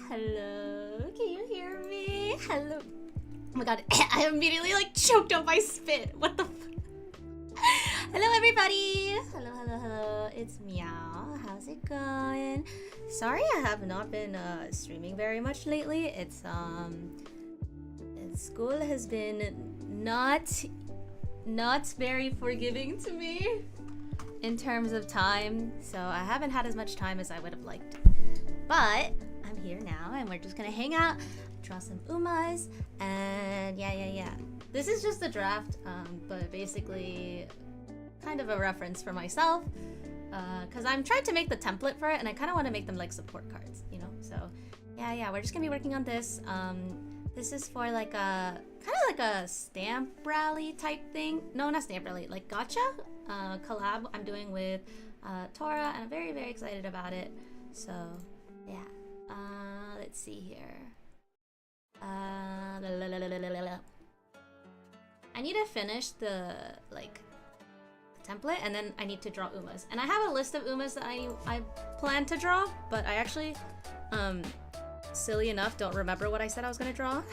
Hello. Can you hear me? Hello. Oh my god, I immediately like choked on my spit. What the Hello everybody. Hello. It's Miao. How's it going? Sorry I have not been streaming very much lately. It's school has been not very forgiving to me in terms of time, so I haven't had as much time as I would have liked. But I'm here now and we're just gonna hang out, draw some umas, and yeah. This is just a draft, but basically kind of a reference for myself, because I'm trying to make the template for it and I kind of want to make them like support cards, you know? So yeah, we're just gonna be working on this. This is for like a kind of like a stamp rally type thing. No, not stamp rally, like gotcha collab I'm doing with Tora, and I'm very excited about it. So yeah, let's see here. I need to finish the like template, and then I need to draw umas. And I have a list of umas that I plan to draw, but I actually silly enough don't remember what I said I was gonna draw.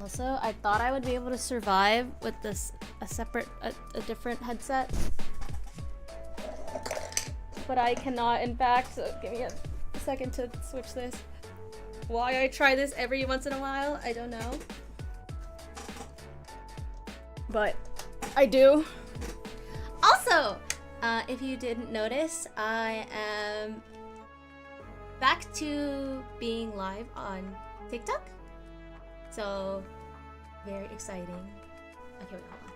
Also, I thought I would be able to survive with this a different headset, but I cannot, in fact. So give me a second to switch this. Why I try this every once in a while, I don't know, but I do. Also, if you didn't notice, I am back to being live on TikTok. So, very exciting. Okay, wait, hold on.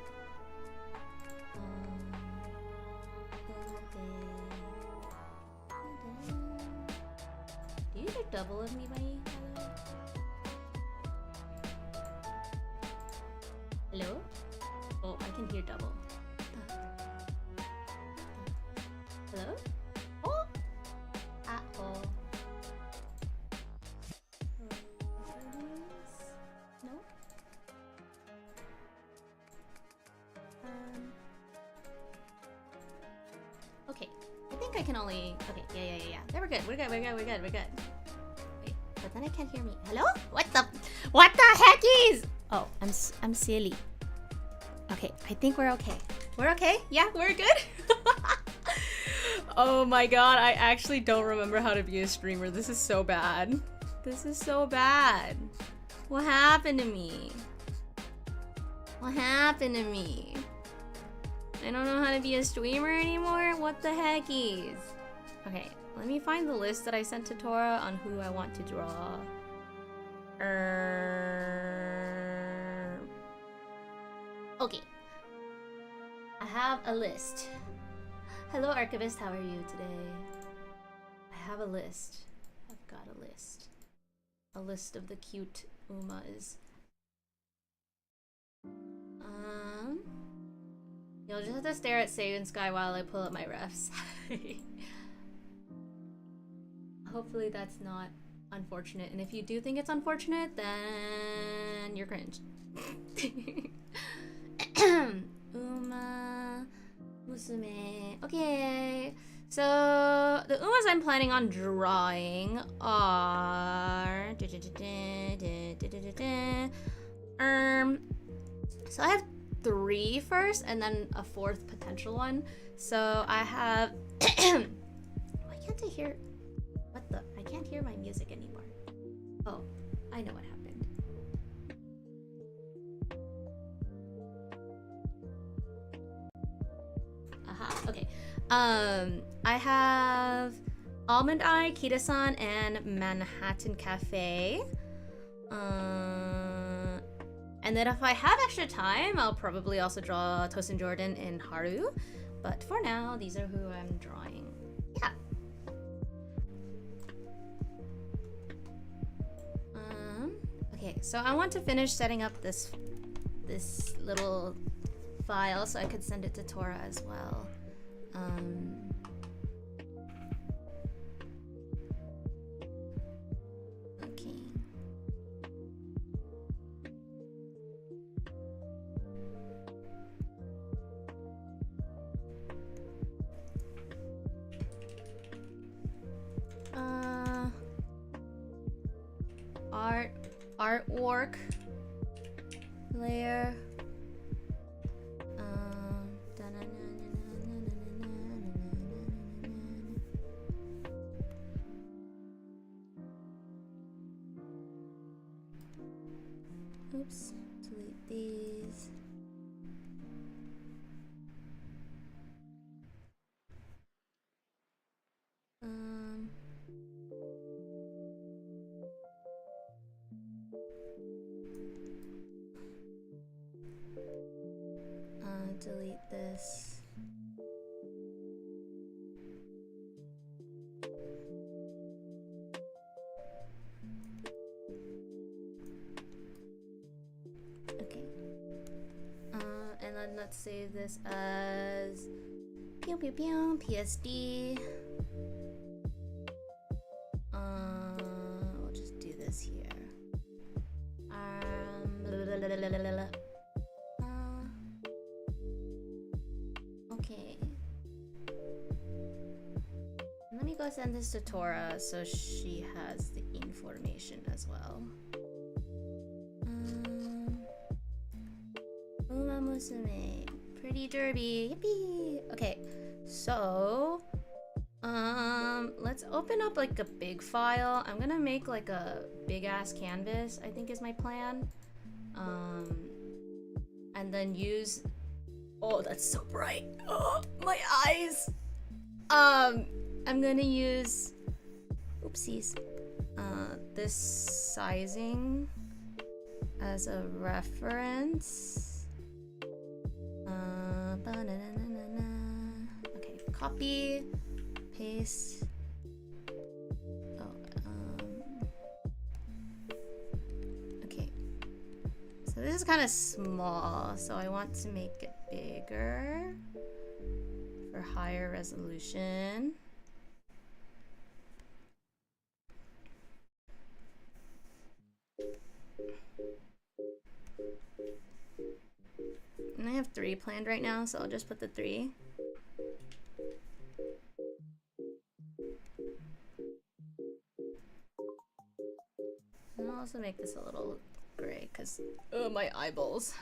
Do you hear double of me, buddy? Hello? Oh, I can hear double. Hello? Oh! Uh-oh. No? Okay. I think I can only... Okay, yeah. There, we're good. We're good. Wait, but then I can't hear me. Hello? What the heckies? Oh, I'm silly. Okay, I think we're okay. We're okay? Yeah, we're good? Oh my god, I actually don't remember how to be a streamer. This is so bad. This is so bad. What happened to me? What happened to me? I don't know how to be a streamer anymore? What the heckies? Okay, let me find the list that I sent to Tora on who I want to draw. Okay. I have a list. Hello, Archivist. How are you today? I have a list. I've got a list. A list of the cute umas. You'll just have to stare at Seiyun Sky while I pull up my refs. Hopefully that's not unfortunate. And if you do think it's unfortunate, then you're cringe. Umamusume. Okay. So the umas I'm planning on drawing are so I have 3 first and then a 4th potential one. So I have why can't I hear I can't hear my music anymore. Oh, I know what happened. Aha, okay. I have Almond Eye, Kita-san, and Manhattan Cafe. And then if I have extra time, I'll probably also draw Tosin Jordan and Haru. But for now, these are who I'm drawing. Yeah. Okay, so I want to finish setting up this little file so I could send it to Tora as well. Okay. artwork layer. Oops, delete these. Delete this. Okay. And then let's save this as pew pew pew PSD. We'll just do this here. Okay. Let me go send this to Tora so she has the information as well. Umamusume, pretty derby, yippee. Okay, so let's open up like a big file. I'm gonna make like a big ass canvas, I think is my plan. And then use, oh, that's so bright. Oh, my eyes. I'm gonna use, oopsies, this sizing as a reference. Okay, copy, paste. Okay. So this is kind of small, so I want to make it bigger for higher resolution. And I have 3 planned right now, so I'll just put the 3. And I'll also make this a little gray, because, oh, my eyeballs.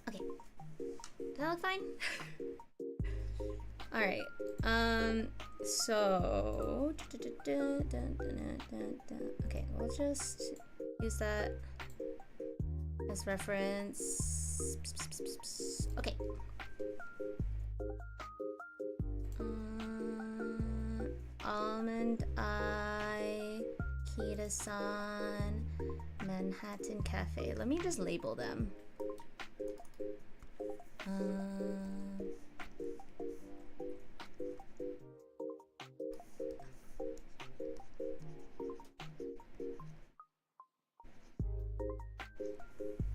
Okay. Does that look fine? Alright. So... Okay, we'll just use that as reference. Okay. Almond Eye, Kita-san, Manhattan Cafe. Let me just label them.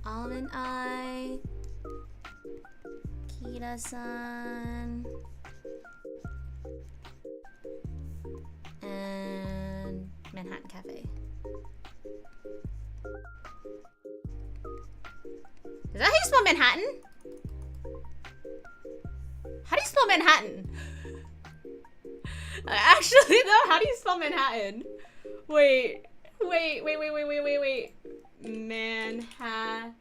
Almond Eye, Kita-san, and Manhattan Cafe. Is that how you spell Manhattan? How do you spell Manhattan? Actually, no, how do you spell Manhattan? Wait. Manhattan.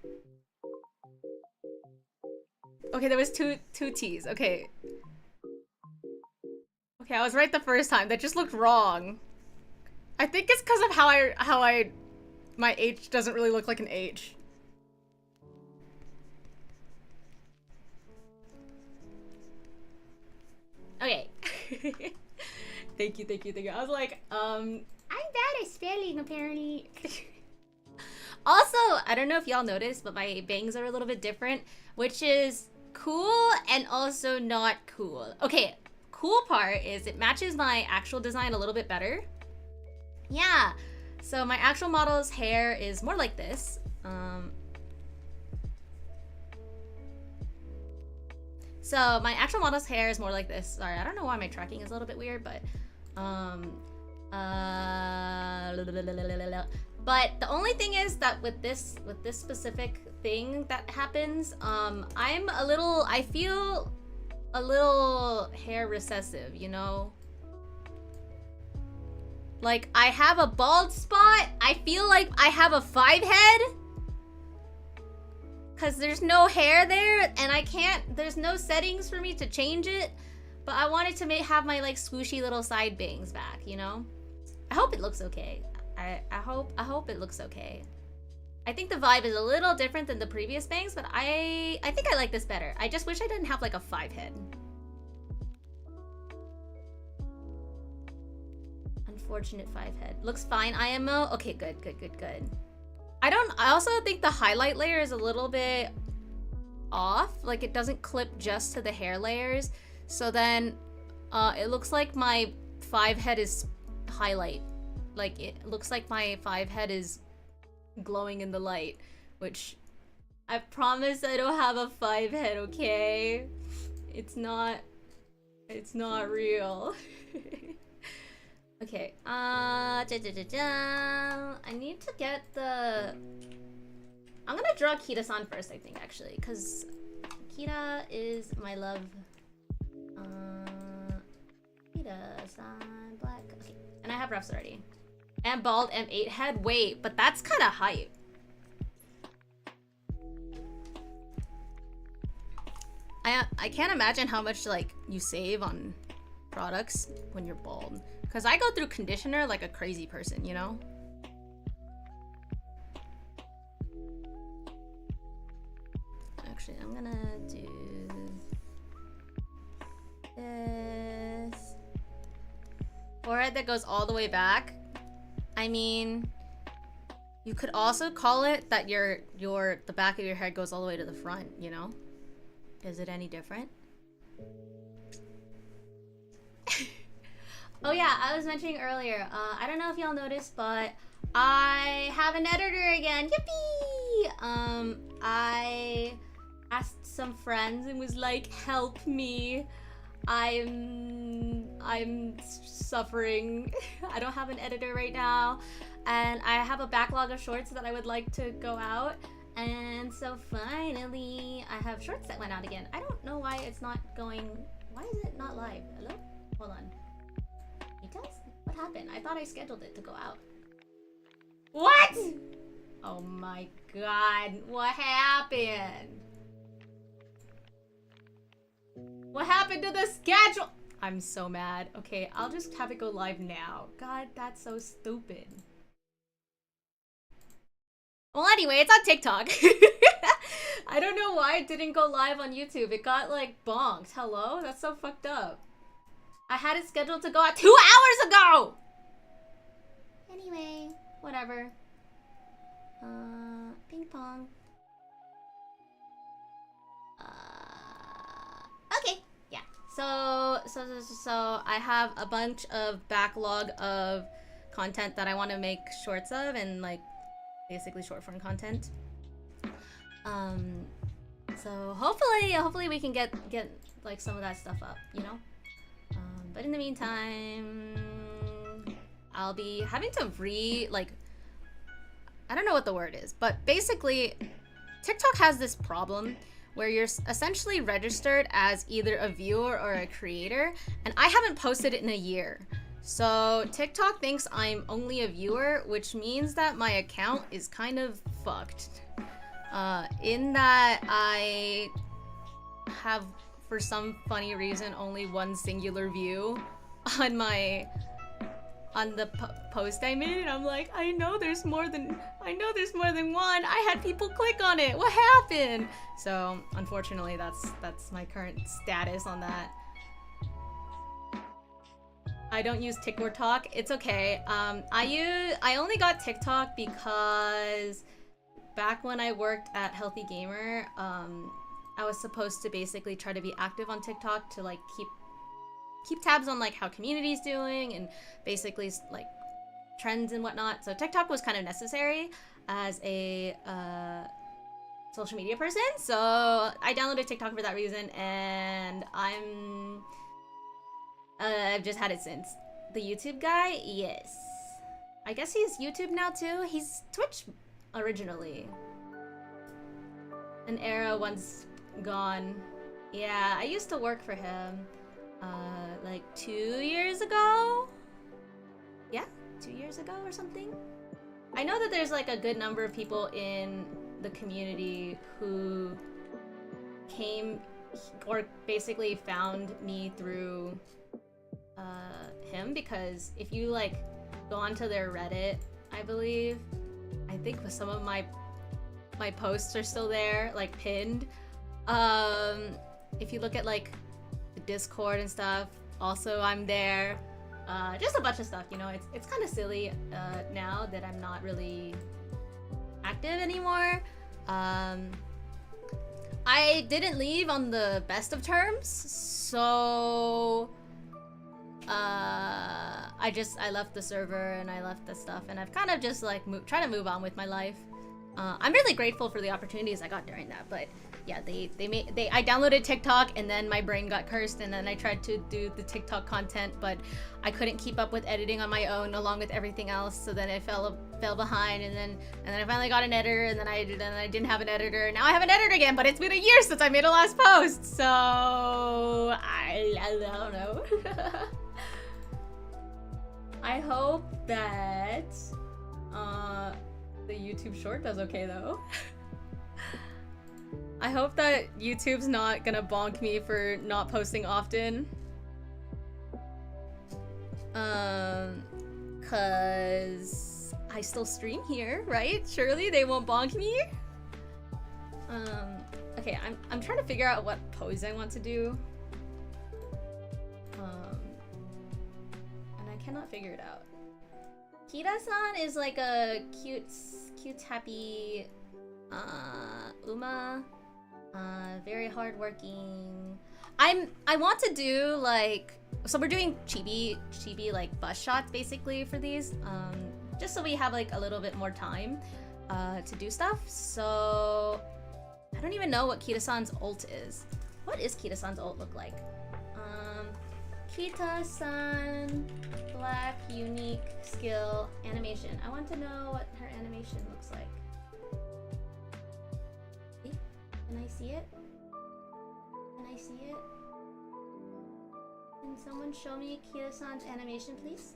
Okay, there was two T's. Okay. Okay, I was right the first time. That just looked wrong. I think it's because of how my H doesn't really look like an H. Okay. Thank you. I was like, I'm bad at spelling apparently. Also, I don't know if y'all noticed, but my bangs are a little bit different, which is cool and also not cool. Okay, cool part is it matches my actual design a little bit better. Yeah, so my actual model's hair is more like this. So my actual model's hair is more like this. Sorry, I don't know why my tracking is a little bit weird, but but the only thing is that with this specific thing that happens, I feel a little hair recessive, you know? Like, I have a bald spot. I feel like I have a 5 head. Because there's no hair there, and I can't, there's no settings for me to change it. But I wanted to have my, like, swooshy little side bangs back, you know? I hope it looks okay. I hope it looks okay. I think the vibe is a little different than the previous bangs, but I think I like this better. I just wish I didn't have, like, a 5 head. Unfortunate 5 head. Looks fine, IMO. Okay, good. I also think the highlight layer is a little bit off. Like, it doesn't clip just to the hair layers. So then, it looks like my 5 head is highlight. Like, it looks like my 5 head is glowing in the light, which I promise I don't have a 5 head, okay? It's not real. Okay, I need to get the... I'm gonna draw Kita-san first, I think, actually, because Kita is my love. Kita-san, black. Okay, and I have refs already. And bald M8 head. Wait, but that's kind of hype. I can't imagine how much, like, you save on products when you're bald. Because I go through conditioner like a crazy person, you know? Actually, I'm gonna do this. Forehead that goes all the way back. I mean, you could also call it that the back of your head goes all the way to the front, you know? Is it any different? Oh yeah, I was mentioning earlier, I don't know if y'all noticed, but I have an editor again. Yippee! I asked some friends and was like, help me. I'm suffering. I don't have an editor right now, and I have a backlog of shorts that I would like to go out, and so finally I have shorts that went out again. I don't know why it's not going. Why is it not live? Hello? Hold on. It does? What happened? I thought I scheduled it to go out. What? Oh my god, what happened? What happened to the schedule? I'm so mad. Okay, I'll just have it go live now. God, that's so stupid. Well, anyway, it's on TikTok. I don't know why it didn't go live on YouTube. It got, like, bonked. Hello? That's so fucked up. I had it scheduled to go out 2 hours ago! Anyway, whatever. Ping pong. Okay, yeah. So I have a bunch of backlog of content that I want to make shorts of, and like basically short form content. So hopefully we can get like some of that stuff up, you know. But in the meantime, I'll be having to I don't know what the word is, but basically TikTok has this problem where you're essentially registered as either a viewer or a creator, and I haven't posted it in a year. So TikTok thinks I'm only a viewer, which means that my account is kind of fucked. In that I have, for some funny reason, only one singular view on the post I made, and I'm like, I know there's more than one. I had people click on it. What happened? So unfortunately, that's my current status on that. I don't use TikTok. It's okay. I only got TikTok because back when I worked at Healthy Gamer, I was supposed to basically try to be active on TikTok to like keep tabs on like how community's doing and basically like trends and whatnot. So TikTok was kind of necessary as a social media person. So I downloaded TikTok for that reason, and I've just had it since. The YouTube guy, yes. I guess he's YouTube now too. He's Twitch originally. An era once gone. Yeah, I used to work for him like 2 years ago. Yeah, 2 years ago or something. I know that there's like a good number of people in the community who came or basically found me through him, because if you like go onto their Reddit, I believe, I think some of my posts are still there, like pinned. If you look at like the Discord and stuff, also I'm there. Just a bunch of stuff, you know. It's kind of silly now that I'm not really active anymore. I didn't leave on the best of terms, so I left the server and I left the stuff, and I've kind of just like trying to move on with my life. I'm really grateful for the opportunities I got during that, but yeah, I downloaded TikTok and then my brain got cursed, and then I tried to do the TikTok content, but I couldn't keep up with editing on my own along with everything else, so then I fell behind, and then I finally got an editor, and then I didn't have an editor, and now I have an editor again, but it's been a year since I made a last post, so I don't know. I hope that the YouTube short does okay though. I hope that YouTube's not gonna bonk me for not posting often. Cause I still stream here, right? Surely they won't bonk me? Okay, I'm trying to figure out what pose I want to do. And I cannot figure it out. Kira-san is like a cute, happy, very hardworking. I want to do like, so we're doing chibi like bus shots basically for these, just so we have like a little bit more time to do stuff. So I don't even know what Kita-san's ult is. What is Kita-san's ult look like? Kita-san, black, unique, skill, animation. I want to know what her animation looks like. Can I see it? Can I see it? Can someone show me Kita-san's animation, please?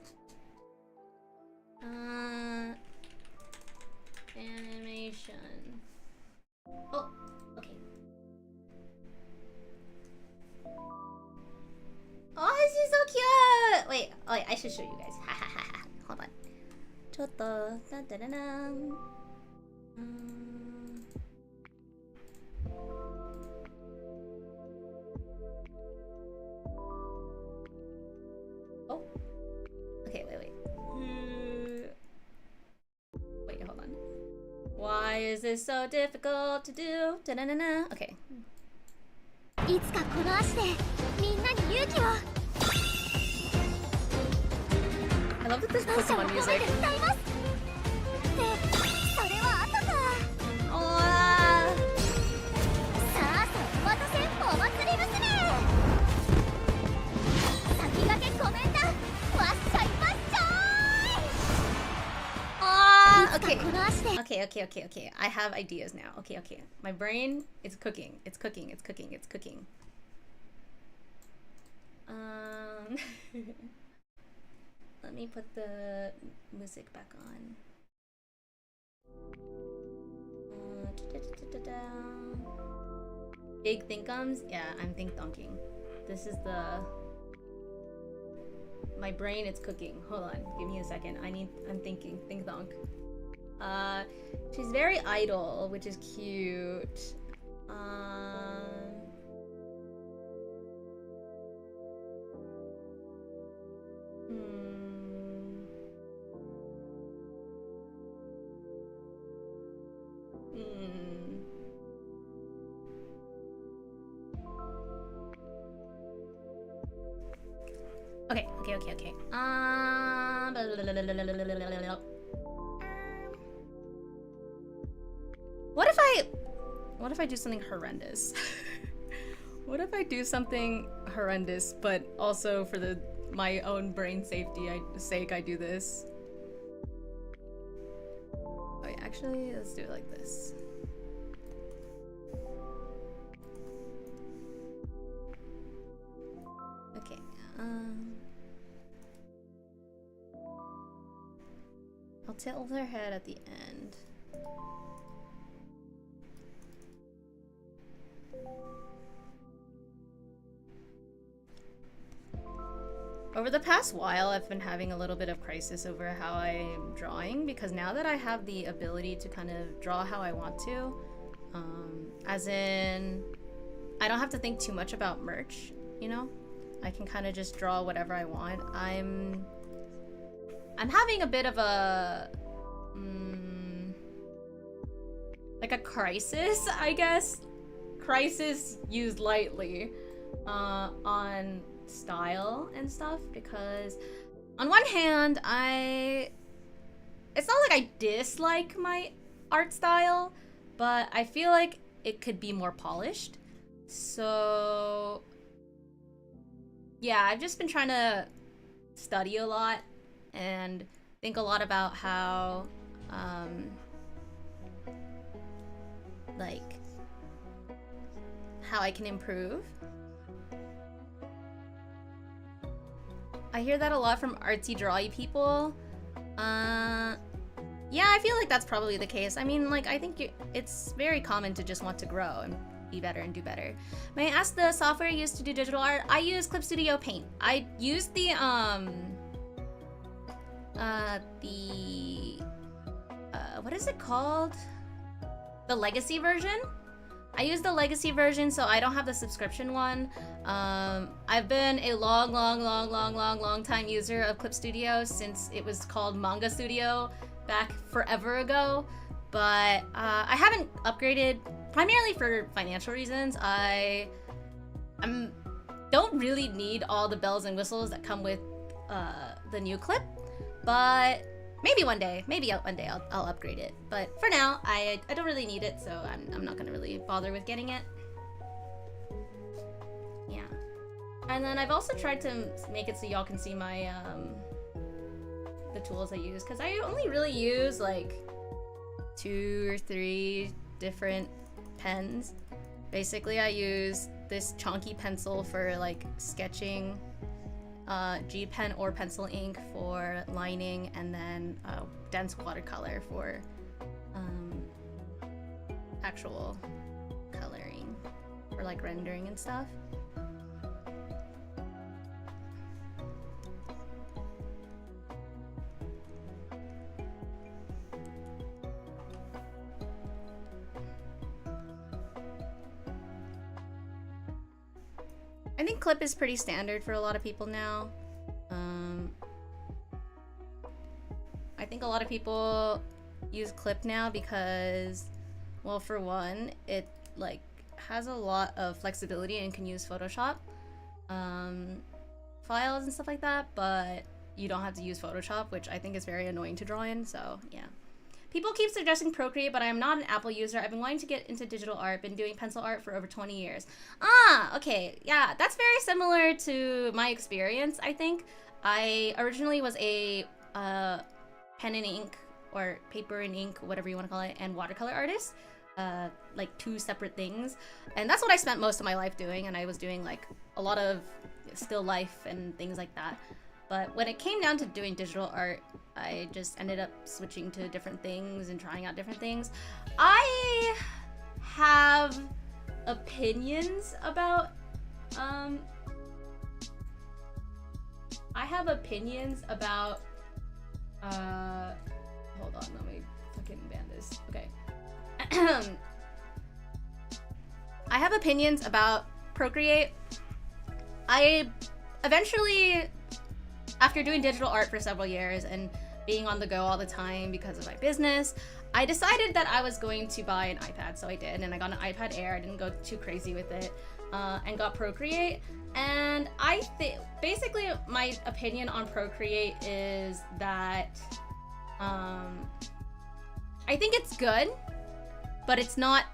Animation. Oh, okay. Oh, she's so cute! Wait, I should show you guys. Ha ha ha ha. Hold on. Chotto. Da da da da. Oh. Okay, wait. Wait, hold on. Why is this so difficult to do? Da da da da. Okay. I love that there's Pokemon music. Okay. I have ideas now. Okay. My brain is cooking. It's cooking. Let me put the music back on. Big thinkums? Yeah, I'm think-donking. This is the... My brain is cooking. Hold on, give me a second. I'm thinking. Think-donk. She's very idle, which is cute. Okay. What if I do something horrendous? What if I do something horrendous, but also for my own brain safety sake I do this? Okay, actually, let's do it like this. Okay, I'll tilt her head at the end. Over the past while, I've been having a little bit of crisis over how I'm drawing, because now that I have the ability to kind of draw how I want to, as in, I don't have to think too much about merch, you know? I can kind of just draw whatever I want. I'm having a bit of a, like a crisis, I guess. Crisis used lightly, on style and stuff, because on one hand, it's not like I dislike my art style, but I feel like it could be more polished. So yeah, I've just been trying to study a lot and think a lot about how like how I can improve. I hear that a lot from artsy drawy people. Yeah, I feel like that's probably the case. I mean, like, I think it's very common to just want to grow and be better and do better. May I ask the software you used to do digital art? I use Clip Studio Paint. I used the what is it called? The legacy version? I use the legacy version, so I don't have the subscription one. I've been a long time user of Clip Studio since it was called Manga Studio back forever ago. But I haven't upgraded, primarily for financial reasons. I don't really need all the bells and whistles that come with the new Clip, but maybe one day I'll upgrade it. But for now, I don't really need it, so I'm not gonna really bother with getting it. Yeah. And then I've also tried to make it so y'all can see my the tools I use, because I only really use like 2 or 3 different pens. Basically, I use this chunky pencil for like sketching, G pen or pencil ink for lining, and then dense watercolor for actual coloring, or like rendering and stuff. I think Clip is pretty standard for a lot of people now. I think a lot of people use Clip now because, well, for one, it like has a lot of flexibility and can use Photoshop files and stuff like that, but you don't have to use Photoshop, which I think is very annoying to draw in, so yeah. People keep suggesting Procreate, but I am not an Apple user. I've been wanting to get into digital art, been doing pencil art for over 20 years. Ah, okay, yeah, that's very similar to my experience, I think. I originally was a pen and ink, or paper and ink, whatever you want to call it, and watercolor artist. Like 2 separate things. And that's what I spent most of my life doing, and I was doing like a lot of still life and things like that. But when it came down to doing digital art, I just ended up switching to different things and trying out different things. I have opinions about, hold on, let me fucking ban this. Okay. I have opinions about Procreate. I eventually, after doing digital art for several years and being on the go all the time because of my business, I decided that I was going to buy an iPad, so I did, and I got an iPad Air. I didn't go too crazy with it, and got Procreate. And I think, basically, my opinion on Procreate is that I think it's good, but it's not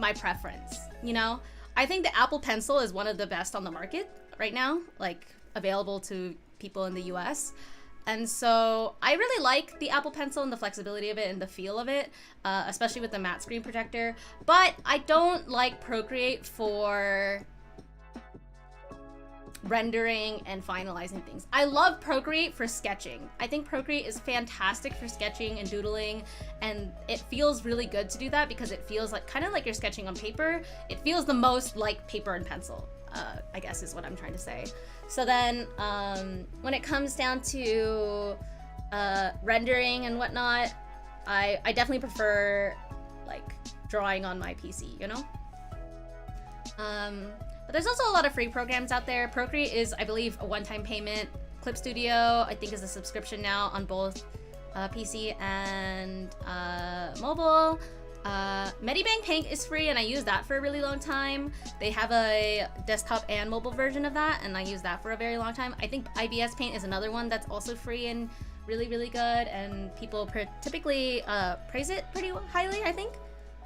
my preference, you know? I think the Apple Pencil is one of the best on the market right now, like available to people in the US. And so I really like the Apple Pencil and the flexibility of it and the feel of it, especially with the matte screen projector. But I don't like Procreate for rendering and finalizing things. I love Procreate for sketching. I think Procreate is fantastic for sketching and doodling, and it feels really good to do that because it feels like kind of like you're sketching on paper. It feels the most like paper and pencil, I guess is what I'm trying to say. So then when it comes down to rendering and whatnot, I definitely prefer like drawing on my PC, you know? But there's also a lot of free programs out there. Procreate is, I believe, a one-time payment. Clip Studio, I think, is a subscription now on both PC and mobile. Medibank Paint is free, and I used that for a really long time. They have a desktop and mobile version of that, and I used that for a very long time. I think IBS Paint is another one that's also free and really, really good, and people typically praise it pretty highly, I think.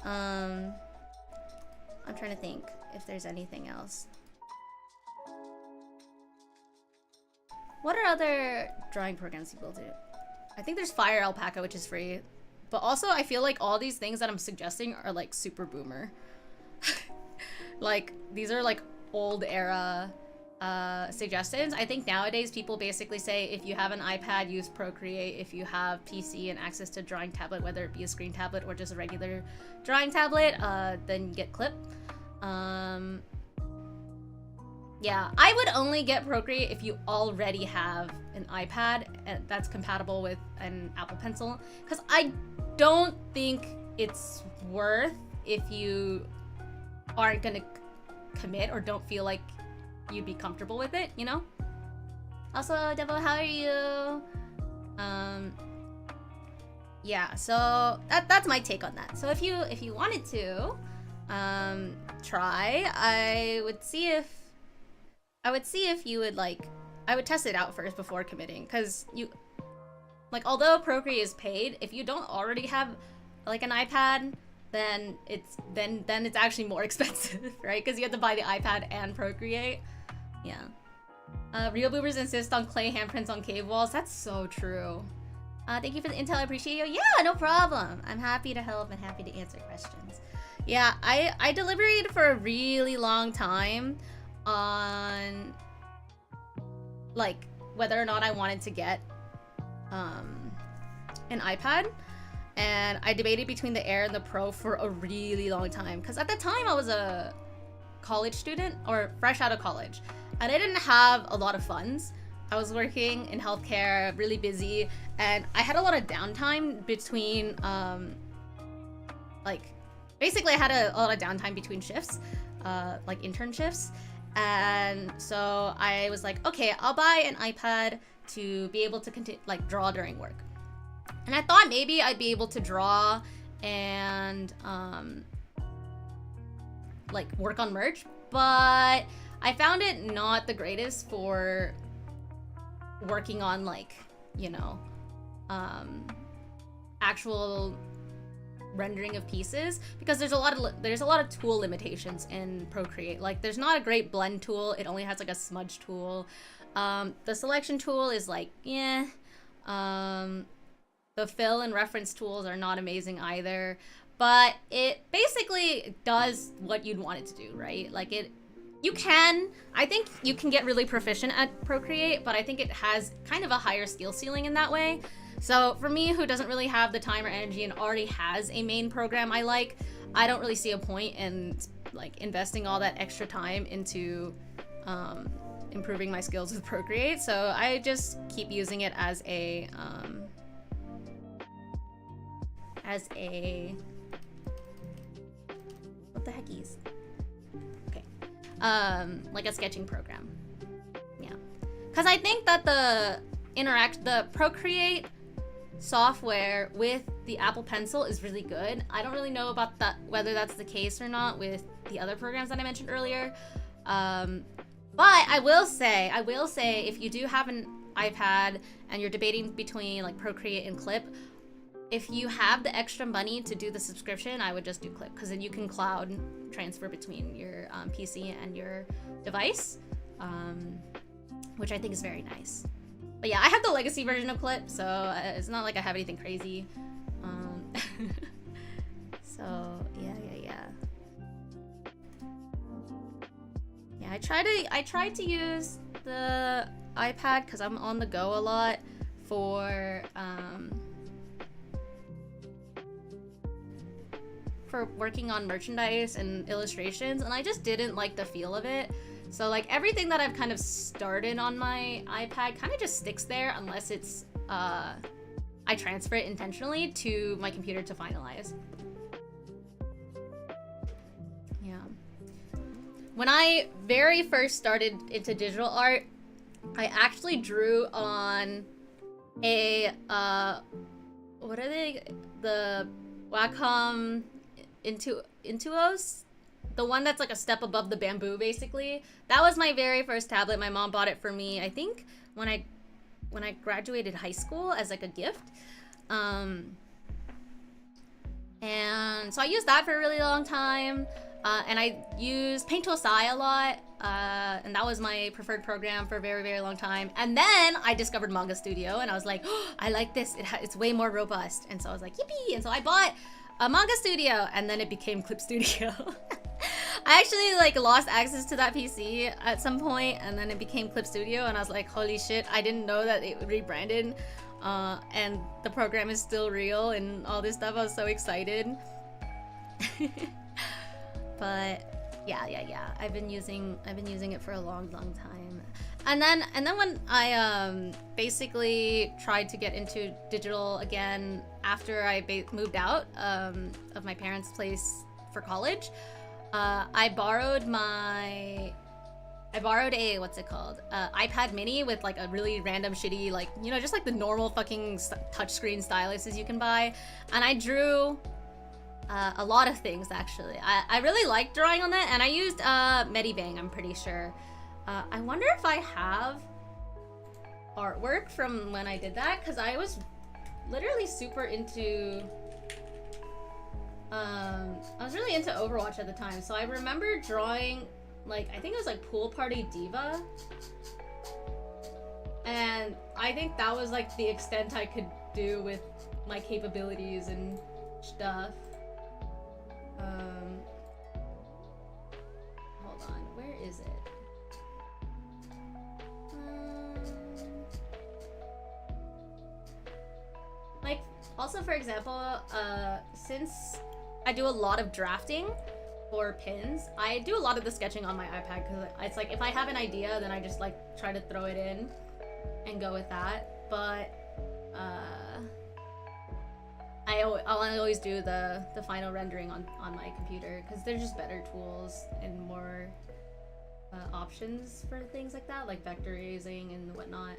I'm trying to think if there's anything else. What are other drawing programs people do? I think there's Fire Alpaca, which is free. But also, I feel like all these things that I'm suggesting are like super boomer. Like, these are like old era suggestions. I think nowadays people basically say if you have an iPad, use Procreate. If you have PC and access to drawing tablet, whether it be a screen tablet or just a regular drawing tablet, then get Clip. Yeah, I would only get Procreate if you already have an iPad that's compatible with an Apple Pencil, because I don't think it's worth if you aren't gonna commit or don't feel like you'd be comfortable with it, you know? Also, Devil, how are you? Yeah, so that's my take on that. So if you wanted to try, I would see if you would like, I would test it out first before committing, because you, like, although Procreate is paid, if you don't already have like an iPad, then it's actually more expensive, right? Because you have to buy the iPad and Procreate. Yeah. Real boomers insist on clay handprints on cave walls. That's so true. Thank you for the intel. I appreciate you. Yeah, no problem. I'm happy to help and happy to answer questions. Yeah, I deliberated for a really long time on like whether or not I wanted to get an iPad, and I debated between the Air and the Pro for a really long time, because at the time I was a college student or fresh out of college, and I didn't have a lot of funds. I was working in healthcare, really busy, and I had a lot of downtime between like basically I had a lot of downtime between shifts, like intern shifts. And so I was like, okay, I'll buy an iPad to be able to like draw during work. And I thought maybe I'd be able to draw and like work on merch, but I found it not the greatest for working on like, you know, actual rendering of pieces, because there's a lot of tool limitations in Procreate. Like, there's not a great blend tool. It only has like a smudge tool. The selection tool is like, yeah. The fill and reference tools are not amazing either, but it basically does what you'd want it to do, right? Like, I think you can get really proficient at Procreate, but I think it has kind of a higher skill ceiling in that way. So for me, who doesn't really have the time or energy and already has a main program I like, I don't really see a point in like investing all that extra time into improving my skills with Procreate. So I just keep using it as a what the heckies? Okay, like a sketching program. Yeah, because I think that the Procreate software with the Apple Pencil is really good. I don't really know about that, whether that's the case or not with the other programs that I mentioned earlier. But I will say, if you do have an iPad and you're debating between like Procreate and Clip, if you have the extra money to do the subscription, I would just do Clip, because then you can cloud transfer between your PC and your device, which I think is very nice. But yeah, I have the legacy version of Clip, so it's not like I have anything crazy. So yeah. Yeah, I tried to use the iPad because I'm on the go a lot for working on merchandise and illustrations, and I just didn't like the feel of it. So like everything that I've kind of started on my iPad kind of just sticks there unless it's I transfer it intentionally to my computer to finalize. Yeah. When I very first started into digital art, I actually drew on a what are they? The Wacom Intuos? The one that's like a step above the bamboo, basically. That was my very first tablet. My mom bought it for me, I think, when I graduated high school as like a gift. And so I used that for a really long time. And I used Paint Tool Sai a lot. And that was my preferred program for a very, very long time. And then I discovered Manga Studio, and I was like, oh, I like this. It's way more robust. And so I was like, yippee! And so I bought a Manga Studio, and then it became Clip Studio. I actually like lost access to that PC at some point, and then it became Clip Studio, and I was like, holy shit, I didn't know that it rebranded, and the program is still real and all this stuff. I was so excited. But yeah, I've been using it for a long time. And then when I basically tried to get into digital again after I moved out of my parents' place for college, I borrowed a what's it called, iPad mini with like a really random shitty, like, you know, just like the normal fucking touchscreen styluses you can buy, and I drew a lot of things actually. I really liked drawing on that, and I used Medibang, I'm pretty sure. I wonder if I have artwork from when I did that, because I was literally super into I was really into Overwatch at the time, so I remember drawing, like, I think it was like Pool Party Diva, and I think that was like the extent I could do with my capabilities and stuff. Hold on, where is it? Like, also for example, since I do a lot of drafting for pins, I do a lot of the sketching on my iPad, because it's like if I have an idea, then I just like try to throw it in and go with that. But I'll always do the final rendering on my computer, because they're just better tools and more options for things like that, like vectorizing and whatnot.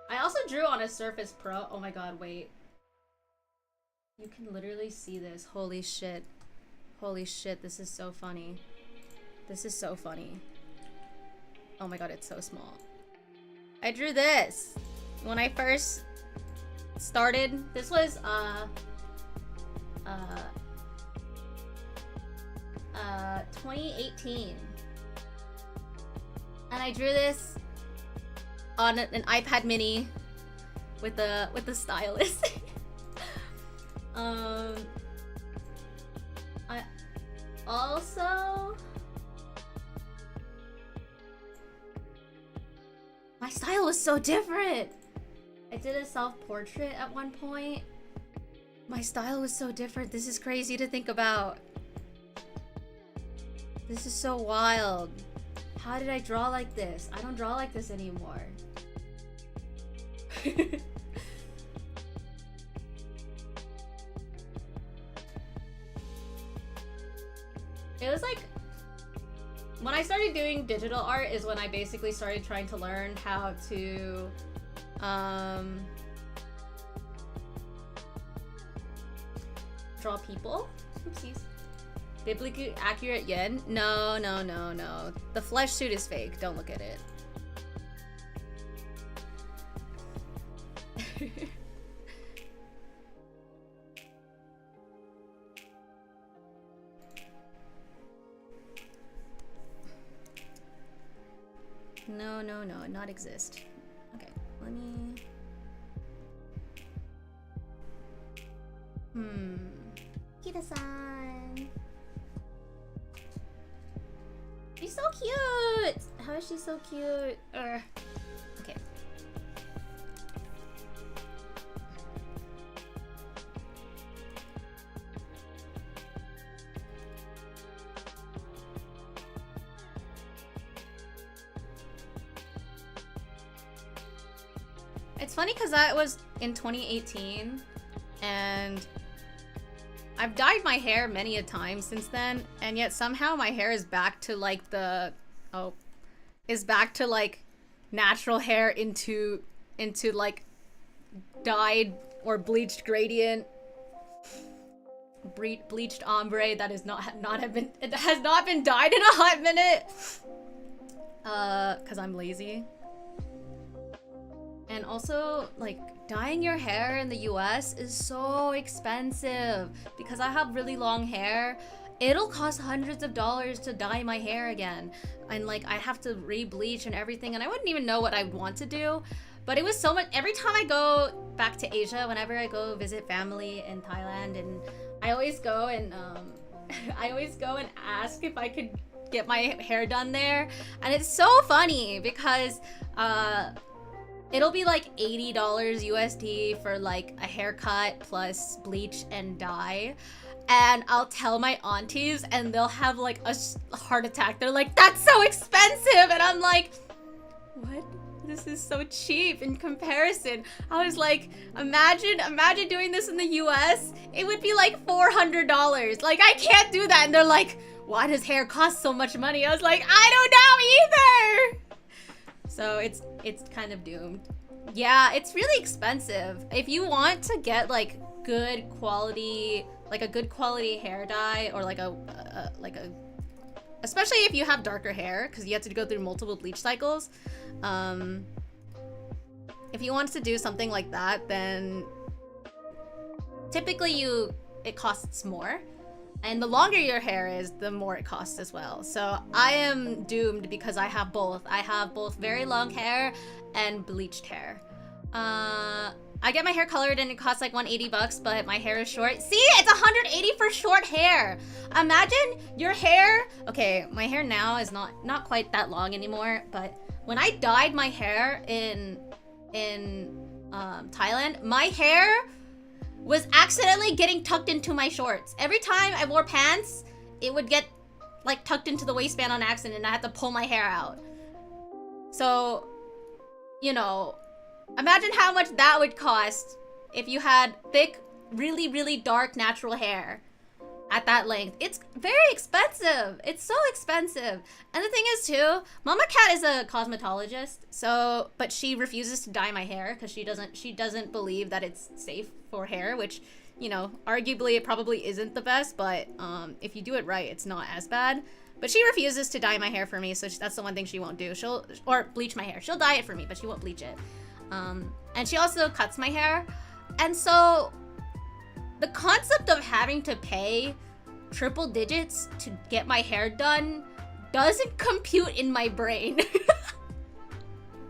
I also drew on a Surface Pro. Oh my god, wait. You can literally see this. Holy shit. Holy shit, this is so funny. This is so funny. Oh my god, it's so small. I drew this when I first started. This was 2018. And I drew this on an iPad mini with the stylus. I also, my style was so different. I did a self-portrait at one point. My style was so different. This is crazy to think about. This is so wild. How did I draw like this? I don't draw like this anymore. It was like, when I started doing digital art is when I basically started trying to learn how to draw people. Oopsies. Biblically accurate yen? No. The flesh suit is fake. Don't look at it. No, not exist. Okay, let me... Kida-san. She's so cute! How is she so cute? Okay. It's funny because that was in 2018, and I've dyed my hair many a time since then, and yet somehow my hair is back to like like natural hair into like dyed or bleached gradient, bleached ombre that is it has not been dyed in a hot minute. Cause I'm lazy. And also, like, dyeing your hair in the US is so expensive. Because I have really long hair, it'll cost hundreds of dollars to dye my hair again. And like, I have to re-bleach and everything, and I wouldn't even know what I want to do. But it was so much. Every time I go back to Asia, whenever I go visit family in Thailand, and I always go and ask if I could get my hair done there. And it's so funny because it'll be like $80 USD for like a haircut plus bleach and dye. And I'll tell my aunties and they'll have like a heart attack. They're like, that's so expensive! And I'm like, what? This is so cheap in comparison. I was like, imagine doing this in the US. It would be like $400. Like, I can't do that. And they're like, why does hair cost so much money? I was like, I don't know either! So it's kind of doomed. Yeah, it's really expensive. If you want to get like good quality, like a good quality hair dye, or like a especially if you have darker hair, because you have to go through multiple bleach cycles. If you want to do something like that, then typically it costs more. And the longer your hair is, the more it costs as well. So I am doomed because I have both. I have both very long hair and bleached hair. I get my hair colored and it costs like $180, but my hair is short. See, it's $180 for short hair. Imagine your hair. Okay, my hair now is not quite that long anymore, but when I dyed my hair in Thailand, my hair was accidentally getting tucked into my shorts. Every time I wore pants, it would get like tucked into the waistband on accident and I had to pull my hair out. So, you know, imagine how much that would cost if you had thick, really, really dark natural hair at that length. It's very expensive. It's so expensive. And the thing is too, Mama Cat is a cosmetologist, so but she refuses to dye my hair because she doesn't believe that it's safe for hair, which, you know, arguably it probably isn't the best, but if you do it right, it's not as bad. But she refuses to dye my hair for me, so that's the one thing she won't do. Or bleach my hair. She'll dye it for me, but she won't bleach it. And she also cuts my hair. And so the concept of having to pay triple digits to get my hair done doesn't compute in my brain.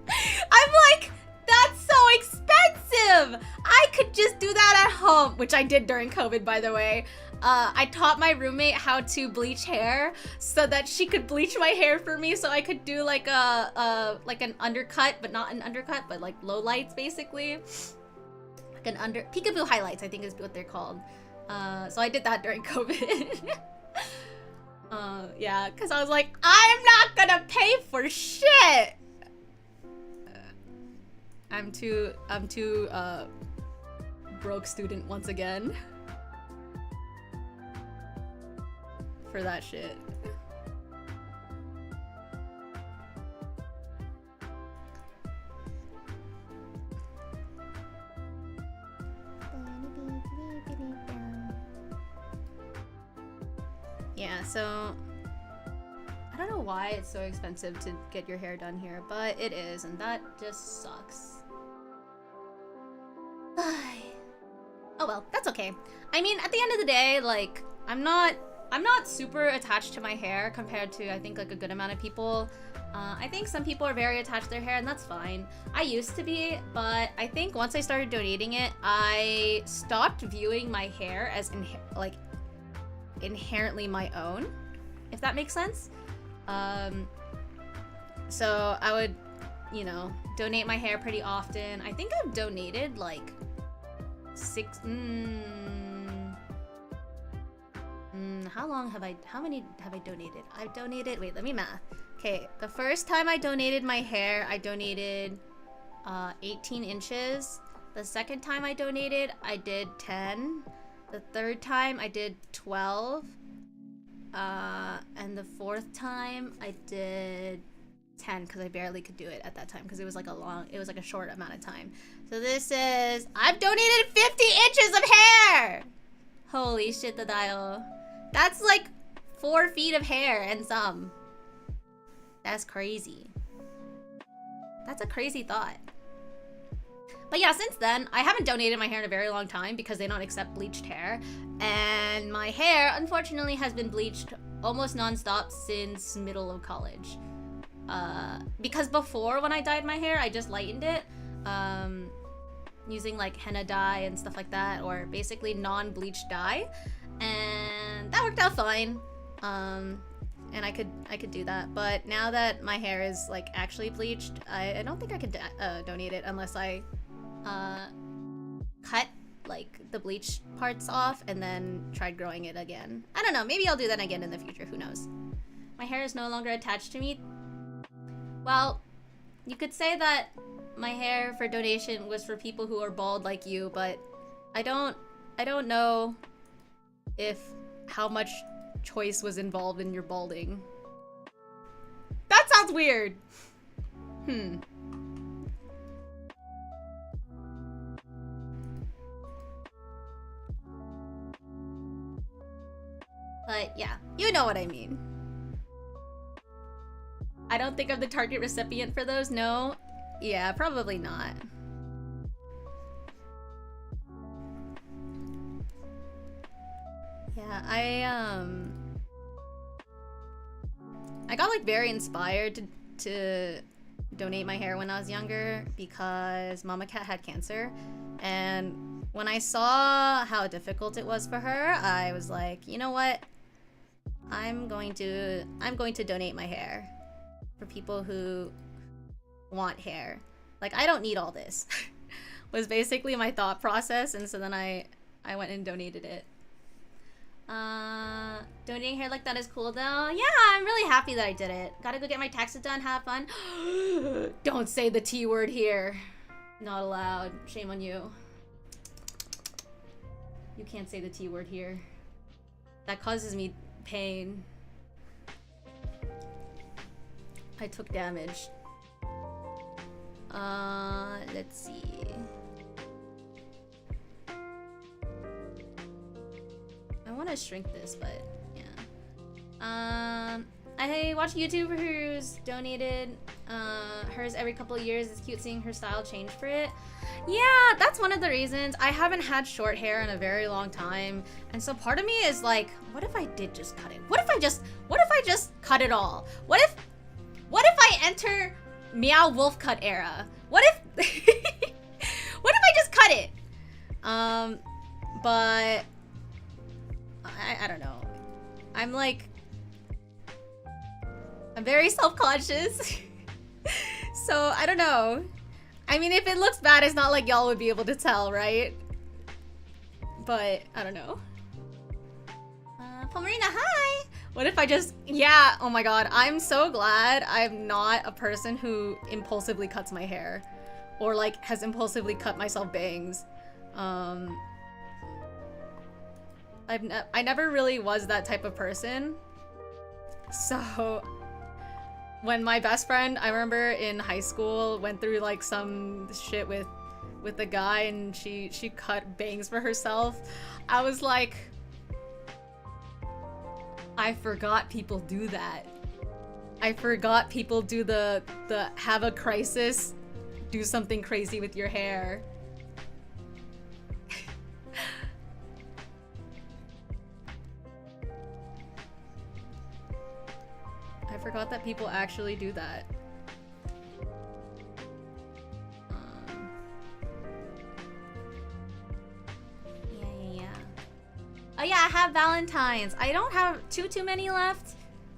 I'm like, that's so expensive! I could just do that at home, which I did during COVID, by the way. I taught my roommate how to bleach hair so that she could bleach my hair for me, so I could do like an undercut, but not an undercut, but like low lights basically. Like an peekaboo highlights, I think is what they're called. So I did that during COVID. Yeah, because I was like, I'm not gonna pay for shit. I'm too broke student once again for that shit. Yeah, so I don't know why it's so expensive to get your hair done here, but it is, and that just sucks. Oh well, that's okay. I mean, at the end of the day, like, I'm not I'm not super attached to my hair compared to, I think, like a good amount of people. I think some people are very attached to their hair, and that's fine. I used to be, but I think once I started donating it, I stopped viewing my hair as inherently my own, if that makes sense. So I would, you know, donate my hair pretty often. I think I've donated like how many have I donated? I've donated, wait, let me math. Okay, the first time I donated my hair, I donated 18 inches. The second time I donated, I did 10. The third time I did 12. And the fourth time I did 10 because I barely could do it at that time because it was like a short amount of time. So this is, I've donated 50 inches of hair! Holy shit, the dial. That's like 4 feet of hair and some. That's crazy. That's a crazy thought. But yeah, since then, I haven't donated my hair in a very long time because they don't accept bleached hair. And my hair, unfortunately, has been bleached almost nonstop since middle of college. Because before, when I dyed my hair, I just lightened it. Using like henna dye and stuff like that, or basically non-bleached dye. And that worked out fine. And I could do that. But now that my hair is like actually bleached, I don't think I could donate it unless I cut like the bleach parts off and then tried growing it again. I don't know, maybe I'll do that again in the future, who knows. My hair is no longer attached to me. Well, you could say that my hair for donation was for people who are bald like you, but I don't know if how much choice was involved in your balding. That sounds weird. But yeah, you know what I mean. I don't think I'm the target recipient for those, no. Yeah, probably not. Yeah, I got like very inspired to donate my hair when I was younger because Mama Cat had cancer, and when I saw how difficult it was for her, I was like, you know what? I'm going to donate my hair for people who want hair. Like, I don't need all this. Was basically my thought process, and so then I went and donated it. Donating hair like that is cool though. Yeah, I'm really happy that I did it. Gotta go get my taxes done, have fun. Don't say the T word here. Not allowed. Shame on you. You can't say the T word here. That causes me pain. I took damage. Let's see. I want to shrink this, but yeah. I watch a YouTuber who's donated hers every couple of years. It's cute seeing her style change for it. Yeah, that's one of the reasons. I haven't had short hair in a very long time, and so part of me is like, what if I did just cut it? What if I just cut it all? What if I enter Miao wolf cut era? What if what if I just cut it? But I don't know. I'm very self-conscious. So I don't know. I mean, if it looks bad, it's not like y'all would be able to tell, right? But I don't know. Pomerina, hi! What if I just, yeah, oh my god, I'm so glad I'm not a person who impulsively cuts my hair. Or like, has impulsively cut myself bangs. I never really was that type of person. So, when my best friend, I remember in high school, went through like some shit with a guy and she cut bangs for herself, I was like, I forgot people do that. I forgot people do the have a crisis, do something crazy with your hair. forgot that people actually do that. Yeah. Oh yeah, I have Valentine's. I don't have too many left,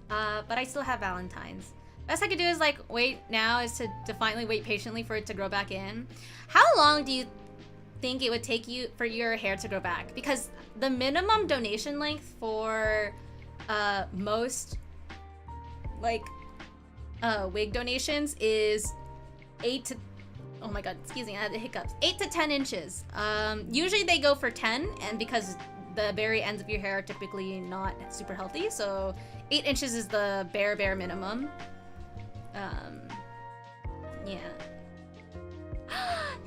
but I still have Valentine's. Best I could do is like wait now is to finally wait patiently for it to grow back in. How long do you think it would take you for your hair to grow back? Because the minimum donation length for most like wig donations is 8 to, oh my god, excuse me, I had the hiccups, 8 to 10 inches. Usually they go for 10, and because the very ends of your hair are typically not super healthy, so 8 inches is the bare minimum. Yeah.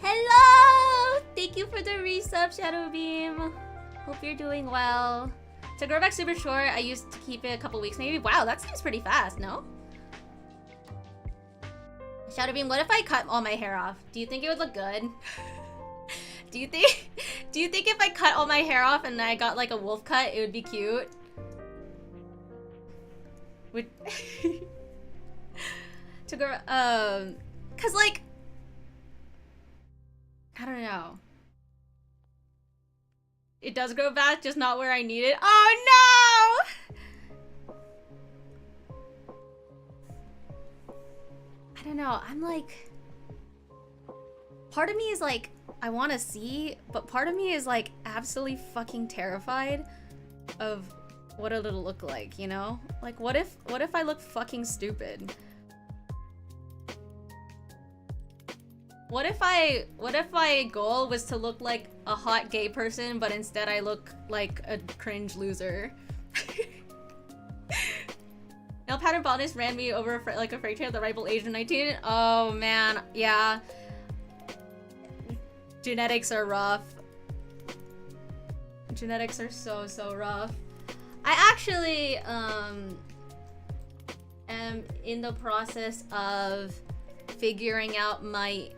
Hello! Thank you for the resub, Shadowbeam. Hope you're doing well. To grow back super short, I used to keep it a couple weeks maybe. Wow, that seems pretty fast, no? Shadowbeam, what if I cut all my hair off? Do you think it would look good? Do you think if I cut all my hair off and I got like a wolf cut, it would be cute? Would to grow cause like I don't know. It does grow back, just not where I need it. Oh no! I don't know. I'm like, part of me is like, I want to see, but part of me is like absolutely fucking terrified of what it'll look like, you know? Like, what if I look fucking stupid? What if my goal was to look like a hot gay person, but instead I look like a cringe loser? Nail pattern baldness ran me over like a freight train at the rival age of 19. Oh man, yeah. Genetics are rough. Genetics are so rough. I actually am in the process of figuring out my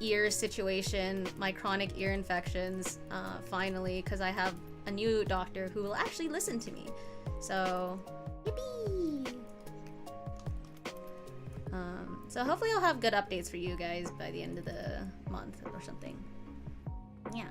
ear situation, my chronic ear infections, finally, because I have a new doctor who will actually listen to me. So, yippee! So hopefully I'll have good updates for you guys by the end of the month or something. Yeah.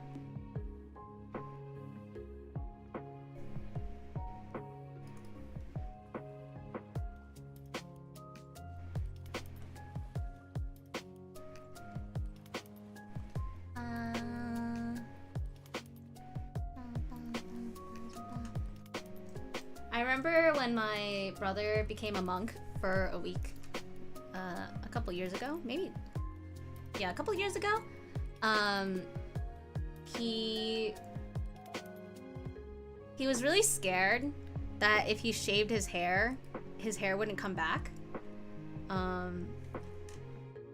I remember when my brother became a monk for a week, a couple years ago, maybe, yeah, a couple years ago. He was really scared that if he shaved his hair wouldn't come back.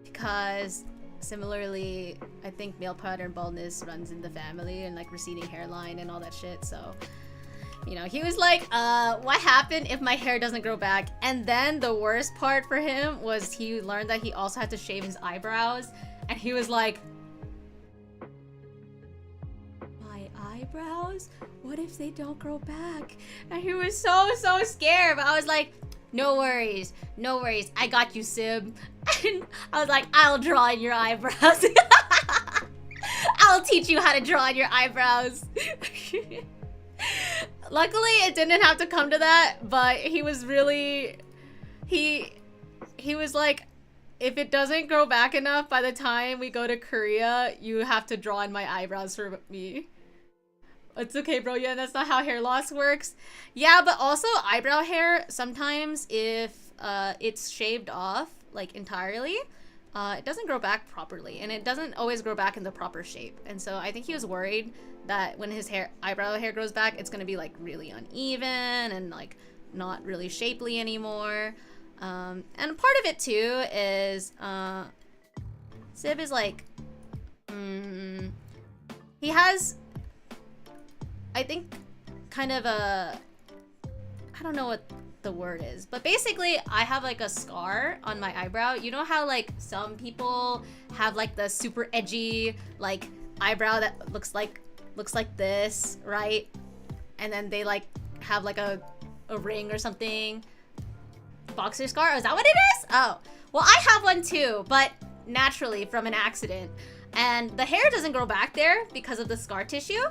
Because similarly, I think male pattern baldness runs in the family and like receding hairline and all that shit, so you know, he was like, what happened if my hair doesn't grow back? And then the worst part for him was he learned that he also had to shave his eyebrows, and he was like, my eyebrows? What if they don't grow back? And he was so scared, but I was like, no worries, I got you, Sib. And I was like, I'll draw in your eyebrows. I'll teach you how to draw in your eyebrows. Luckily, it didn't have to come to that, but he was really, he was like, if it doesn't grow back enough by the time we go to Korea, you have to draw in my eyebrows for me. It's okay, bro. Yeah, that's not how hair loss works. Yeah, but also eyebrow hair, sometimes if it's shaved off, like entirely, it doesn't grow back properly, and it doesn't always grow back in the proper shape. And so I think he was worried that when his eyebrow hair grows back, it's gonna be like really uneven and like not really shapely anymore. And part of it too is Sib is like, he has, I think, kind of a, I don't know what the word is, but basically I have like a scar on my eyebrow. You know how like some people have like the super edgy like eyebrow that looks like this, right? And then they like have like a ring or something. boxer scar? Oh, is that what it is? Oh, well, I have one too, but naturally from an accident. And the hair doesn't grow back there because of the scar tissue.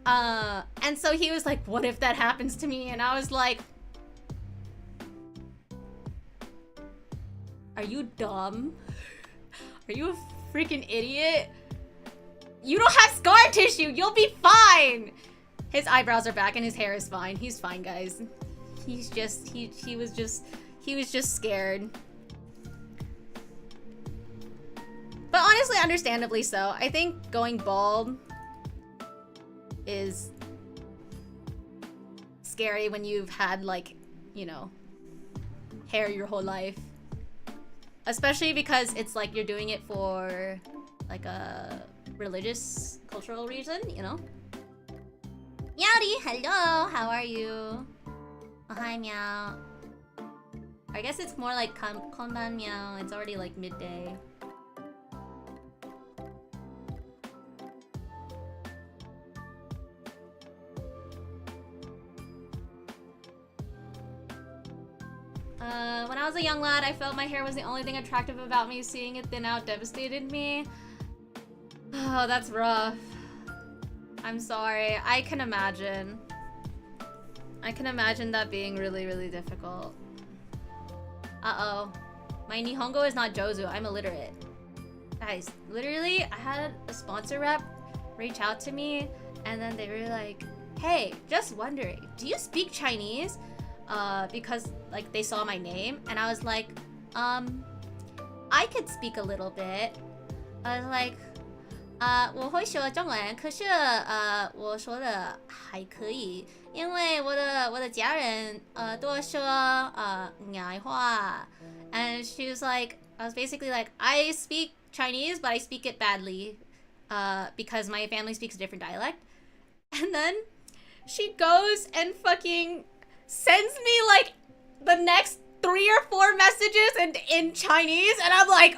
And so he was like, what if that happens to me? And I was like, are you dumb? Are you a freaking idiot? You don't have scar tissue. You'll be fine. His eyebrows are back and his hair is fine. He's fine, guys. He's just, he was just scared. But honestly, understandably so. I think going bald is scary when you've had, like, you know, hair your whole life. Especially because it's like you're doing it for like a religious, cultural reason, you know? Yowdy, hello, how are you? Oh, hi, Miao. I guess it's more like konban, Miao. It's already like midday. When I was a young lad, I felt my hair was the only thing attractive about me. Seeing it thin out devastated me. Oh, that's rough. I'm sorry. I can imagine. I can imagine that being really, really difficult. Uh-oh. My Nihongo is not Jozu. I'm illiterate. Guys, literally, I had a sponsor rep reach out to me, and then they were like, hey, just wondering, do you speak Chinese? Because like they saw my name, and I was like, I could speak a little bit. I was like, 我会说中文，可是我说的还可以，因为我的家人都说闽话。And she was like, I was basically like, I speak Chinese, but I speak it badly, because my family speaks a different dialect. And then she goes and fucking sends me like the next 3 or 4 messages in Chinese, and I'm like,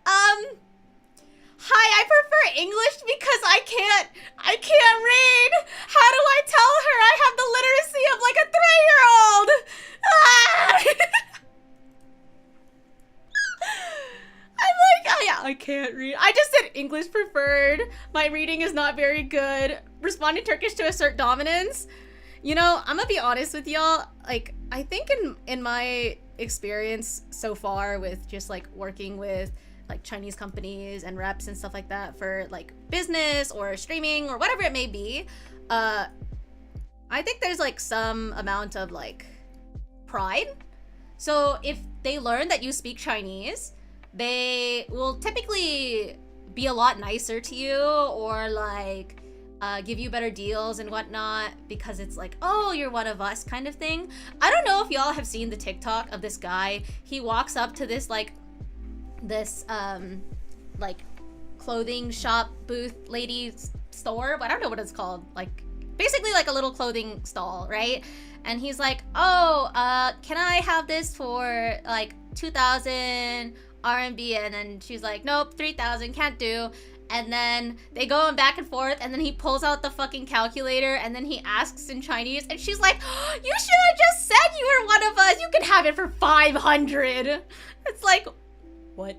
hi, I prefer English because I can't read. How do I tell her I have the literacy of like a 3-year-old? I'm like, I can't read. I just said English preferred. My reading is not very good. Responding Turkish to assert dominance. You know, I'm gonna be honest with y'all. Like, I think in my experience so far with just like working with like Chinese companies and reps and stuff like that for like business or streaming or whatever it may be, I think there's like some amount of like pride. So if they learn that you speak Chinese, they will typically be a lot nicer to you, or like give you better deals and whatnot, because it's like, oh, you're one of us kind of thing. I don't know if y'all have seen the TikTok of this guy. He walks up to this like clothing shop booth lady store, but I don't know what it's called, like basically like a little clothing stall, right? And he's like, oh, can I have this for like 2,000 RMB? And then she's like, nope, 3,000, can't do. And then they go back and forth, and then he pulls out the fucking calculator, and then he asks in Chinese, and she's like, oh, you should have just said you were one of us. You can have it for 500. It's like, what?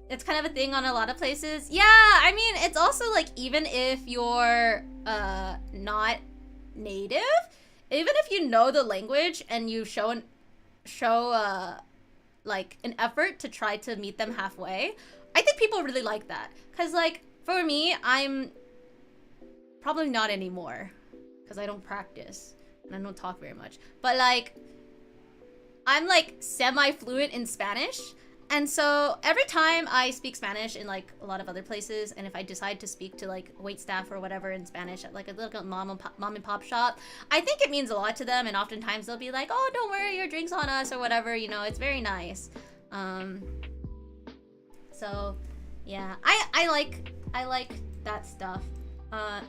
It's kind of a thing on a lot of places. Yeah, I mean, it's also like, even if you're not native, even if you know the language and you show like an effort to try to meet them halfway, I think people really like that. Because like, for me, I'm probably not anymore, because I don't practice and I don't talk very much, but like, I'm like semi-fluent in Spanish, and so every time I speak Spanish in like a lot of other places, and if I decide to speak to like wait staff or whatever in Spanish at like a little mom and pop shop, I think it means a lot to them, and oftentimes they'll be like, oh, don't worry, your drink's on us or whatever, you know. It's very nice. So yeah, I like that stuff.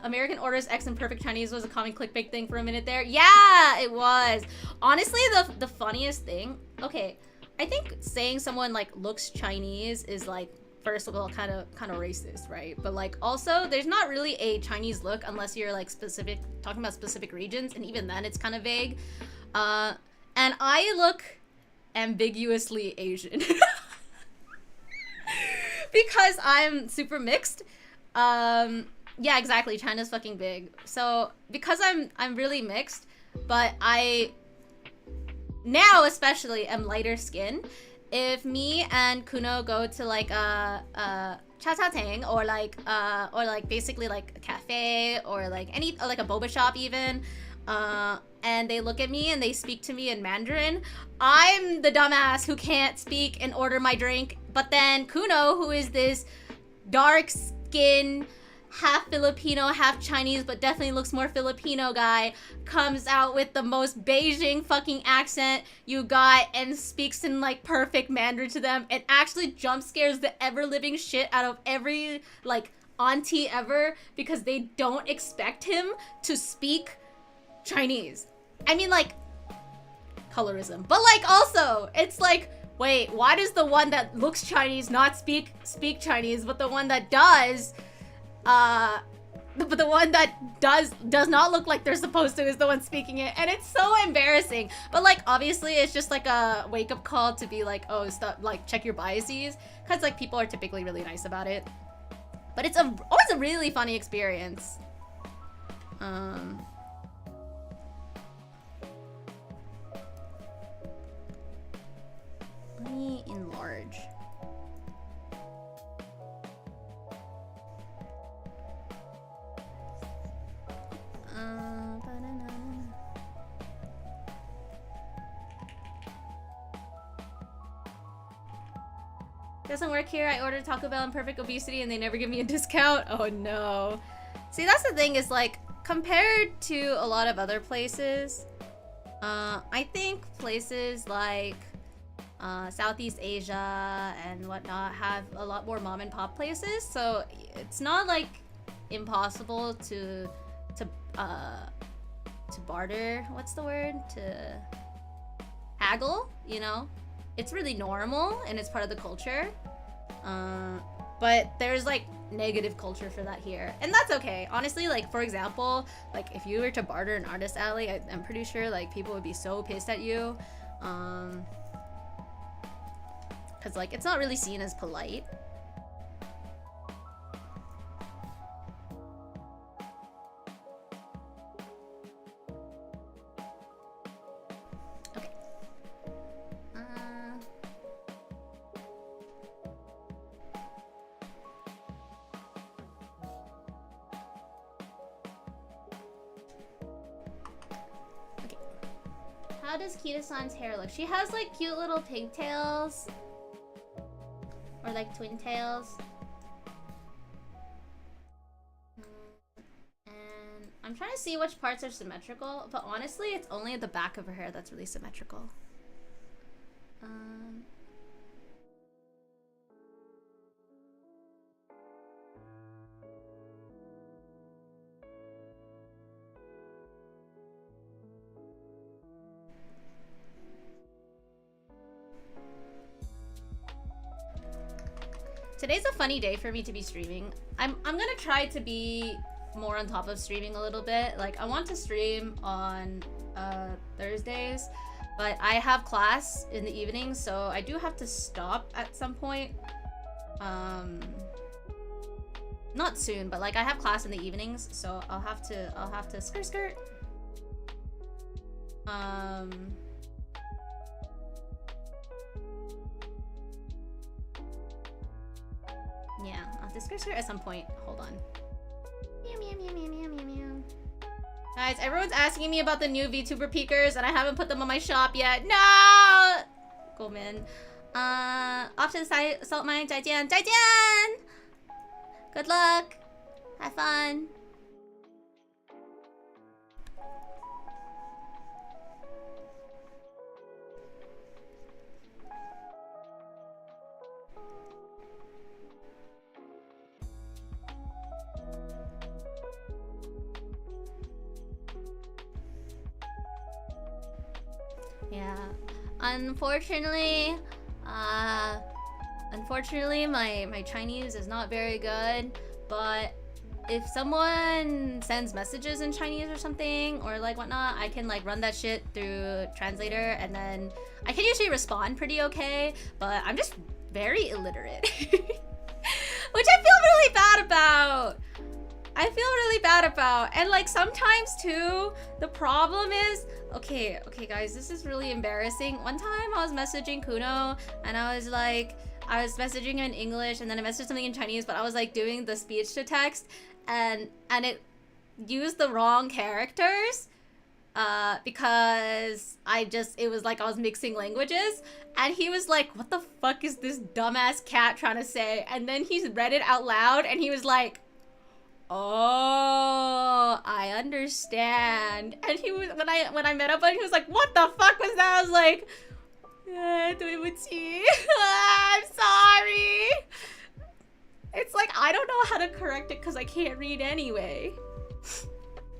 American Orders X in Perfect Chinese was a common clickbait thing for a minute there. Yeah, it was. Honestly, the funniest thing, okay, I think saying someone like looks Chinese is like, first of all, kind of racist, right? But like, also, there's not really a Chinese look unless you're like talking about specific regions, and even then it's kind of vague. And I look ambiguously Asian. Because I'm super mixed. Yeah, exactly. China's fucking big. So because I'm really mixed, but I now especially am lighter skin. If me and Kuno go to like a cha cha tang or like basically like a cafe or like any like a boba shop even, and they look at me and they speak to me in Mandarin, I'm the dumbass who can't speak and order my drink. But then Kuno, who is this dark skin, half Filipino, half Chinese, but definitely looks more Filipino guy, comes out with the most Beijing fucking accent you got and speaks in like perfect Mandarin to them and actually jump scares the ever-living shit out of every like auntie ever because they don't expect him to speak Chinese. I mean, like, colorism, but like also it's like, wait, why does the one that looks Chinese not speak Chinese, but the one that does but the one that does not look like they're supposed to is the one speaking it? And it's so embarrassing. But like obviously it's just like a wake-up call to be like, oh, stop, like check your biases, because like people are typically really nice about it. But it's always a really funny experience. Let me enlarge. Doesn't work here. I ordered Taco Bell in perfect obesity and they never give me a discount. Oh no. See, that's the thing is like compared to a lot of other places, I think places like Southeast Asia and whatnot have a lot more mom and pop places, so it's not like impossible to barter. What's the word? To haggle, you know? It's really normal and it's part of the culture. But there's like negative culture for that here, and that's okay. Honestly, like for example, like if you were to barter an artist alley, I'm pretty sure like people would be so pissed at you. Because like it's not really seen as polite. Okay. Okay. How does Kita-san's hair look? She has like cute little pigtails. Or like twin tails. And I'm trying to see which parts are symmetrical, but honestly it's only at the back of her hair that's really symmetrical. Today's a funny day for me to be streaming. I'm gonna try to be more on top of streaming a little bit. Like I want to stream on Thursdays, but I have class in the evening, so I do have to stop at some point. Not soon, but like I have class in the evenings, so I'll have to skirt. Yeah, I'll have to skirt at some point. Hold on. Meow, meow, meow, meow, meow, meow, meow. Guys, everyone's asking me about the new VTuber peakers, and I haven't put them on my shop yet. No! Go, man. Off to the salt mine. 再见, 再见! Good luck. Have fun. Yeah, unfortunately, my Chinese is not very good, but if someone sends messages in Chinese or something or like whatnot, I can like run that shit through translator, and then I can usually respond pretty okay, but I'm just very illiterate. Which I feel really bad about. And like sometimes too, the problem is, okay guys, this is really embarrassing. One time I was messaging Kuno and I was messaging him in English and then I messaged something in Chinese, but I was like doing the speech to text and it used the wrong characters because it was like I was mixing languages, and he was like, what the fuck is this dumbass cat trying to say? And then he read it out loud and he was like, oh, I understand. And he was, when I met up with him, he was like, what the fuck was that? I was like, I'm sorry. It's like, I don't know how to correct it because I can't read anyway.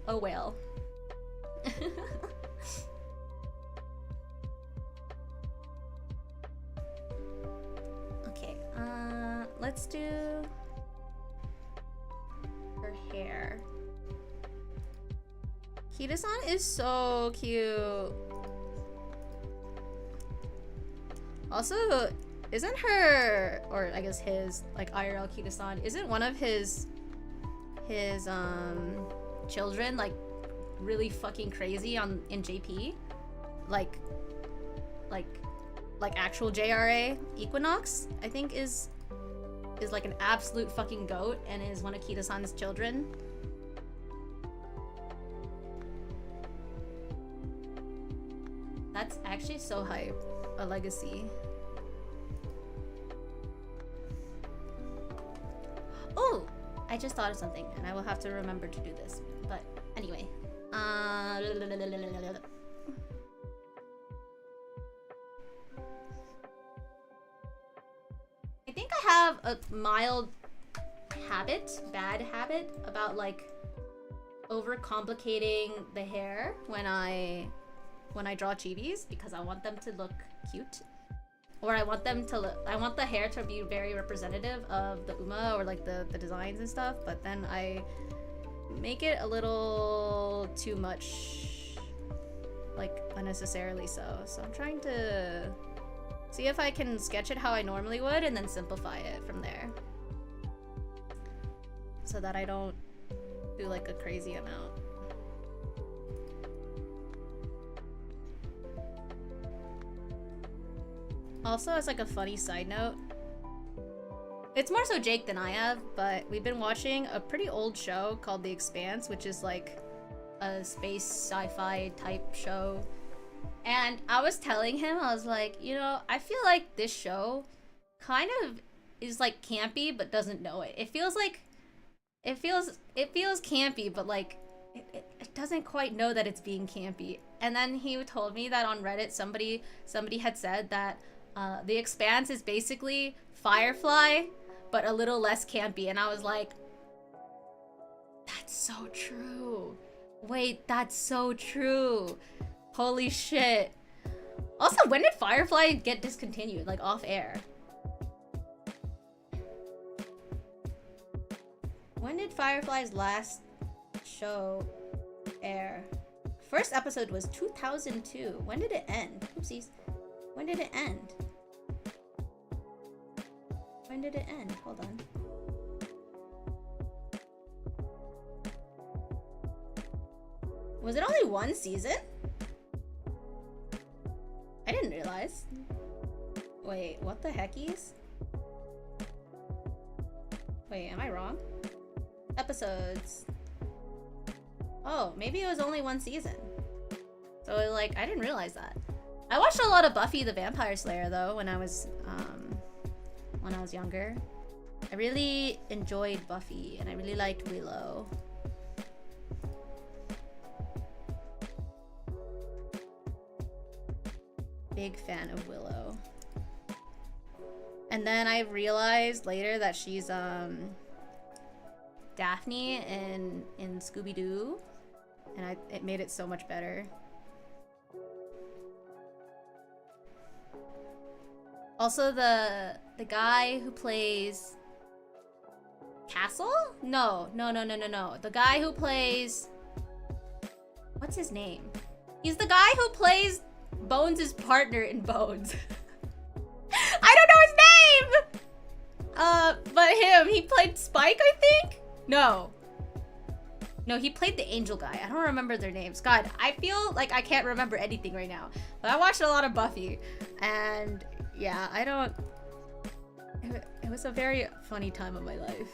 Oh well. Okay, let's do her hair. Kita-san is so cute. Also, isn't her, or I guess his, like IRL Kita-san, isn't one of his children like really fucking crazy in JP? Like actual JRA Equinox, I think is like an absolute fucking goat and is one of Kita-san's children. That's actually so hype. A legacy. Oh! I just thought of something and I will have to remember to do this. But anyway. I think I have a mild bad habit about like overcomplicating the hair when I draw chibis, because I want them to look cute, or I want the hair to be very representative of the uma or like the designs and stuff, but then I make it a little too much, like unnecessarily so. So I'm trying to see if I can sketch it how I normally would and then simplify it from there, so that I don't do like a crazy amount. Also, as like a funny side note, it's more so Jake than I have, but we've been watching a pretty old show called The Expanse, which is like a space sci-fi type show. And I was telling him, I was like, you know, I feel like this show kind of is like campy, but doesn't know it. It feels campy, but like it doesn't quite know that it's being campy. And then he told me that on Reddit, somebody had said that The Expanse is basically Firefly, but a little less campy. And I was like, that's so true. Wait, that's so true. Holy shit. Also, when did Firefly get discontinued? Like off air? When did Firefly's last show air? First episode was 2002. When did it end? Oopsies. When did it end? When did it end? Hold on. Was it only one season? I didn't realize. Wait, what the heckies? Wait, am I wrong? Episodes. Oh, maybe it was only one season. So like, I didn't realize that. I watched a lot of Buffy the Vampire Slayer though when I was younger. I really enjoyed Buffy and I really liked Willow. Big fan of Willow. And then I realized later that she's Daphne in Scooby-Doo, and it made it so much better. Also, the guy who plays Castle? No. The guy who plays... What's his name? He's the guy who plays Bones' partner in Bones. I don't know his name! But him, he played Spike, I think? No, he played the angel guy. I don't remember their names. God, I feel like I can't remember anything right now. But I watched a lot of Buffy, and yeah, I don't... It was a very funny time of my life.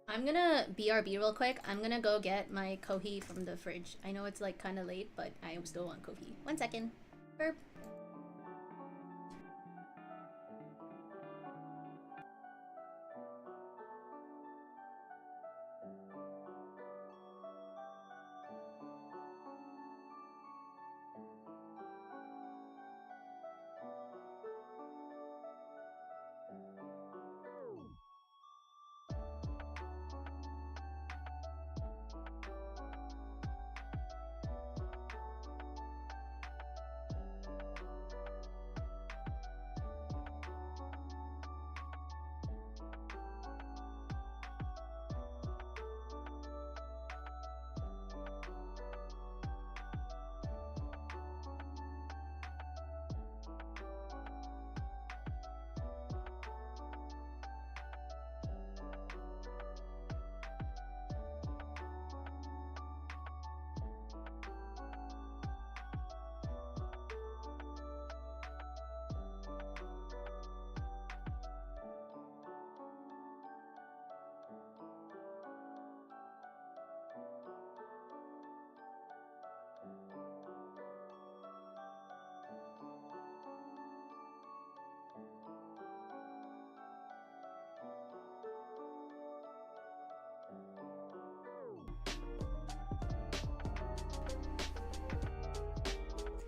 I'm gonna BRB real quick. I'm gonna go get my kohi from the fridge. I know it's like kind of late, but I still want kohi. 1 second. Burp.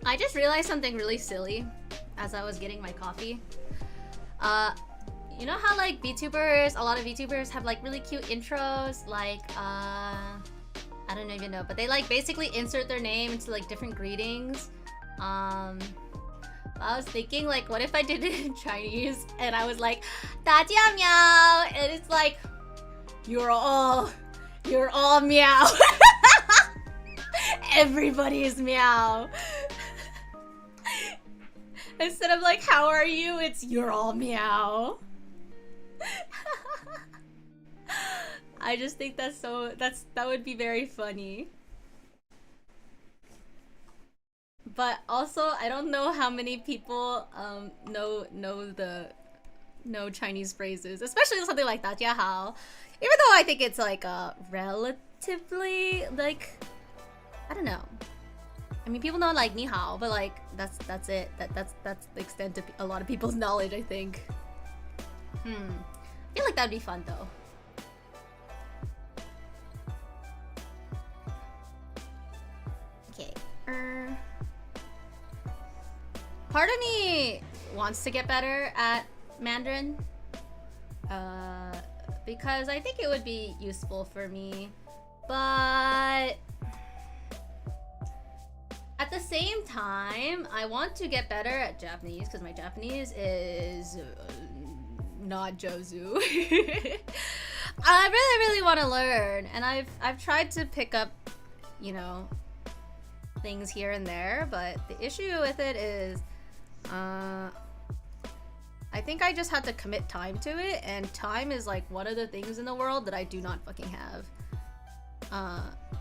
I just realized something really silly as I was getting my coffee. You know how like VTubers, a lot of VTubers have like really cute intros, like I don't even know, but they like basically insert their name into like different greetings. I was thinking like, what if I did it in Chinese and I was like, 大家 Miao, and it's like, you're all Miao. Everybody is Miao. Instead of like, how are you? It's you're all Miao. I just think that would be very funny. But also, I don't know how many people know Chinese phrases, especially something like 大家好. Even though I think it's like relatively like, I don't know. I mean, people know like 你好, but like that's it. That's the extent of a lot of people's knowledge, I think. I feel like that'd be fun though. Okay. Part of me wants to get better at Mandarin, because I think it would be useful for me, but at the same time, I want to get better at Japanese because my Japanese is not Jozu. I really want to learn, and I've tried to pick up, you know, things here and there, but the issue with it is I think I just had to commit time to it, and time is like one of the things in the world that I do not fucking have.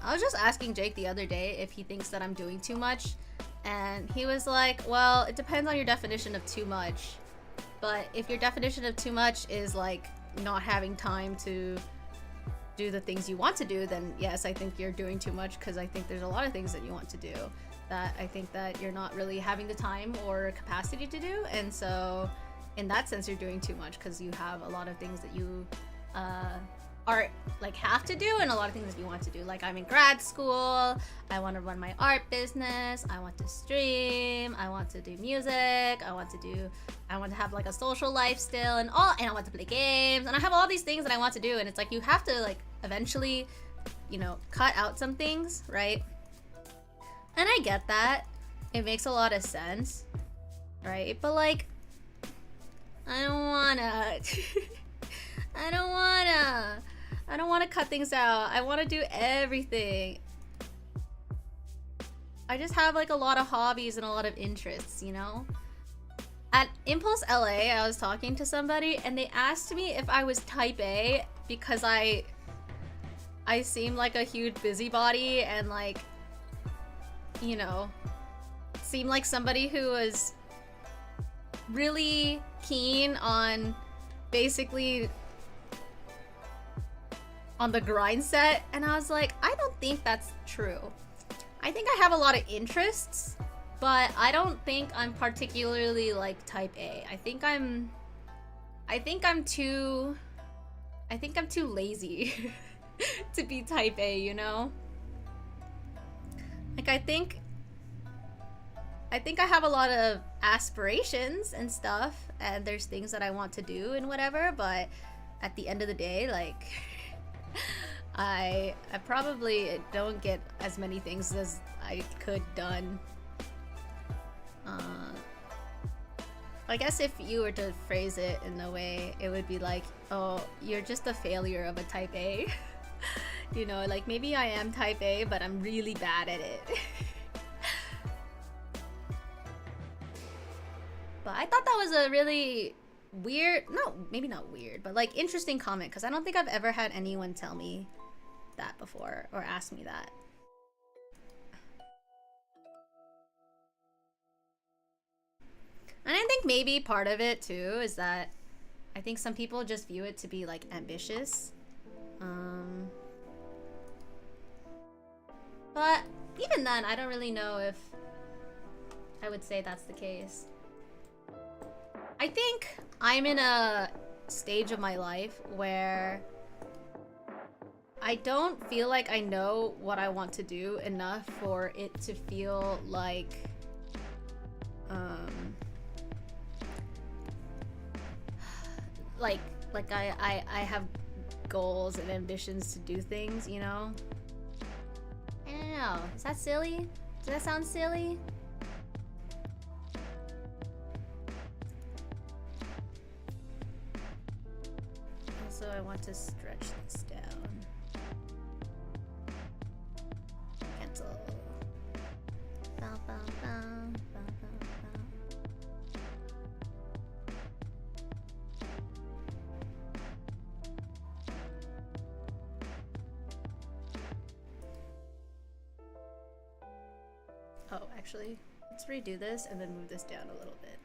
I was just asking Jake the other day if he thinks that I'm doing too much, and he was like, well, it depends on your definition of too much. But if your definition of too much is like not having time to do the things you want to do, then yes, I think you're doing too much, because I think there's a lot of things that you want to do that I think that you're not really having the time or capacity to do, and so in that sense you're doing too much because you have a lot of things that you art like have to do, and a lot of things that you want to do. Like I'm in grad school, I want to run my art business, I want to stream, I want to do music, I want to have like a social life still, and I want to play games, and I have all these things that I want to do, and it's like you have to like eventually, you know, cut out some things, right? And I get that. It makes a lot of sense, right? But like I don't wanna I don't wanna cut things out. I wanna do everything. I just have like a lot of hobbies and a lot of interests, you know? At Impulse LA, I was talking to somebody and they asked me if I was type A because I seem like a huge busybody and like, you know, seem like somebody who was really keen on basically on the grind set, and I was like, I don't think that's true. I think I have a lot of interests, but I don't think I'm particularly like type A. I think I'm too lazy to be type A, you know? Like I think I have a lot of aspirations and stuff, and there's things that I want to do and whatever, but at the end of the day, like I probably don't get as many things as I could done. I guess if you were to phrase it in a way, it would be like, oh, you're just a failure of a type A. You know, like maybe I am type A, but I'm really bad at it. But I thought that was a really weird, no, maybe not weird, but like interesting comment, because I don't think I've ever had anyone tell me that before or ask me that. And I think maybe part of it too is that I think some people just view it to be like ambitious. But even then, I don't really know if I would say that's the case. I think I'm in a stage of my life where I don't feel like I know what I want to do enough for it to feel like I have goals and ambitions to do things, you know? I don't know. Is that silly? Does that sound silly? Also, I want to stretch this down. Cancel. Bow, bow, bow, bow, bow, bow. Oh, actually, let's redo this and then move this down a little bit.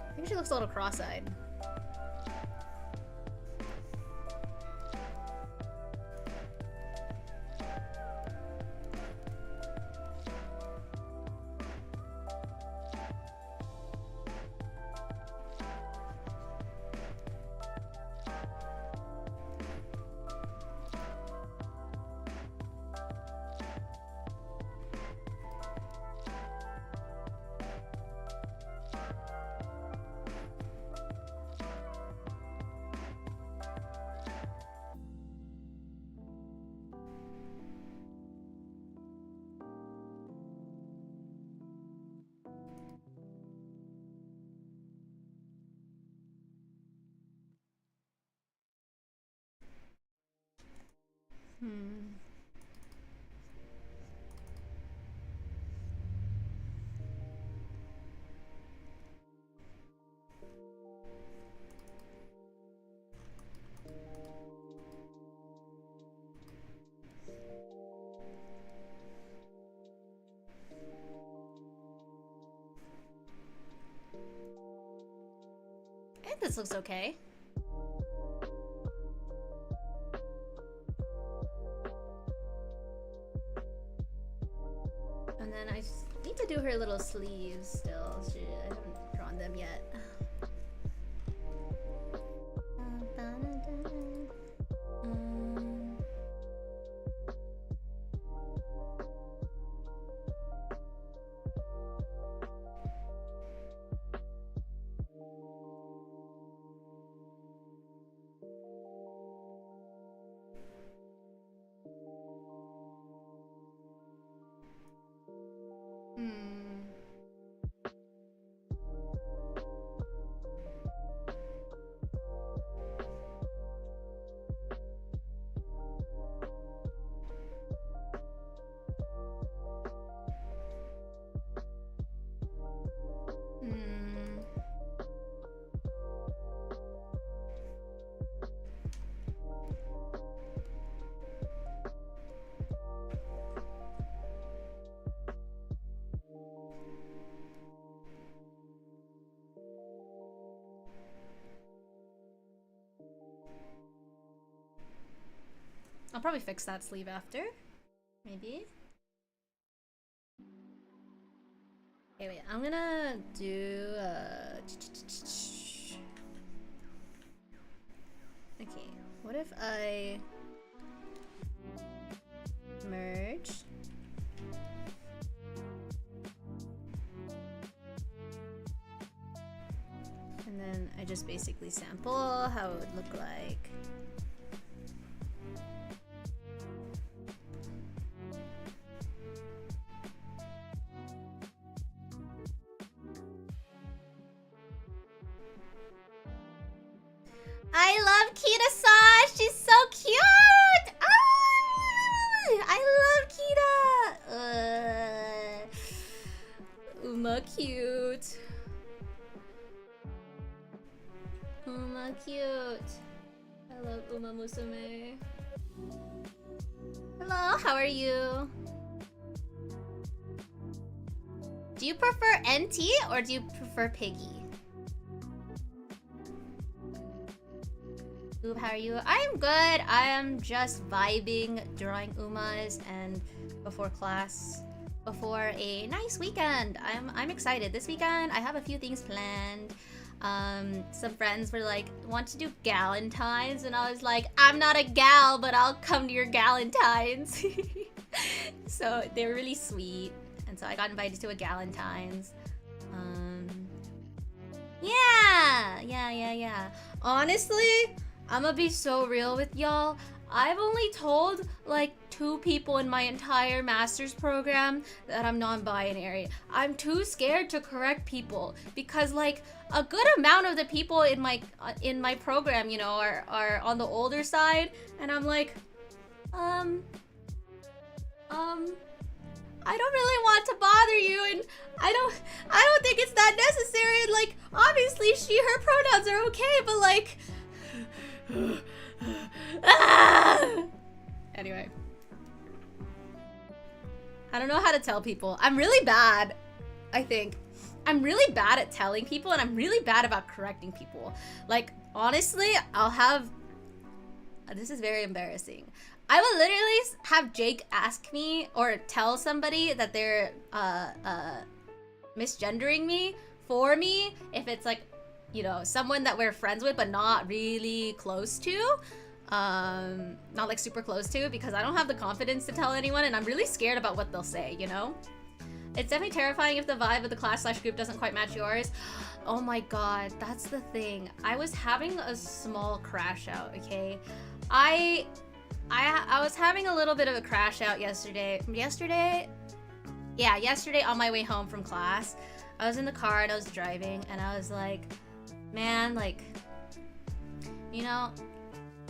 I think she looks a little cross-eyed. think this looks okay. And then I need to do her little sleeves still. I haven't drawn them yet. I'll probably fix that sleeve after. Maybe. Okay, wait. I'm gonna do okay, what if I merge? And then I just basically sample how it would look like. I love Kita-san! She's so cute! Ah, I love Kita! Uma cute. Uma cute. I love umamusume. Hello, how are you? Do you prefer NT or do you prefer Piggy? Ooh, how are you? I'm good. I am just vibing, drawing Umas, and before class, before a nice weekend. I'm excited. This weekend, I have a few things planned. Some friends were like, want to do Galentines? And I was like, I'm not a gal, but I'll come to your Galentines. So they were really sweet. And so I got invited to a Galentines. Yeah. Honestly, I'm gonna be so real with y'all. I've only told like 2 people in my entire master's program that I'm non-binary. I'm too scared to correct people because like a good amount of the people in my program, you know, are on the older side, and I'm like, I don't really want to bother you, and I don't think it's that necessary. And like, obviously, her pronouns are okay, but like. Anyway, I don't know how to tell people. I'm really bad. I think I'm really bad at telling people, and I'm really bad about correcting people. Like, honestly, I'll have this is very embarrassing. I will literally have Jake ask me or tell somebody that they're misgendering me for me if it's like, you know, someone that we're friends with but not really close to, not like super close to, because I don't have the confidence to tell anyone, and I'm really scared about what they'll say, you know? It's definitely terrifying if the vibe of the class/group doesn't quite match yours. Oh my god, that's the thing. I was having a small crash out, okay? I was having a little bit of a crash out yesterday. Yeah, yesterday on my way home from class. I was in the car and I was driving, and I was like, man, like, you know,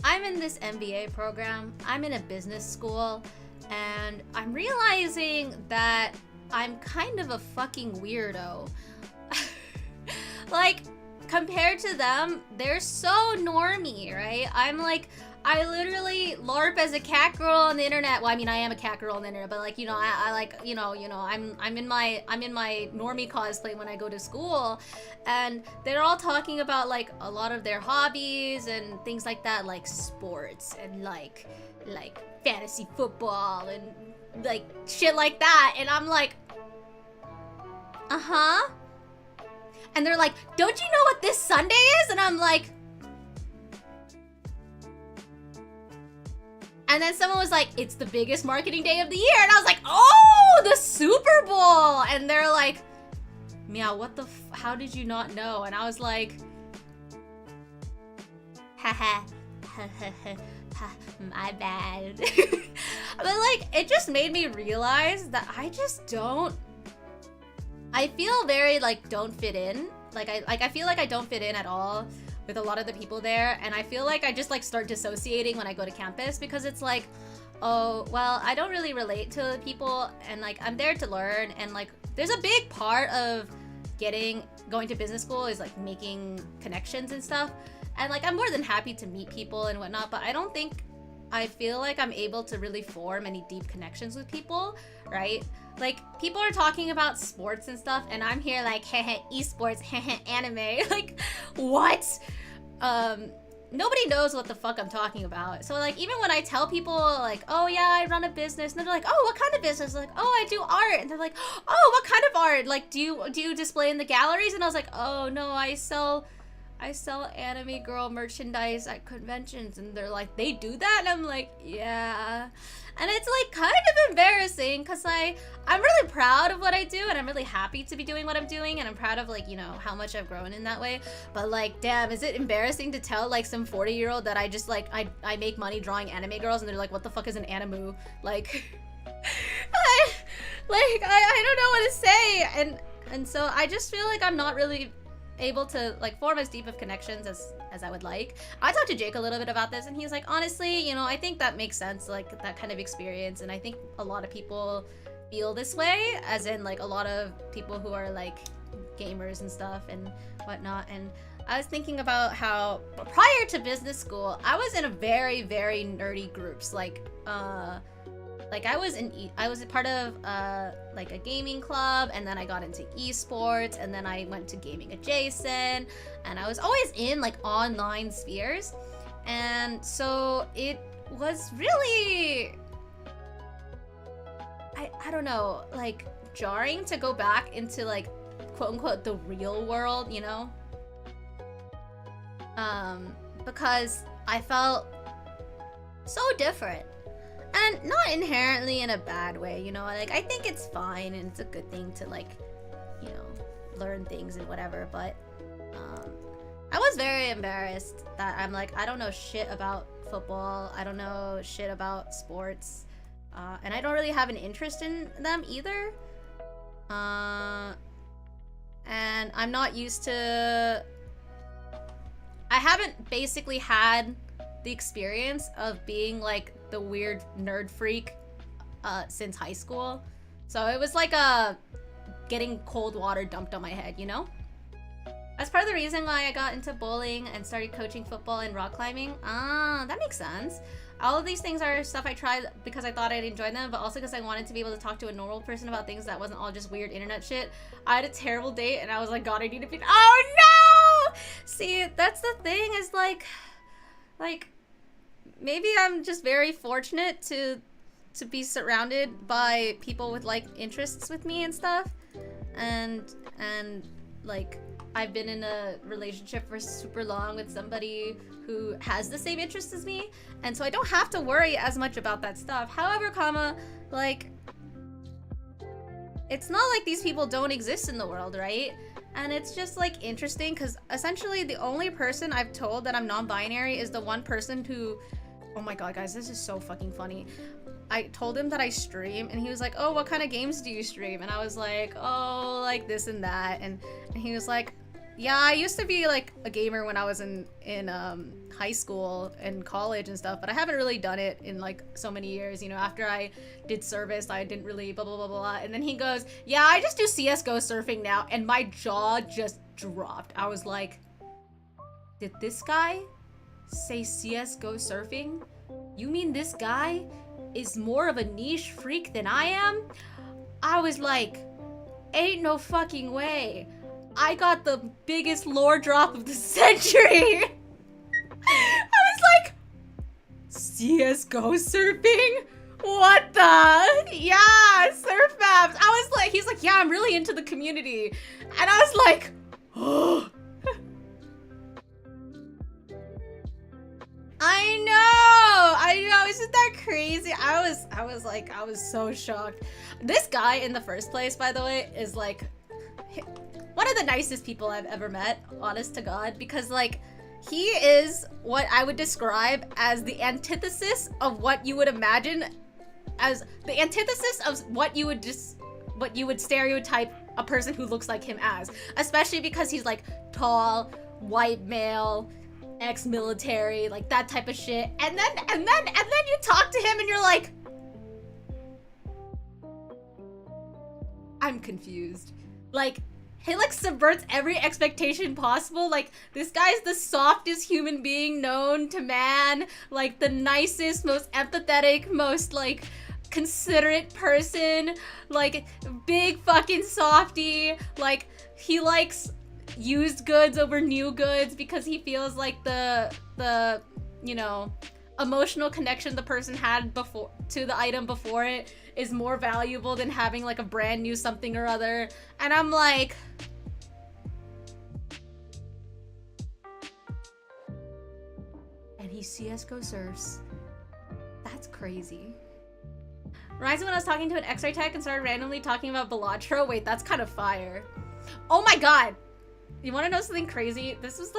I'm in this MBA program, I'm in a business school, and I'm realizing that I'm kind of a fucking weirdo. Like, compared to them, they're so normie, right? I'm like, I literally LARP as a cat girl on the internet. Well, I mean, I am a cat girl on the internet, but like, you know, I like, I'm in my normie cosplay when I go to school, and they're all talking about like a lot of their hobbies and things like that, like sports and like fantasy football and like shit like that, and I'm like, uh-huh. And they're like, don't you know what this Sunday is? And I'm like, and then someone was like, it's the biggest marketing day of the year. And I was like, oh, the Super Bowl. And they're like, Miao, what the how did you not know? And I was like, haha, my bad. But like, it just made me realize that I just don't, I feel very like don't fit in. I feel like I don't fit in at all with a lot of the people there, and I feel like I just like start dissociating when I go to campus, because it's like, oh well, I don't really relate to people, and like I'm there to learn, and like there's a big part of going to business school is like making connections and stuff, and like I'm more than happy to meet people and whatnot, but I feel like I'm able to really form any deep connections with people, right? Like, people are talking about sports and stuff, and I'm here like, heh, esports, heh, anime. Like, what? Nobody knows what the fuck I'm talking about. So, like, even when I tell people, like, oh, yeah, I run a business, and they're like, oh, what kind of business? Like, oh, I do art. And they're like, oh, what kind of art? Like, do you display in the galleries? And I was like, oh, no, I sell anime girl merchandise at conventions. And they're like, they do that? And I'm like, yeah. And it's like kind of embarrassing, because I'm really proud of what I do, and I'm really happy to be doing what I'm doing, and I'm proud of like, you know, how much I've grown in that way. But like, damn, is it embarrassing to tell like some 40-year-old that I just like I make money drawing anime girls, and they're like, what the fuck is an animu? Like I don't know what to say, and so I just feel like I'm not really able to like form as deep of connections as I would like. I talked to Jake a little bit about this, and he's like, honestly, you know, I think that makes sense, like that kind of experience, and I think a lot of people feel this way, as in like a lot of people who are like gamers and stuff and whatnot. And I was thinking about how prior to business school, I was in a very, very nerdy groups, like I was a part of like a gaming club, and then I got into esports, and then I went to gaming adjacent, and I was always in like online spheres. And so it was really, I don't know, like jarring to go back into like quote unquote the real world, you know? Because I felt so different. And not inherently in a bad way, you know? Like, I think it's fine, and it's a good thing to, like, you know, learn things and whatever, but, I was very embarrassed that I'm like, I don't know shit about football, I don't know shit about sports, and I don't really have an interest in them either. And I'm not used to... I haven't basically had the experience of being, like, the weird nerd freak since high school. So it was like getting cold water dumped on my head, you know? That's part of the reason why I got into bowling and started coaching football and rock climbing. Ah, that makes sense. All of these things are stuff I tried because I thought I'd enjoy them, but also because I wanted to be able to talk to a normal person about things that wasn't all just weird internet shit. I had a terrible date, and I was like, God, I need to be... Oh, no! See, that's the thing, is like... Maybe I'm just very fortunate to be surrounded by people with like interests with me and stuff, and like I've been in a relationship for super long with somebody who has the same interests as me, and so I don't have to worry as much about that stuff. However, like it's not like these people don't exist in the world, right? And it's just like interesting, because essentially the only person I've told that I'm non-binary is the one person who... Oh my god, guys, this is so fucking funny. I told him that I stream, and he was like, oh, what kind of games do you stream? And I was like, oh, like this and that. And he was like, yeah, I used to be like a gamer when I was in high school and college and stuff, but I haven't really done it in like so many years. You know, after I did service, I didn't really blah, blah, blah, blah. And then he goes, yeah, I just do CSGO surfing now. And my jaw just dropped. I was like, did this guy say CSGO surfing? You mean this guy is more of a niche freak than I am? I was like, ain't no fucking way. I got the biggest lore drop of the century. I was like, CSGO surfing? What the? Yeah, surf maps. I was like, he's like, yeah, I'm really into the community. And I was like, oh. I know, isn't that crazy? I was so shocked. This guy in the first place, by the way, is like one of the nicest people I've ever met, honest to God, because like he is what I would describe as the antithesis of what you would imagine as the antithesis of what you would stereotype a person who looks like him as, especially because he's like tall, white male, ex-military, like that type of shit. And then you talk to him and you're like, I'm confused. Like, he like subverts every expectation possible. Like, this guy's the softest human being known to man, like the nicest, most empathetic, most like considerate person, like big fucking softy. Like, he likes used goods over new goods because he feels like the you know, emotional connection the person had before to the item before it is more valuable than having like a brand new something or other. And I'm like, and he CSGO surfs. That's crazy. Reminds me when I was talking to an X-ray tech and started randomly talking about Balatro. Wait, that's kind of fire. Oh my god. You want to know something crazy? This is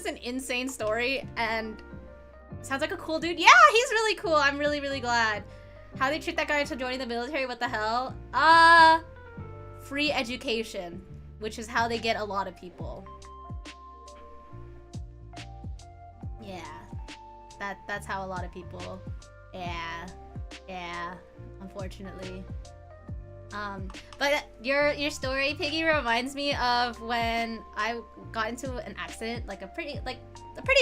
an insane story and sounds like a cool dude. Yeah, he's really cool. I'm really, really glad. How they treat that guy into joining the military? What the hell? Free education, which is how they get a lot of people. Yeah, that's how a lot of people. Yeah, unfortunately. But your story, Piggy, reminds me of when I got into an accident, like a pretty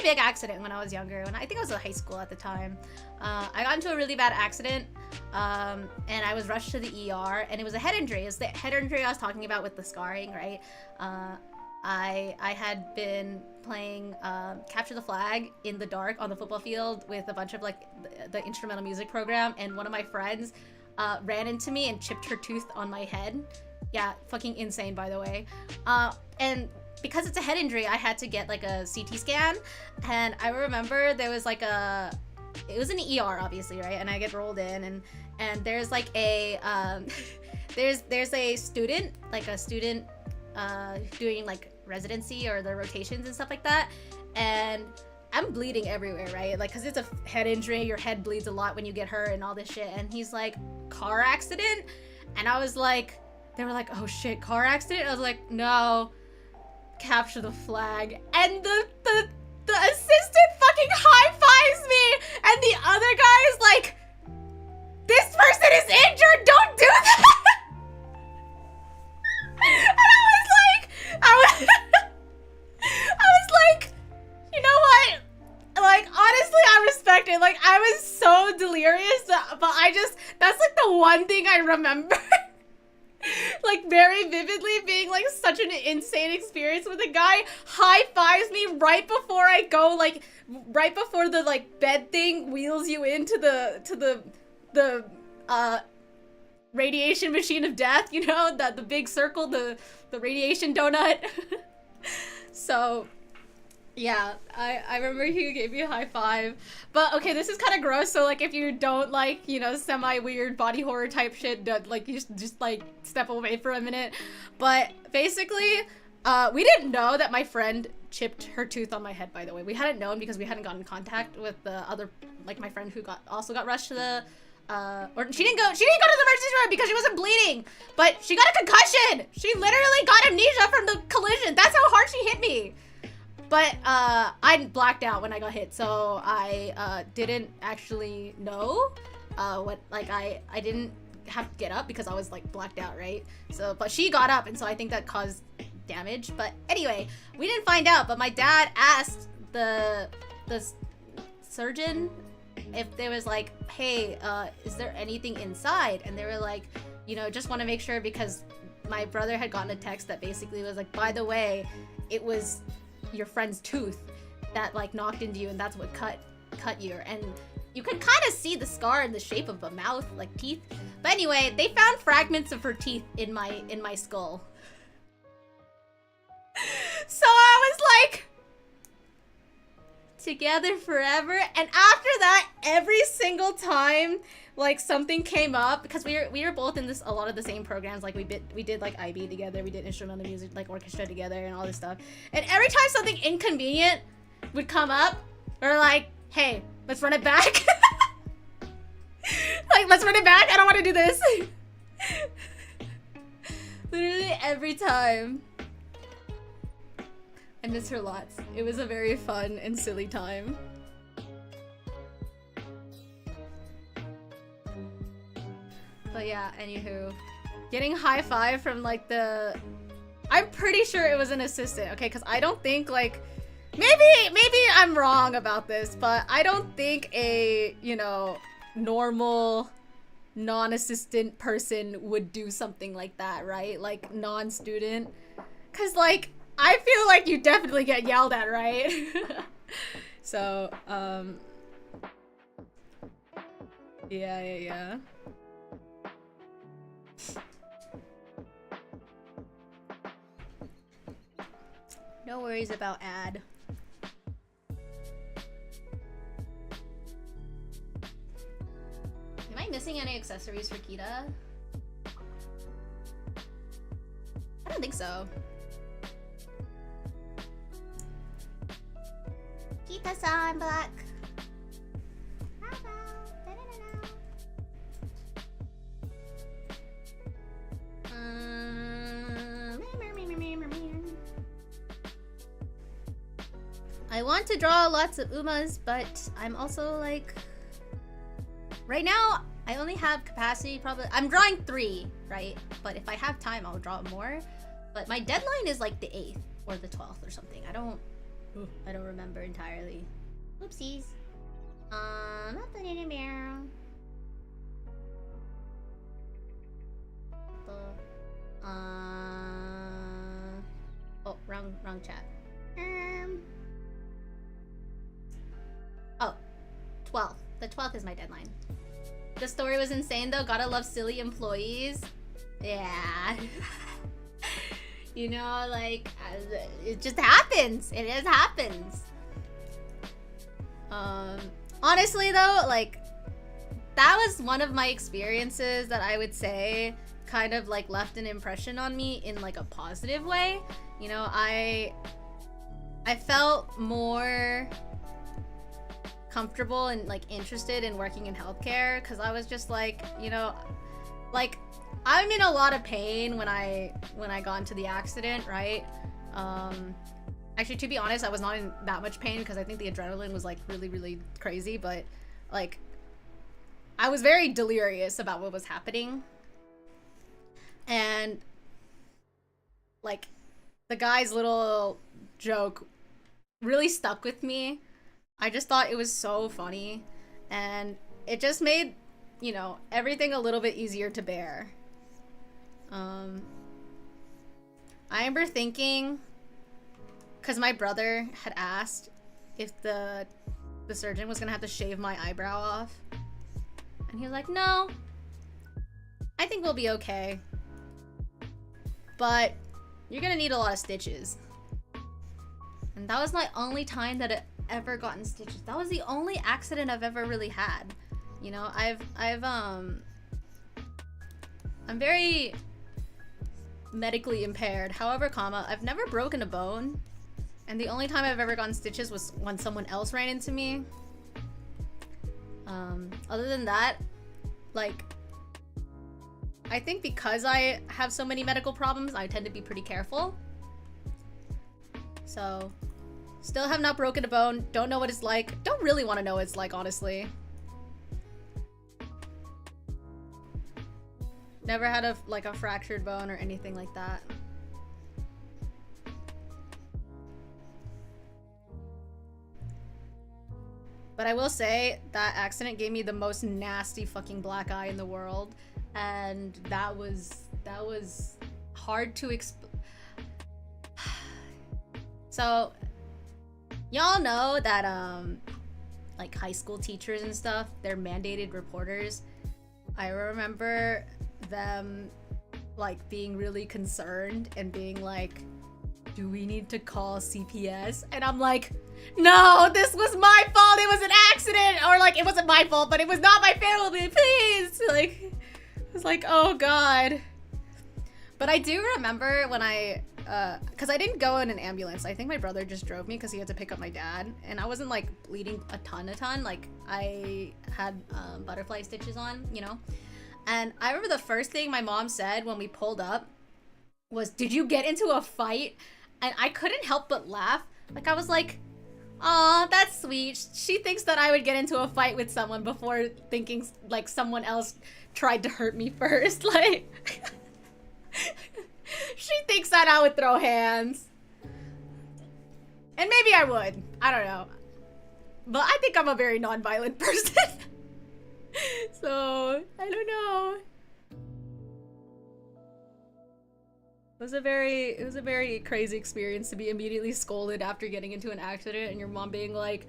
big accident when I was younger. When I think I was in high school at the time. I got into a really bad accident, and I was rushed to the ER, and it was a head injury. It was the head injury I was talking about with the scarring, right? I had been playing Capture the Flag in the dark on the football field with a bunch of like the instrumental music program, and one of my friends ran into me and chipped her tooth on my head. Yeah, fucking insane, by the way. And because it's a head injury, I had to get like a CT scan, and I remember there was like it was an ER, obviously, right? And I get rolled in, and there's like a there's a student doing like residency or the rotations and stuff like that, and I'm bleeding everywhere, right? Like, cause it's a head injury, your head bleeds a lot when you get hurt and all this shit. And he's like, car accident? And I was like, they were like, oh shit, car accident? I was like, no, Capture the Flag. And the assistant fucking high fives me, and the other guy is like, this person is injured, don't do that. And I was like, you know what? Like, honestly, I respect it. Like, I was so delirious, but that's like the one thing I remember. Like, very vividly, being like such an insane experience with a guy high fives me right before I go, like, right before the like bed thing wheels you into the radiation machine of death, you know, the big circle, the radiation donut. So yeah, I remember he gave me a high five. But okay, this is kind of gross, so like if you don't like, you know, semi-weird body horror type shit, like you just like step away for a minute. But basically, we didn't know that my friend chipped her tooth on my head, by the way. We hadn't known because we hadn't gotten in contact with the other, like my friend who also got rushed to the or she didn't go to the emergency room because she wasn't bleeding, but she got a concussion. She literally got amnesia from the collision. That's how hard she hit me. But I blacked out when I got hit, so I didn't actually know what, like I didn't have to get up because I was like blacked out, right? So, but she got up, and so I think that caused damage. But anyway, we didn't find out, but my dad asked the the surgeon if there was like, hey, is there anything inside? And they were like, you know, just want to make sure, because my brother had gotten a text that basically was like, by the way, it was your friend's tooth that like knocked into you, and that's what cut you. And you can kind of see the scar in the shape of a mouth, like teeth. But anyway, they found fragments of her teeth in my skull. So I was like, together forever. And after that, every single time like something came up, because we were both in a lot of the same programs, like we did like IB together, we did instrumental music, like orchestra together and all this stuff. And every time something inconvenient would come up, we're like, hey, let's run it back. Like, let's run it back. I don't want to do this. Literally every time. I miss her lots. It was a very fun and silly time. But yeah, anywho. Getting high five from like the... I'm pretty sure it was an assistant, okay? Because I don't think like... Maybe I'm wrong about this, but I don't think a, you know, normal non-assistant person would do something like that, right? Like non-student. Because like, I feel like you definitely get yelled at, right? So, yeah. No worries about ad. Am I missing any accessories for Kita? I don't think so. Kita-san, black. I want to draw lots of umas, but I'm also like... Right now, I only have capacity probably... I'm drawing 3, right? But if I have time, I'll draw more. But my deadline is like the 8th or the 12th or something. I don't remember entirely. Oopsies. I'll put it in there. Oh, wrong chat. Oh, 12th. The 12th is my deadline. The story was insane though. Gotta love silly employees. Yeah. You know, like, it just happens. It just happens. Honestly though, like, that was one of my experiences that I would say kind of like left an impression on me in like a positive way. You know, I felt more comfortable and like interested in working in healthcare, because I was just like, you know, like I'm in a lot of pain when I got into the accident, right? Actually, to be honest, I was not in that much pain because I think the adrenaline was like really crazy, but like I was very delirious about what was happening. And like the guy's little joke really stuck with me. I just thought it was so funny, and it just made, you know, everything a little bit easier to bear. I remember thinking, because my brother had asked if the surgeon was gonna have to shave my eyebrow off, and he was like, no, I think we'll be okay, but you're gonna need a lot of stitches. And that was my only time that it ever gotten stitches. That was the only accident I've ever really had. You know, I'm very medically impaired. However, I've never broken a bone. And the only time I've ever gotten stitches was when someone else ran into me. Other than that, like, I think because I have so many medical problems, I tend to be pretty careful. So, still have not broken a bone. Don't know what it's like. Don't really want to know what it's like, honestly. Never had a fractured bone or anything like that. But I will say that accident gave me the most nasty fucking black eye in the world, and that was hard to explain. So, y'all know that like high school teachers and stuff, they're mandated reporters. I remember them like being really concerned and being like, do we need to call CPS? And I'm like, no, this was my fault. It was an accident. Or like, it wasn't my fault, but it was not my family. Please. Like, it was like, oh God. But I do remember when because I didn't go in an ambulance. I think my brother just drove me because he had to pick up my dad. And I wasn't like bleeding a ton. Like I had butterfly stitches on, you know? And I remember the first thing my mom said when we pulled up was, did you get into a fight? And I couldn't help but laugh. Like, I was like, aw, that's sweet. She thinks that I would get into a fight with someone before thinking, like, someone else tried to hurt me first. Like, she thinks that I would throw hands. And maybe I would. I don't know. But I think I'm a very non-violent person. So, I don't know. It was a very crazy experience to be immediately scolded after getting into an accident and your mom being like,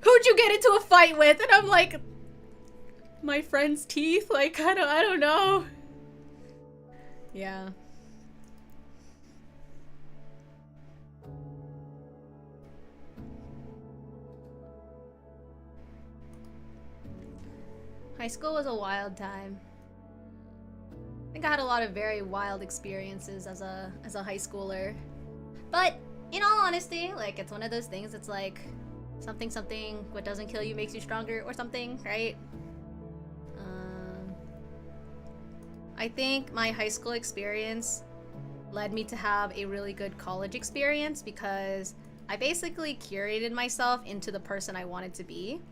who'd you get into a fight with? And I'm like, my friend's teeth? Like, I don't know. Yeah. High school was a wild time. I think I had a lot of very wild experiences as a high schooler. But in all honesty, like, it's one of those things, it's like something what doesn't kill you makes you stronger or something, right? I think my high school experience led me to have a really good college experience because I basically curated myself into the person I wanted to be.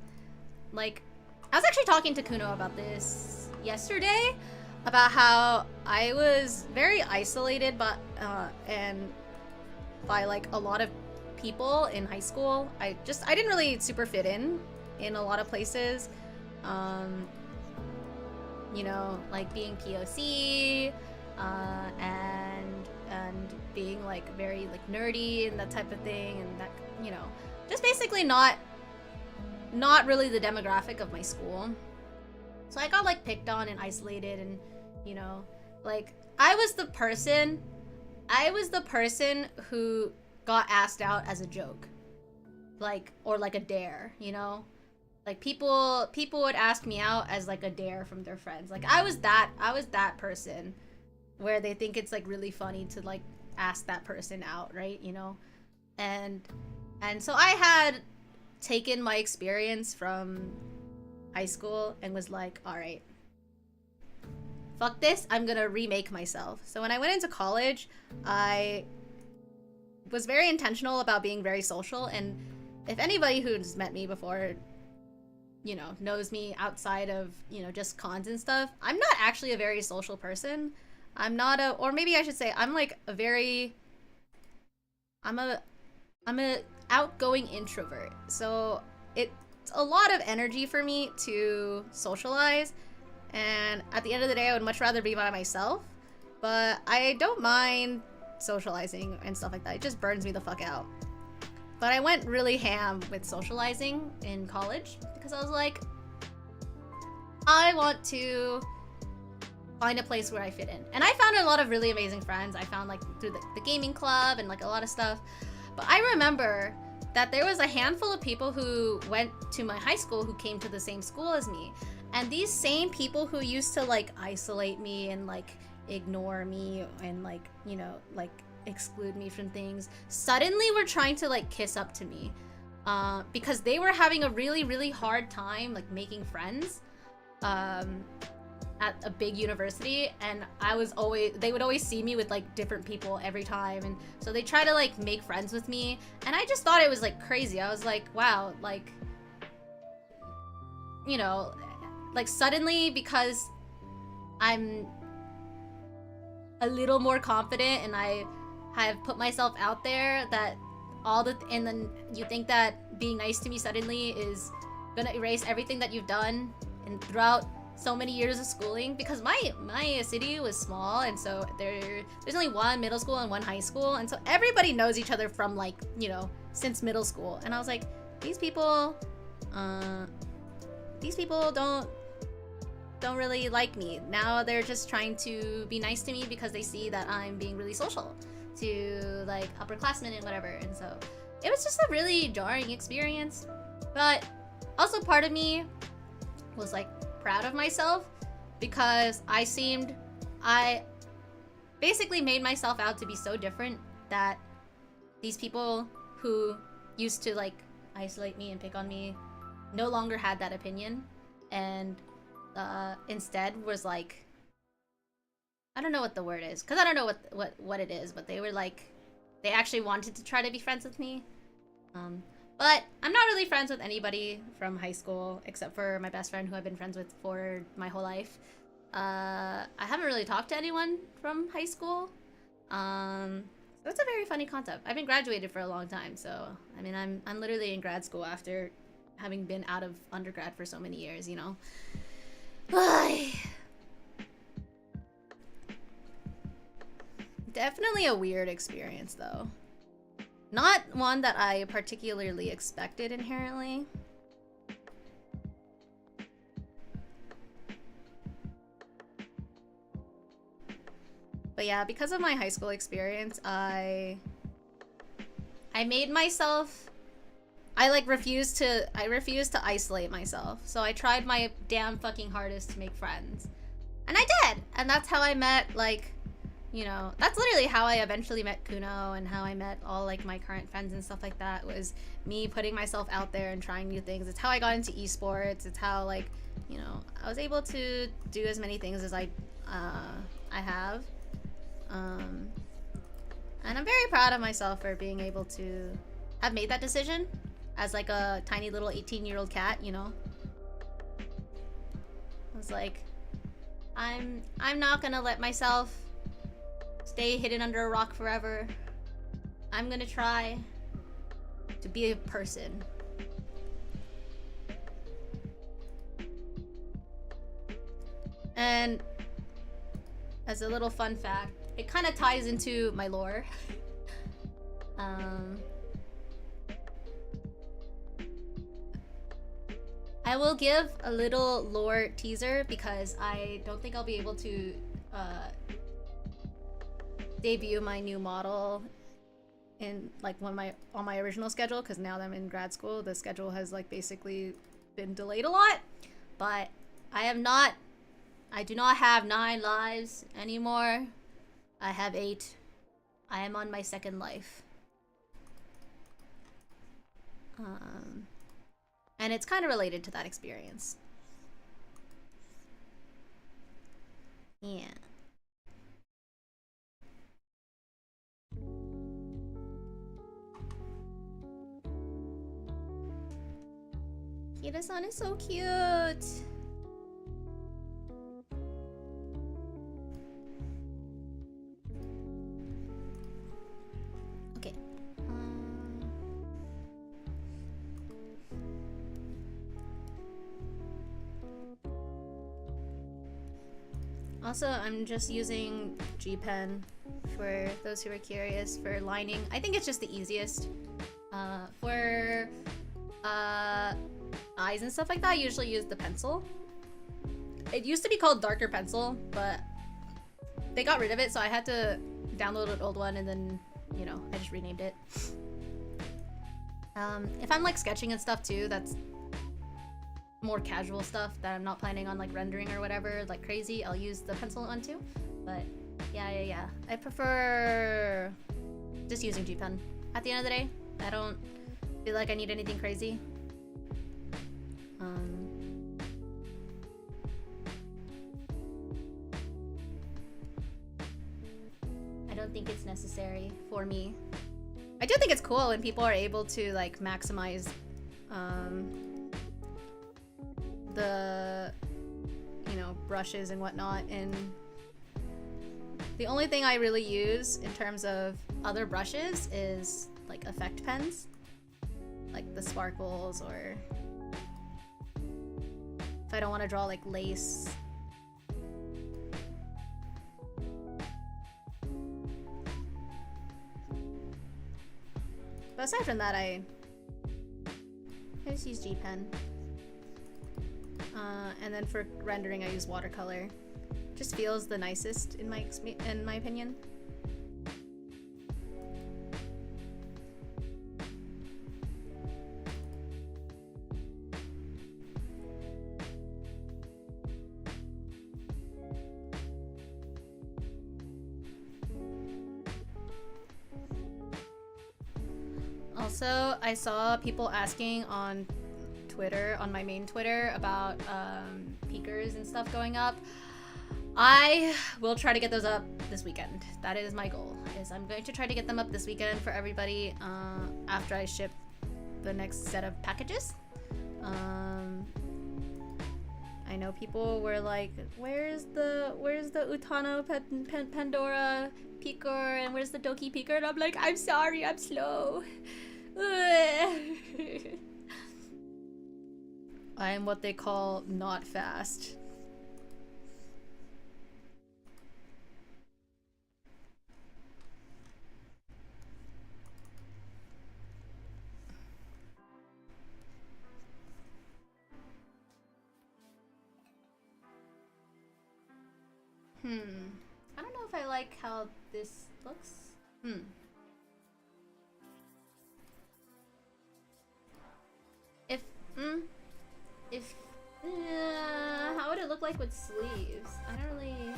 Like, I was actually talking to Kuno about this yesterday, about how I was very isolated and by like a lot of people in high school. I didn't really super fit in a lot of places. You know, like being POC and being like very like nerdy and that type of thing, and that, you know, just basically not really the demographic of my school. So I got like picked on and isolated, and, you know, like I was the person who got asked out as a joke, like, or like a dare, you know, like people would ask me out as like a dare from their friends. Like I was that person where they think it's like really funny to like ask that person out, right? You know, and so I had taken my experience from high school and was like, all right, fuck this, I'm gonna remake myself. So when I went into college, I was very intentional about being very social, and if anybody who's met me before, you know, knows me outside of, you know, just cons and stuff, I'm not actually a very social person. I'm not a, or maybe I should say, I'm like a very, I'm a outgoing introvert. So it's a lot of energy for me to socialize, and at the end of the day I would much rather be by myself, but I don't mind socializing and stuff like that. It just burns me the fuck out. But I went really ham with socializing in college because I was like, I want to find a place where I fit in. And I found a lot of really amazing friends. I found like through the gaming club and like a lot of stuff. But I remember that there was a handful of people who went to my high school who came to the same school as me. And these same people who used to like isolate me and like ignore me and like, you know, like exclude me from things, suddenly were trying to like kiss up to me because they were having a really hard time like making friends at a big university, and they would always see me with like different people every time, and so they try to like make friends with me, and I just thought it was like crazy. I was like, wow, like, you know, like suddenly because I'm a little more confident and I have put myself out there, that and then you think that being nice to me suddenly is gonna erase everything that you've done and throughout so many years of schooling, because my city was small, and so there's only one middle school and one high school, and so everybody knows each other from, like, you know, since middle school. And I was like, these people don't really like me. Now they're just trying to be nice to me because they see that I'm being really social to, like, upperclassmen and whatever. And so it was just a really jarring experience. But also part of me was, like, proud of myself because I basically made myself out to be so different that these people who used to, like, isolate me and pick on me no longer had that opinion, and instead was like, I don't know what the word is, because I don't know what it is, but they were like, they actually wanted to try to be friends with me. But I'm not really friends with anybody from high school except for my best friend who I've been friends with for my whole life. I haven't really talked to anyone from high school. That's a very funny concept. I've been graduated for a long time, so I mean, I'm literally in grad school after having been out of undergrad for so many years, you know. Definitely a weird experience, though. Not one that I particularly expected inherently. But yeah, because of my high school experience, I made myself, I refused to isolate myself. So I tried my damn fucking hardest to make friends. And I did! And that's how I met, like, you know, that's literally how I eventually met Kuno, and how I met all, like, my current friends and stuff like that, was me putting myself out there and trying new things. It's how I got into esports. It's how, like, you know, I was able to do as many things as I have. And I'm very proud of myself for being able to have made that decision as, like, a tiny little 18-year-old cat, you know? I was like, I'm not gonna let myself stay hidden under a rock forever. I'm gonna try to be a person. And as a little fun fact, it kind of ties into my lore. I will give a little lore teaser because I don't think I'll be able to debut my new model in, like, on my original schedule, because now that I'm in grad school, the schedule has, like, basically been delayed a lot. But I do not have 9 lives anymore. I have 8. I am on my 2nd life. And it's kind of related to that experience. Yeah. Kira-san is so cute. Okay. Also, I'm just using G Pen for those who are curious for lining. I think it's just the easiest. For eyes and stuff like that, I usually use the pencil. It used to be called darker pencil, but they got rid of it, so I had to download an old one, and then, you know, I just renamed it. If I'm, like, sketching and stuff too, that's more casual stuff that I'm not planning on, like, rendering or whatever, like, crazy, I'll use the pencil one too. But yeah, I prefer just using G Pen. At the end of the day, I don't feel like I need anything crazy. I don't think it's necessary for me. I do think it's cool when people are able to, like, maximize the, you know, brushes and whatnot. And the only thing I really use in terms of other brushes is like effect pens, like the sparkles, or if I don't want to draw like lace. But aside from that, I just use G pen. And then for rendering, I use watercolor. Just feels the nicest in my opinion. Also, I saw people asking on Twitter, on my main Twitter, about peakers and stuff going up. I will try to get those up this weekend. That is my goal, is I'm going to try to get them up this weekend for everybody after I ship the next set of packages. I know people were like, where's the Utano Pandora peaker and where's the Doki peaker? And I'm like, I'm sorry, I'm slow. I am what they call not fast. I don't know if I like how this looks. How would it look like with sleeves? I don't really.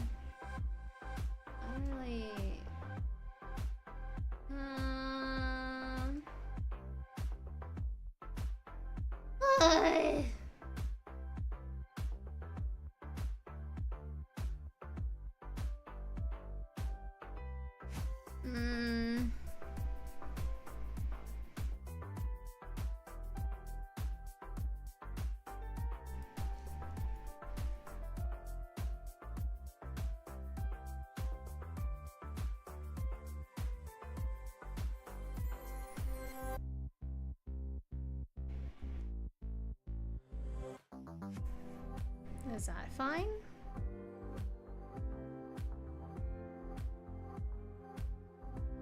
Is that fine?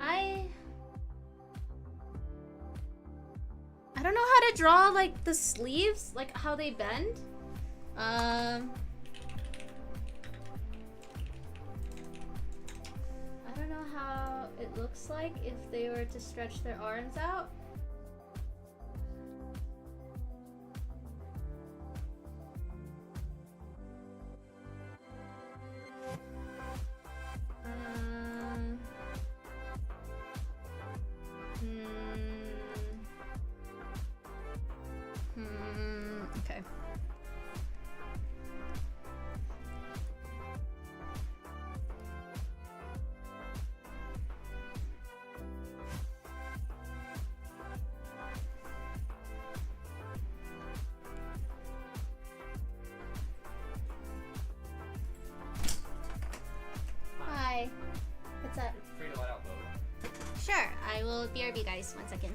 I don't know how to draw like the sleeves, like how they bend. I don't know how it looks like if they were to stretch their arms out. Okay. Hi. What's up? Free to let out though. Sure, I will BRB guys, 1 second.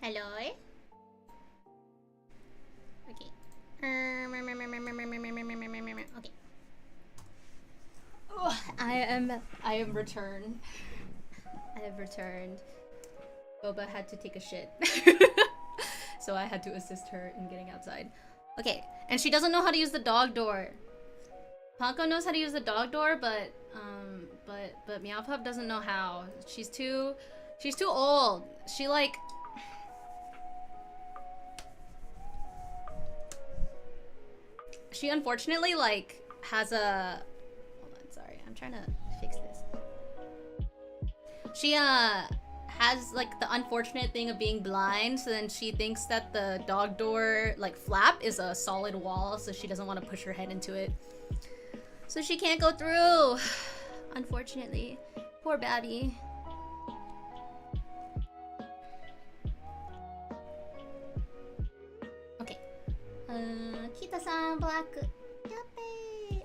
Hello? Okay. Okay. Oh, I am returned. I have returned. Boba had to take a shit. So I had to assist her in getting outside. Okay, and she doesn't know how to use the dog door. Panko knows how to use the dog door, but Meow Pup doesn't know how. She's too old. She unfortunately like has a, hold on, sorry, I'm trying to fix this. She has like the unfortunate thing of being blind, so then she thinks that the dog door like flap is a solid wall, so she doesn't want to push her head into it. So she can't go through. Unfortunately. Poor Babby. Okay. Kita-san, black. Yappy.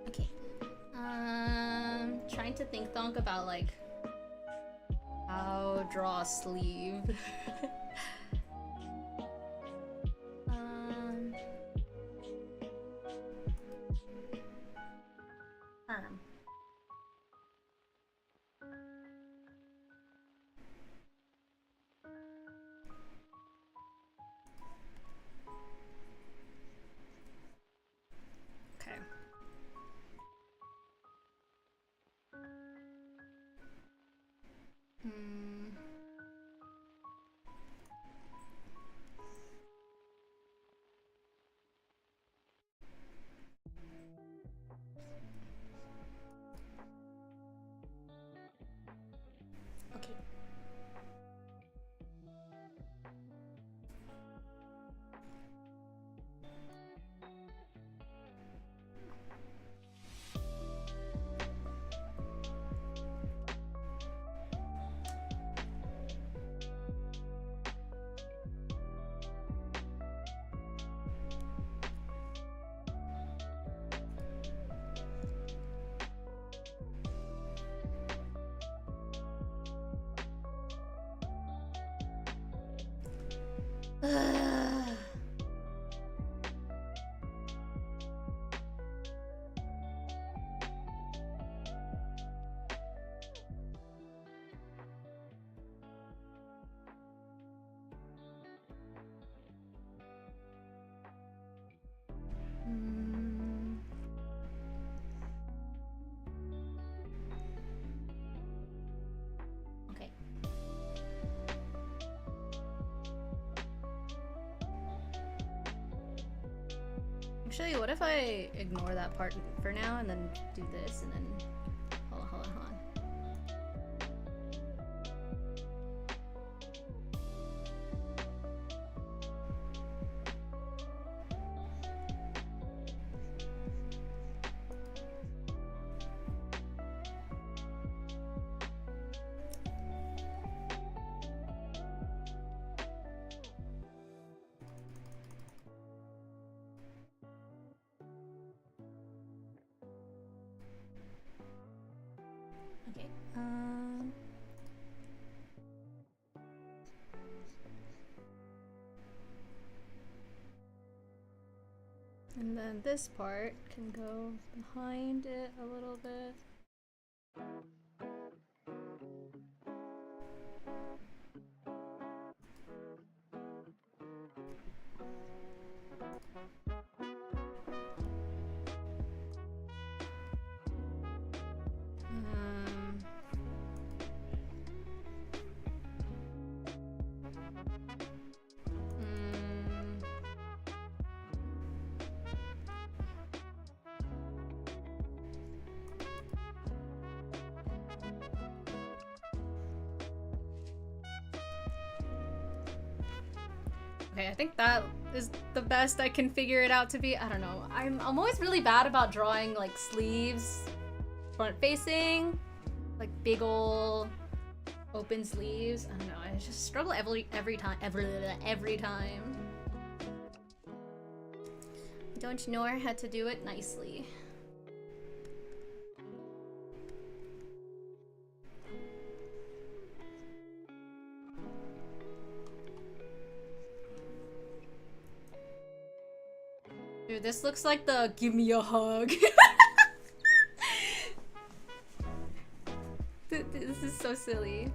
Okay. Trying to think about like how draw a sleeve. Arm. Okay. Okay. Okay. Actually, what if I ignore that part for now and then do this and then hold on. Okay. And then this part can go behind it a little bit. Okay, I think that is the best I can figure it out to be. I don't know. I'm always really bad about drawing like sleeves front facing, like big ol' open sleeves. I don't know. I just struggle every time. Don't know how to do it nicely. Dude, this looks like the give me a hug. This is so silly.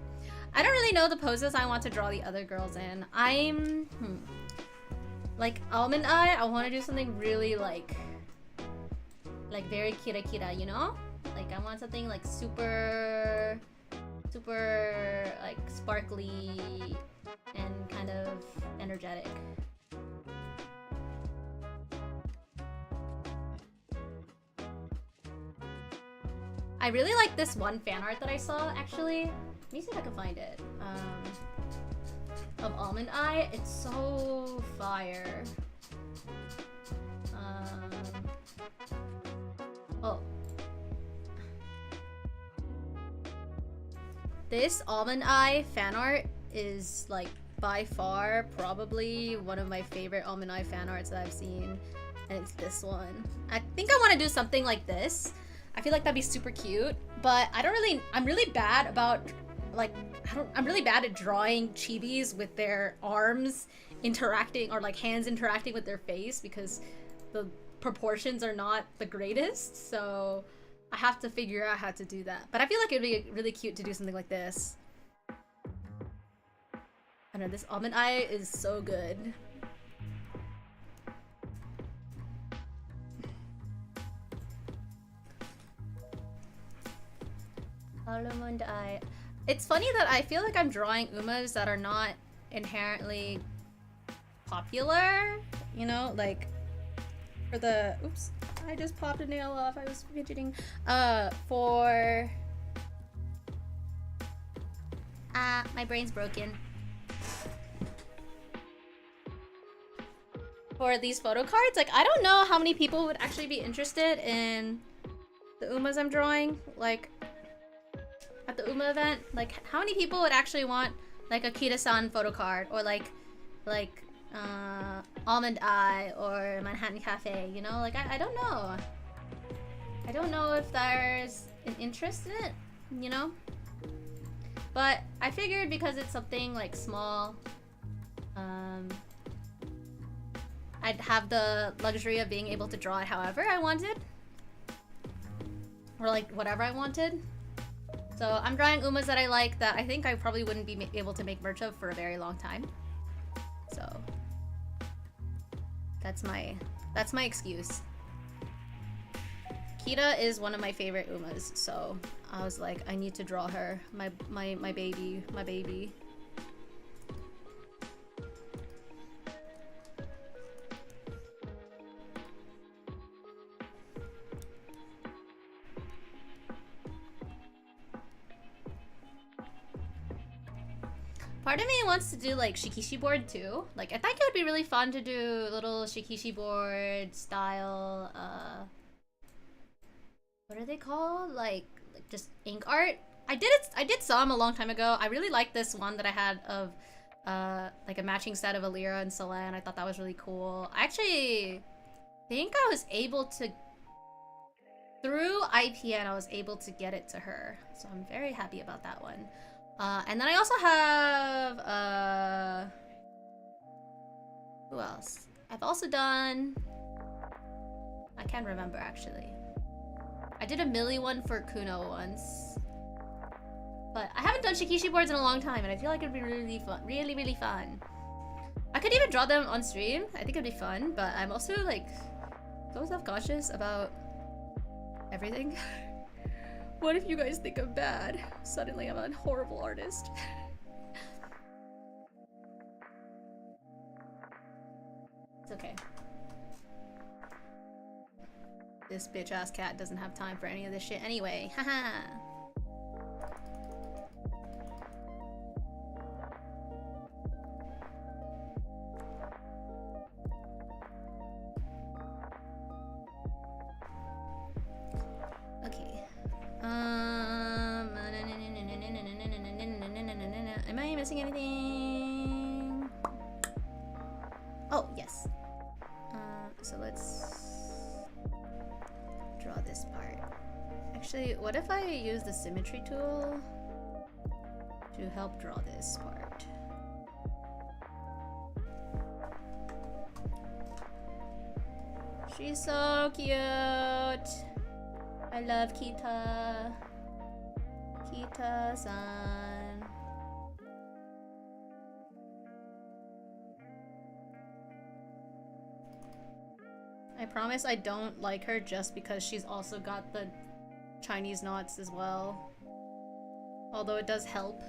I don't really know the poses I want to draw the other girls in. I'm like almond eye. I want to do something really like very kira kira, you know? Like I want something like super like sparkly and kind of energetic. I really like this one fan art that I saw, actually. Let me see if I can find it. Of Almond Eye. It's so fire. Oh. This Almond Eye fan art is like by far probably one of my favorite Almond Eye fan arts that I've seen. And it's this one. I think I want to do something like this. I feel like that'd be super cute, but I'm really bad about, like, I'm really bad at drawing chibis with their arms interacting, or like hands interacting with their face, because the proportions are not the greatest, so I have to figure out how to do that. But I feel like it'd be really cute to do something like this. I don't know, this Almond Eye is so good. Almond Eye. It's funny that I feel like I'm drawing umas that are not inherently popular, you know, like for the, oops, I just popped a nail off, I was fidgeting, for, my brain's broken. For these photo cards, like, I don't know how many people would actually be interested in the umas I'm drawing, like, at the Uma event. Like, how many people would actually want like a Kira-san photo card, or like Almond Eye or Manhattan Cafe, you know? Like, I don't know. I don't know if there's an interest in it, you know? But I figured because it's something like small, I'd have the luxury of being able to draw it however I wanted, or like whatever I wanted. So I'm drawing umas that I like, that I think I probably wouldn't be able to make merch of for a very long time. So that's my excuse. Kira is one of my favorite umas, so I was like, I need to draw her, my baby. Part of me wants to do like shikishi board too. Like, I think it would be really fun to do little shikishi board style, what are they called? Like just ink art. I did some a long time ago. I really liked this one that I had of like a matching set of Alira and Solan. I thought that was really cool. I actually think I was able to, through IPN, I was able to get it to her. So I'm very happy about that one. And then I also have, who else? I've also done, I can't remember actually. I did a Millie one for Kuno once. But I haven't done shikishi boards in a long time, and I feel like it'd be really fun. Really, really fun. I could even draw them on stream. I think it'd be fun, but I'm also like so self-conscious about everything. What if you guys think I'm bad? Suddenly I'm a horrible artist. It's okay. This bitch-ass cat doesn't have time for any of this shit anyway. Haha. Am I missing anything? Oh, yes. So let's draw this part. Actually, what if I use the symmetry tool to help draw this part? She's so cute. I love Kita. Kita-san. I promise I don't like her just because she's also got the Chinese knots as well. Although it does help.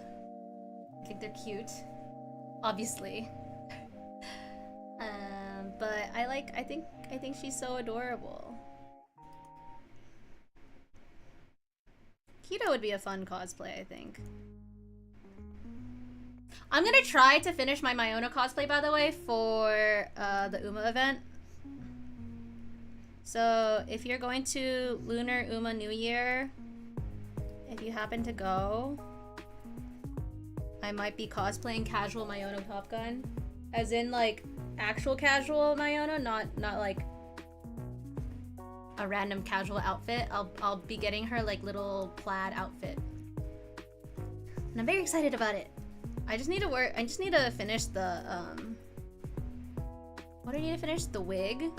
I think they're cute. Obviously. But I think she's so adorable. Keto would be a fun cosplay, I think. I'm gonna try to finish my Miona cosplay, by the way, for the Uma event. So if you're going to Lunar Uma New Year, if you happen to go, I might be cosplaying casual Miona Top Gun. As in, like, actual casual Miona, not like a random casual outfit. I'll be getting her like little plaid outfit. And I'm very excited about it. I just need to finish the what do I need to finish? The wig.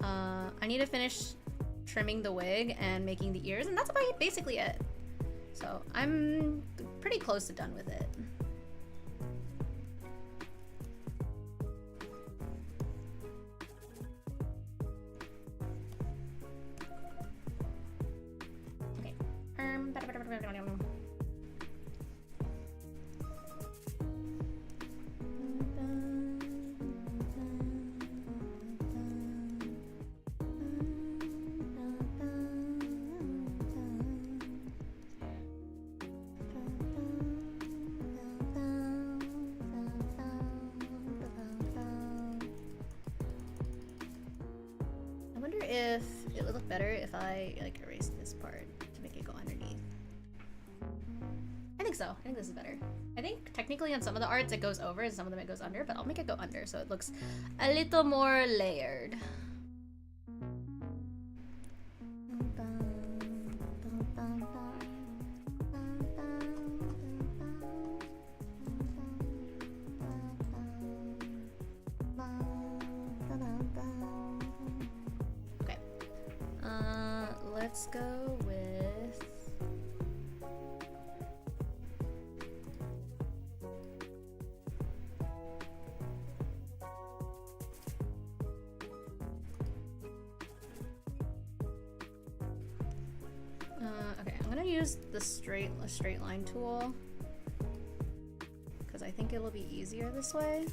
I need to finish trimming the wig and making the ears, and that's about basically it. So I'm pretty close to done with it. Okay. If it would look better if I like erase this part to make it go underneath. I think so. I think this is better. I think technically on some of the arts it goes over and some of them it goes under, but I'll make it go under so it looks a little more layered. Let's go with okay, I'm gonna use the straight line tool because I think it'll be easier this way.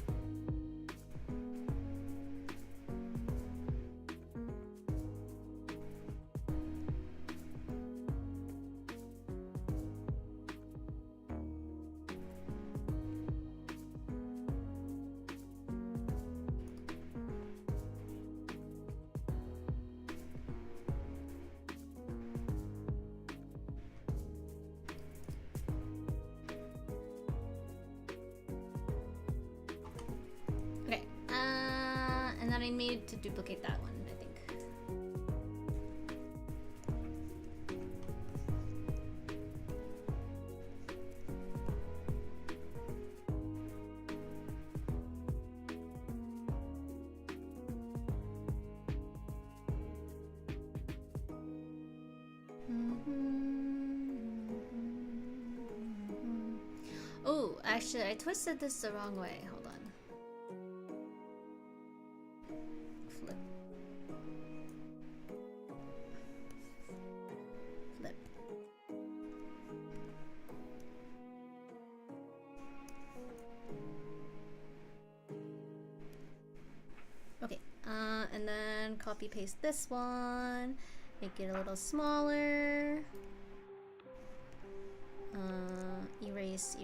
To duplicate that one, I think. Oh, actually, I twisted this the wrong way. Hold on. And then copy paste this one, make it a little smaller, erase.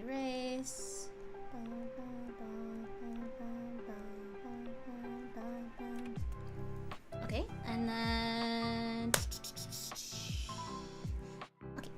Okay, and then okay.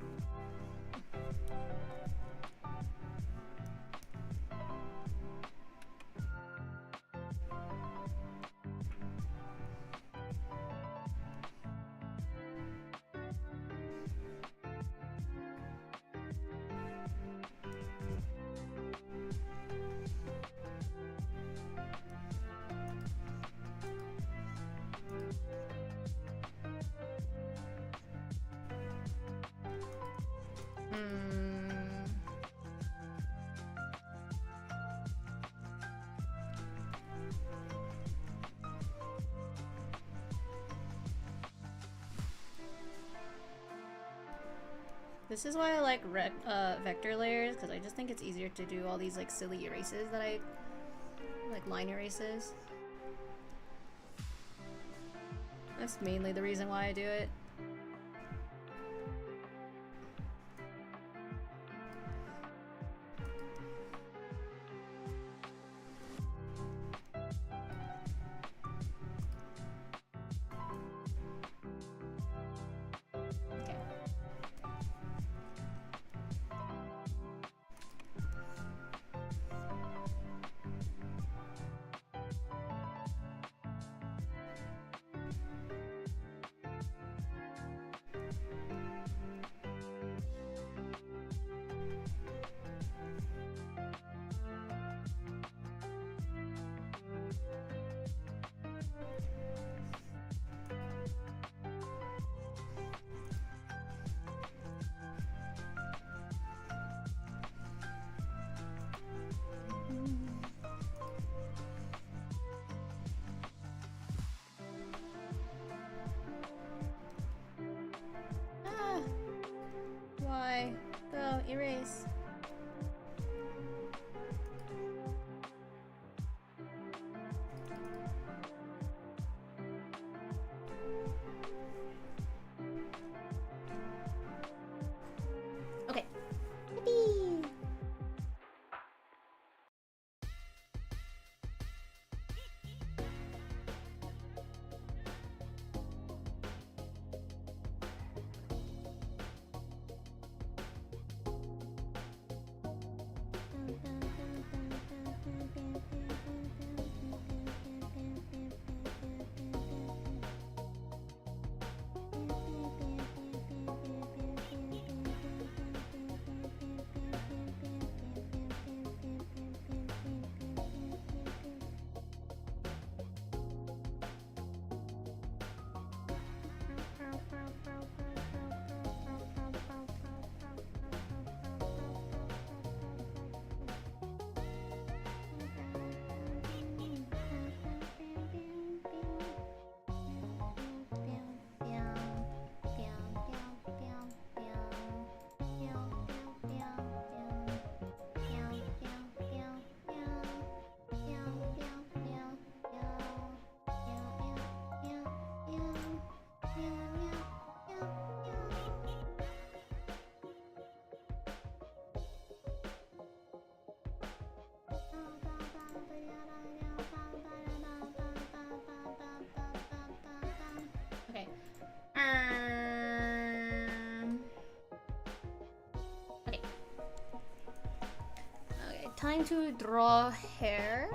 This is why I like vector layers, because I just think it's easier to do all these like silly erases that I like, line erases. That's mainly the reason why I do it. Why? Go, erase. Okay. Yippee! Okay. Okay. Okay, time to draw hair.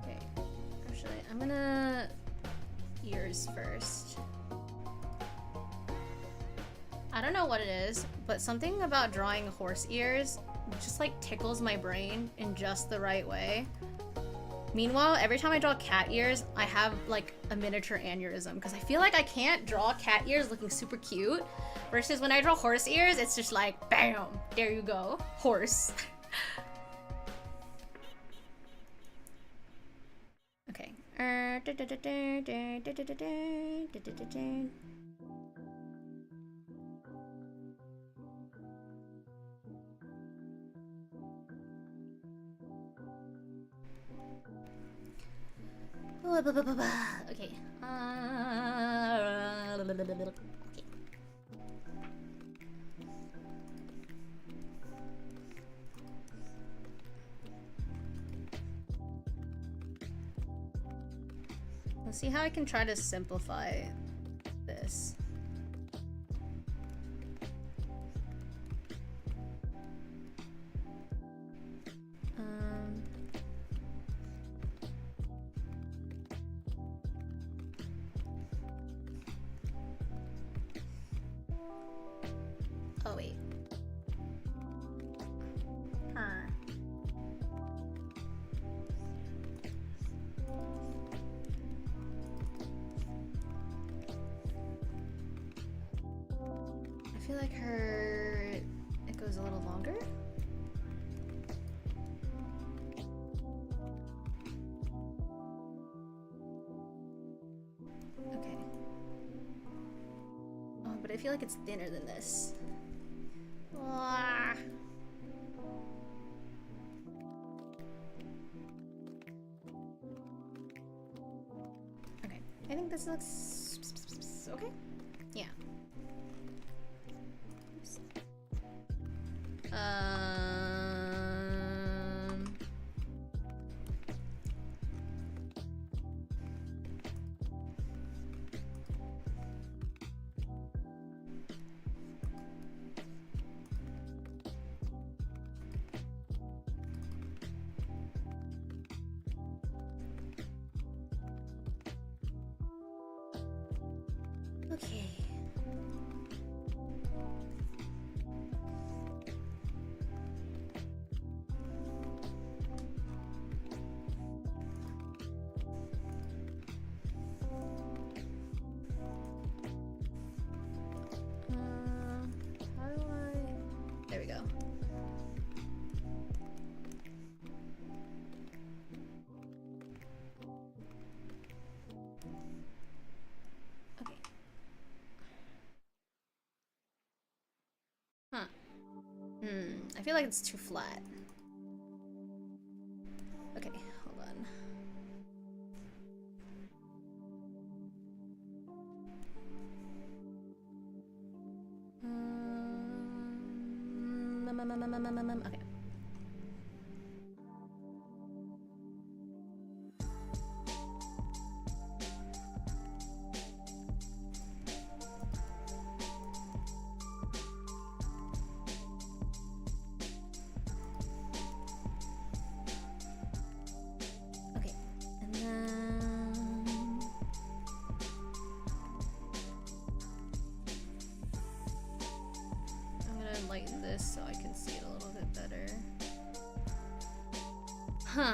Okay. Actually, I'm gonna ears first. I don't know what it is, but something about drawing horse ears just like tickles my brain in just the right way. Meanwhile, every time I draw cat ears, I have like a miniature aneurysm because I feel like I can't draw cat ears looking super cute. Versus when I draw horse ears, it's just like, bam, there you go, horse. Okay. Okay. Let's see how I can try to simplify this. Oh wait. feel like it goes a little longer. Okay. Oh, but I feel like it's thinner than this. Ah. Okay, I think this looks okay. Yeah. Okay. How do I... There we go. Okay. Huh. I feel like it's too flat. Okay, hold on. Okay. Okay, and then I'm gonna lighten this so I can see it a little bit better. Huh.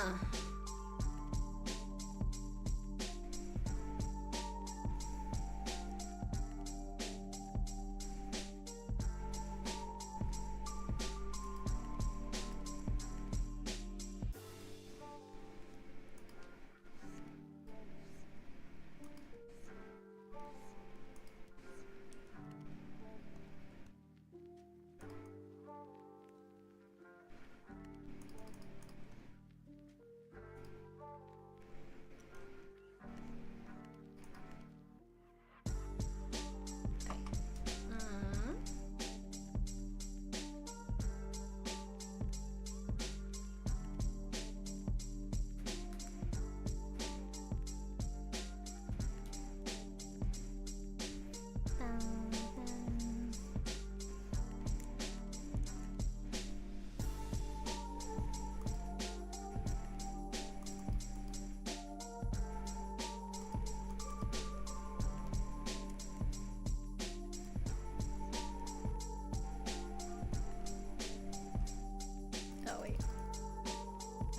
Oh wait.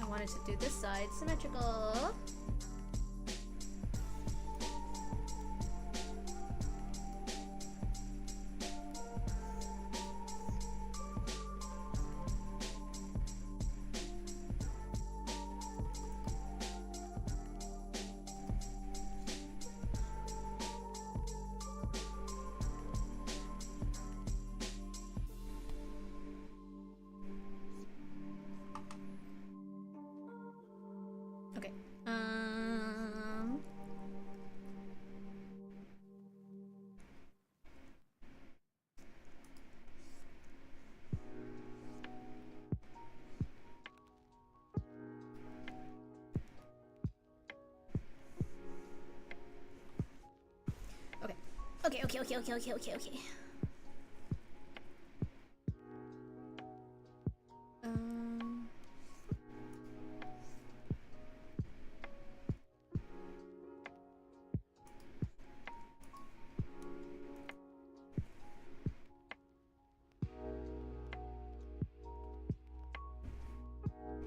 I wanted to do this side symmetrical. Okay. Okay.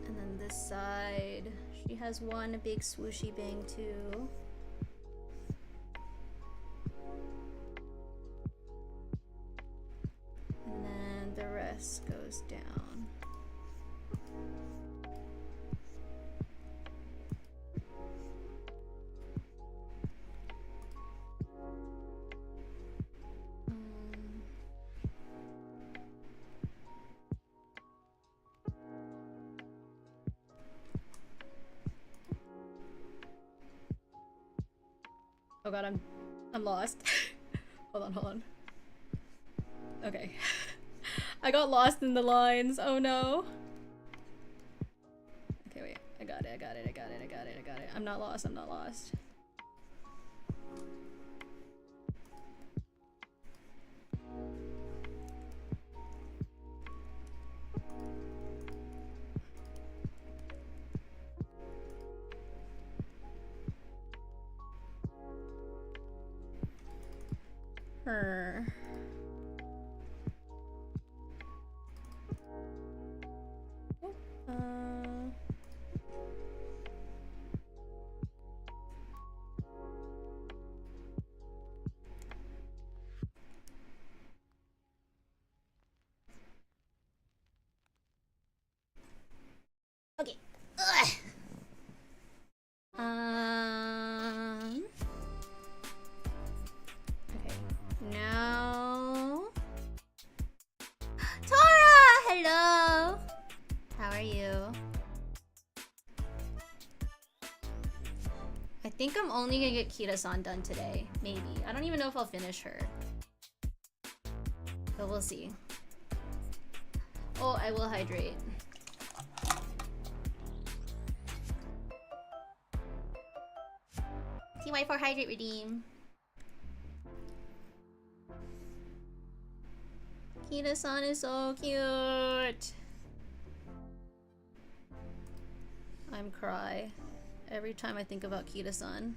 And then this side, she has one big swooshy bang too. Oh god, I'm lost. Hold on. Okay. I got lost in the lines. Oh no. Okay, wait. I got it. I'm not lost. Her. Okay. Ugh. Okay. Now. Tara, hello. How are you? I think I'm only gonna get Kira-san done today. Maybe. I don't even know if I'll finish her. But we'll see. Oh, I will hydrate. TY4 hydrate redeem. Kira-san is so cute. I'm cry. Every time I think about Kira-san,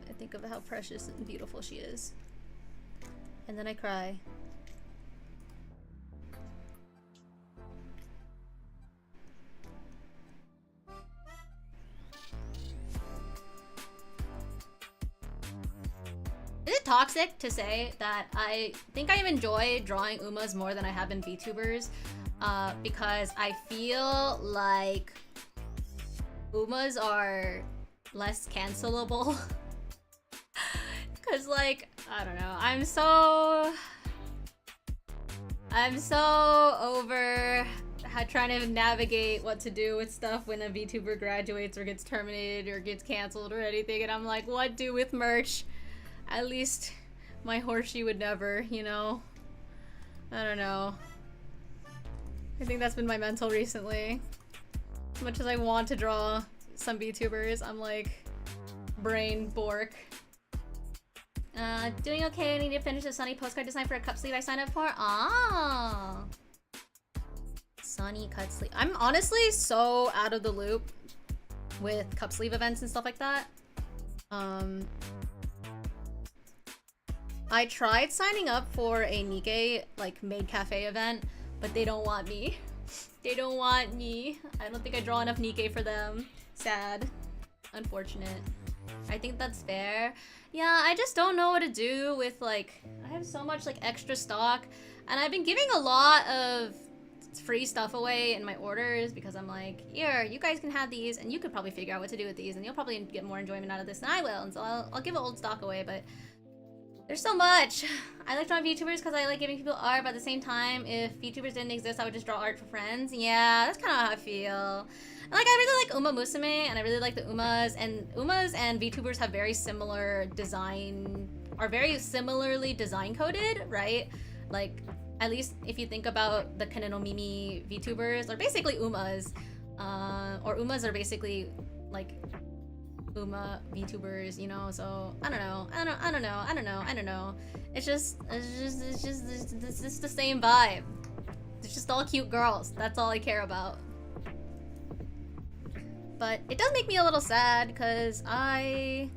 I think of how precious and beautiful she is. And then I cry. Is it toxic to say that I think I enjoy drawing Umas more than I have in VTubers? Because I feel like Umas are less cancelable. Cause like, I don't know, I'm so over trying to navigate what to do with stuff when a VTuber graduates or gets terminated or gets canceled or anything, and I'm like, what do with merch? At least my horsey would never, you know? I don't know. I think that's been my mental recently. As much as I want to draw some VTubers, I'm like, brain bork. Doing okay. I need to finish the Sunny postcard design for a cup sleeve I signed up for. Ah, Sunny cut sleeve. I'm honestly so out of the loop with cup sleeve events and stuff like that. I tried signing up for a Nikkei, like, maid cafe event, but they don't want me. They don't want me. I don't think I draw enough Nikkei for them. Sad. Unfortunate. I think that's fair. Yeah, I just don't know what to do with, like, I have so much, like, extra stock, and I've been giving a lot of free stuff away in my orders because I'm like, here, you guys can have these, and you could probably figure out what to do with these, and you'll probably get more enjoyment out of this than I will, and so I'll give old stock away, but there's so much. I like drawing VTubers because I like giving people art, but at the same time, if VTubers didn't exist, I would just draw art for friends. Yeah, that's kind of how I feel. And, like, I really like umamusume, and I really like the Umas and VTubers have very similar design, are very similarly design coded, right? Like, at least if you think about the Kanenomimi VTubers, they're basically Umas. Or Umas are basically, like, Uma VTubers, you know, so I don't know. It's just the same vibe. It's just all cute girls. That's all I care about. But it does make me a little sad because I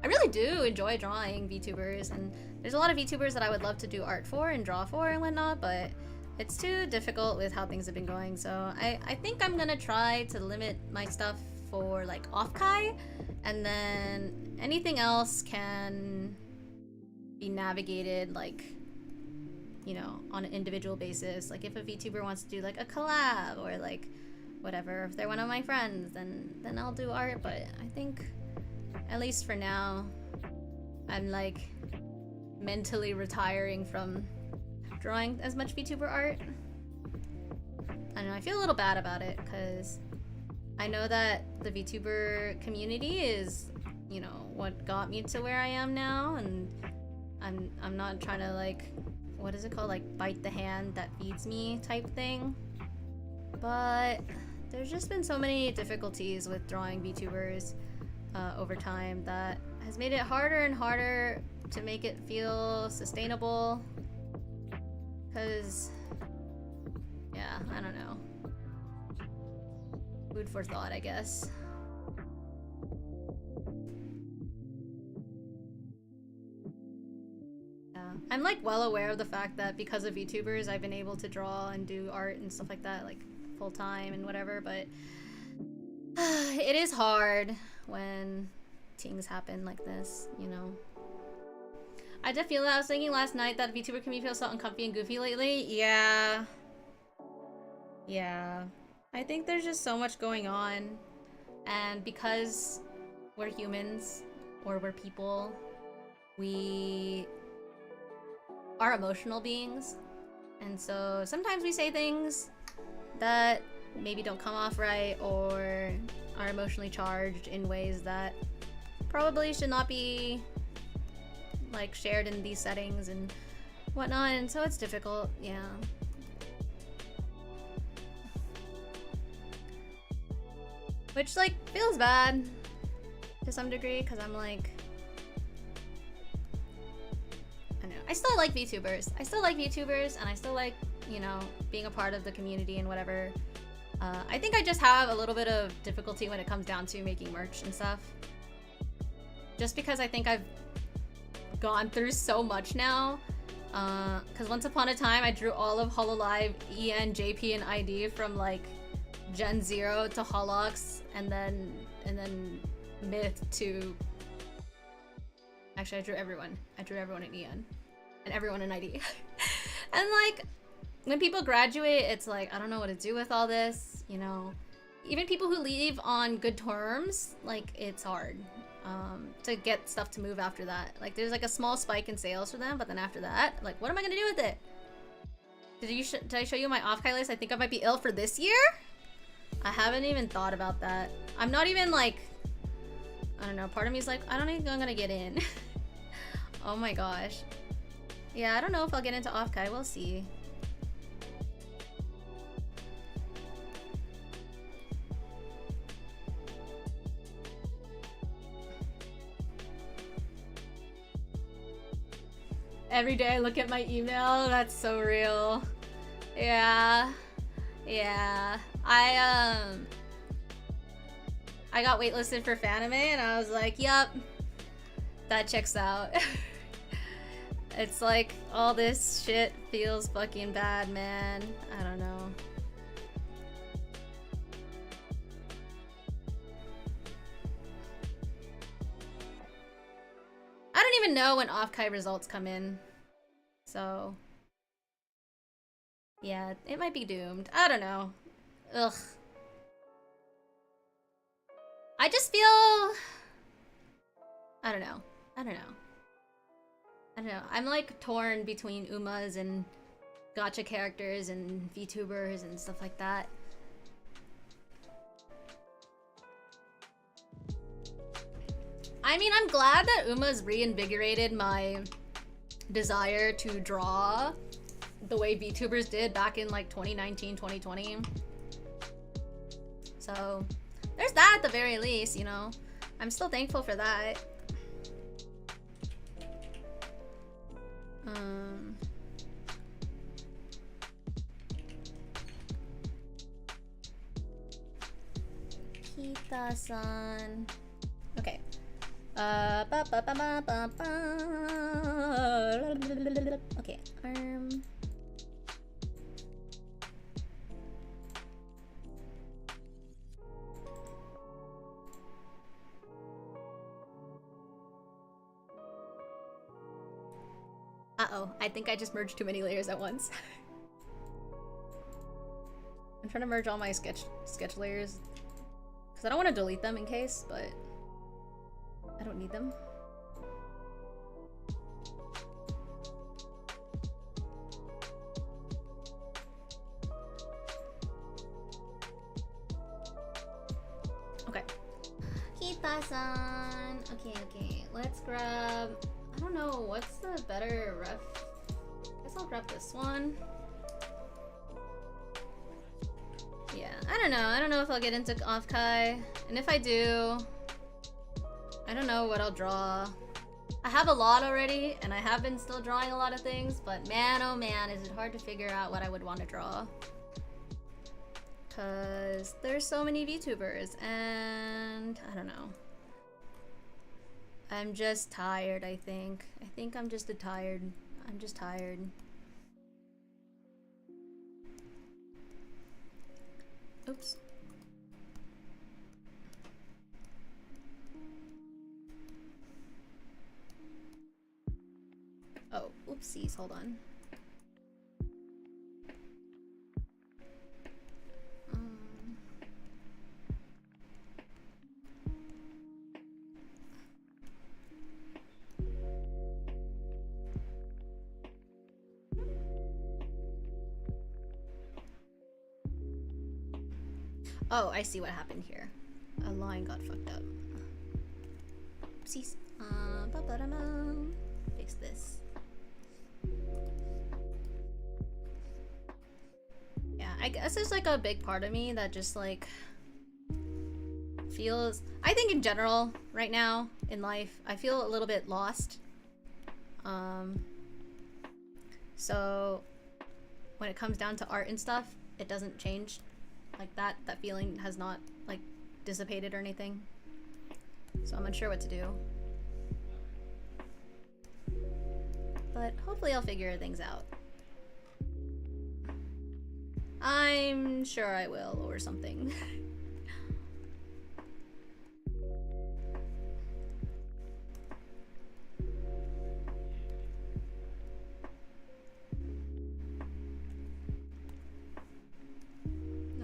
really do enjoy drawing VTubers, and there's a lot of VTubers that I would love to do art for and draw for and whatnot, but it's too difficult with how things have been going. So I think I'm gonna try to limit my stuff for like off-kai, and then anything else can be navigated, like, you know, on an individual basis. Like if a VTuber wants to do like a collab or like whatever, if they're one of my friends, then I'll do art. But I think, at least for now, I'm like mentally retiring from drawing as much VTuber art. I don't know, I feel a little bad about it because I know that the VTuber community is, you know, what got me to where I am now, and I'm not trying to, like, what is it called, like, bite the hand that feeds me type thing. But there's just been so many difficulties with drawing VTubers over time that has made it harder and harder to make it feel sustainable. Cause, yeah, I don't know. Food for thought, I guess. Yeah, I'm like well aware of the fact that because of VTubers, I've been able to draw and do art and stuff like that, like full time and whatever, but it is hard when things happen like this, you know. I did feel that. I was thinking last night that VTuber community feels so uncomfy and goofy lately. Yeah. Yeah. I think there's just so much going on. And because we're humans, or we're people, we are emotional beings. And so sometimes we say things that maybe don't come off right, or are emotionally charged in ways that probably should not be, like, shared in these settings and whatnot, and so it's difficult, yeah. Which, like, feels bad to some degree, because I'm like, I don't know. I still like VTubers. I still like VTubers, and I still like, you know, being a part of the community and whatever. I think I just have a little bit of difficulty when it comes down to making merch and stuff. Just because I think I've gone through so much now. Because once upon a time, I drew all of Hololive, EN, JP, and ID from, like, Gen 0 to Holox, and then Myth to... Actually, I drew everyone. I drew everyone in EN. And everyone in ID. And, like, when people graduate, it's like, I don't know what to do with all this, you know? Even people who leave on good terms, like, it's hard to get stuff to move after that. Like, there's, like, a small spike in sales for them, but then after that, like, what am I gonna do with it? Did I show you my off-kai list? I think I might be ill for this year? I haven't even thought about that. I'm not even, like, I don't know, part of me is like, I don't think I'm gonna get in. Oh my gosh. Yeah, I don't know if I'll get into off-kai, we'll see. Every day I look at my email, that's so real. Yeah. Yeah. I got waitlisted for Fanime and I was like, yup, that checks out. It's like, all this shit feels fucking bad, man. I don't know. I don't even know when off-kai results come in. So, yeah, it might be doomed. I don't know. Ugh. I just feel... I don't know. I don't know. I don't know. I'm like torn between Umas and gacha characters and VTubers and stuff like that. I mean, I'm glad that Uma's reinvigorated my desire to draw the way VTubers did back in like 2019, 2020. So there's that at the very least, you know. I'm still thankful for that. Kita-san. Okay. Okay. Uh-oh, I think I just merged too many layers at once. I'm trying to merge all my sketch layers because I don't want to delete them in case, but I don't need them. Shita-san. Okay. Let's grab... I don't know, what's the better ref? I guess I'll grab this one. Yeah, I don't know. I don't know if I'll get into Offkai. And if I do, I don't know what I'll draw. I have a lot already, and I have been still drawing a lot of things, but man, oh man, is it hard to figure out what I would want to draw. Because there's so many VTubers, and I don't know. I'm just tired, I think. I think I'm just tired. I'm just tired. Oops. Oh, oopsies, hold on. Oh, I see what happened here. A line got fucked up. Oopsies. Fix this. Yeah, I guess there's like a big part of me that just like feels... I think in general, right now, in life, I feel a little bit lost. So when it comes down to art and stuff, it doesn't change. Like that feeling has not like dissipated or anything. So I'm unsure what to do. But hopefully I'll figure things out. I'm sure I will, or something.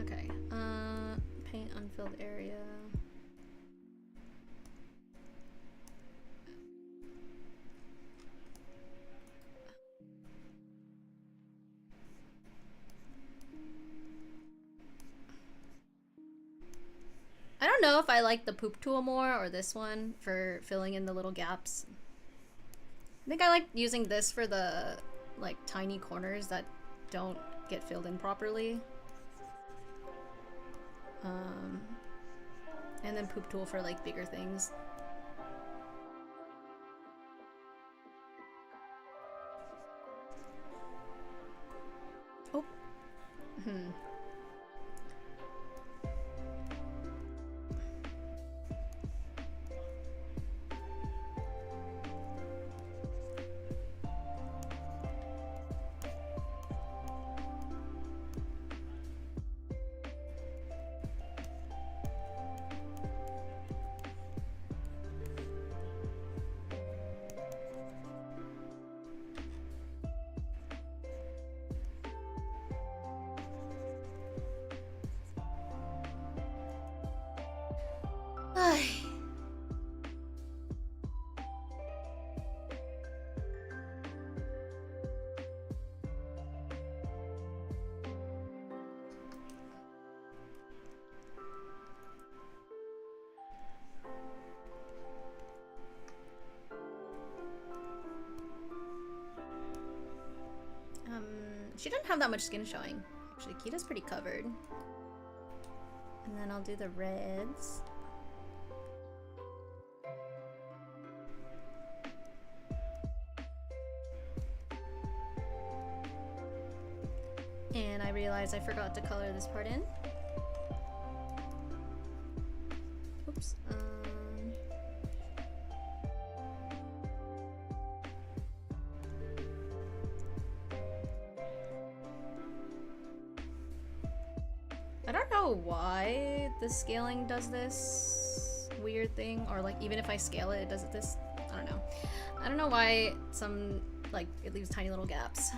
Okay, paint unfilled area. I don't know if I like the poop tool more or this one for filling in the little gaps. I think I like using this for the like tiny corners that don't get filled in properly. And then poop tool for like bigger things. Oh. She doesn't have that much skin showing. Actually, Kita's pretty covered. And then I'll do the reds. And I realized I forgot to color this part in. Oops. I don't know why the scaling does this weird thing, or like even if I scale it, it does this. I don't know. I don't know why some, like, it leaves tiny little gaps.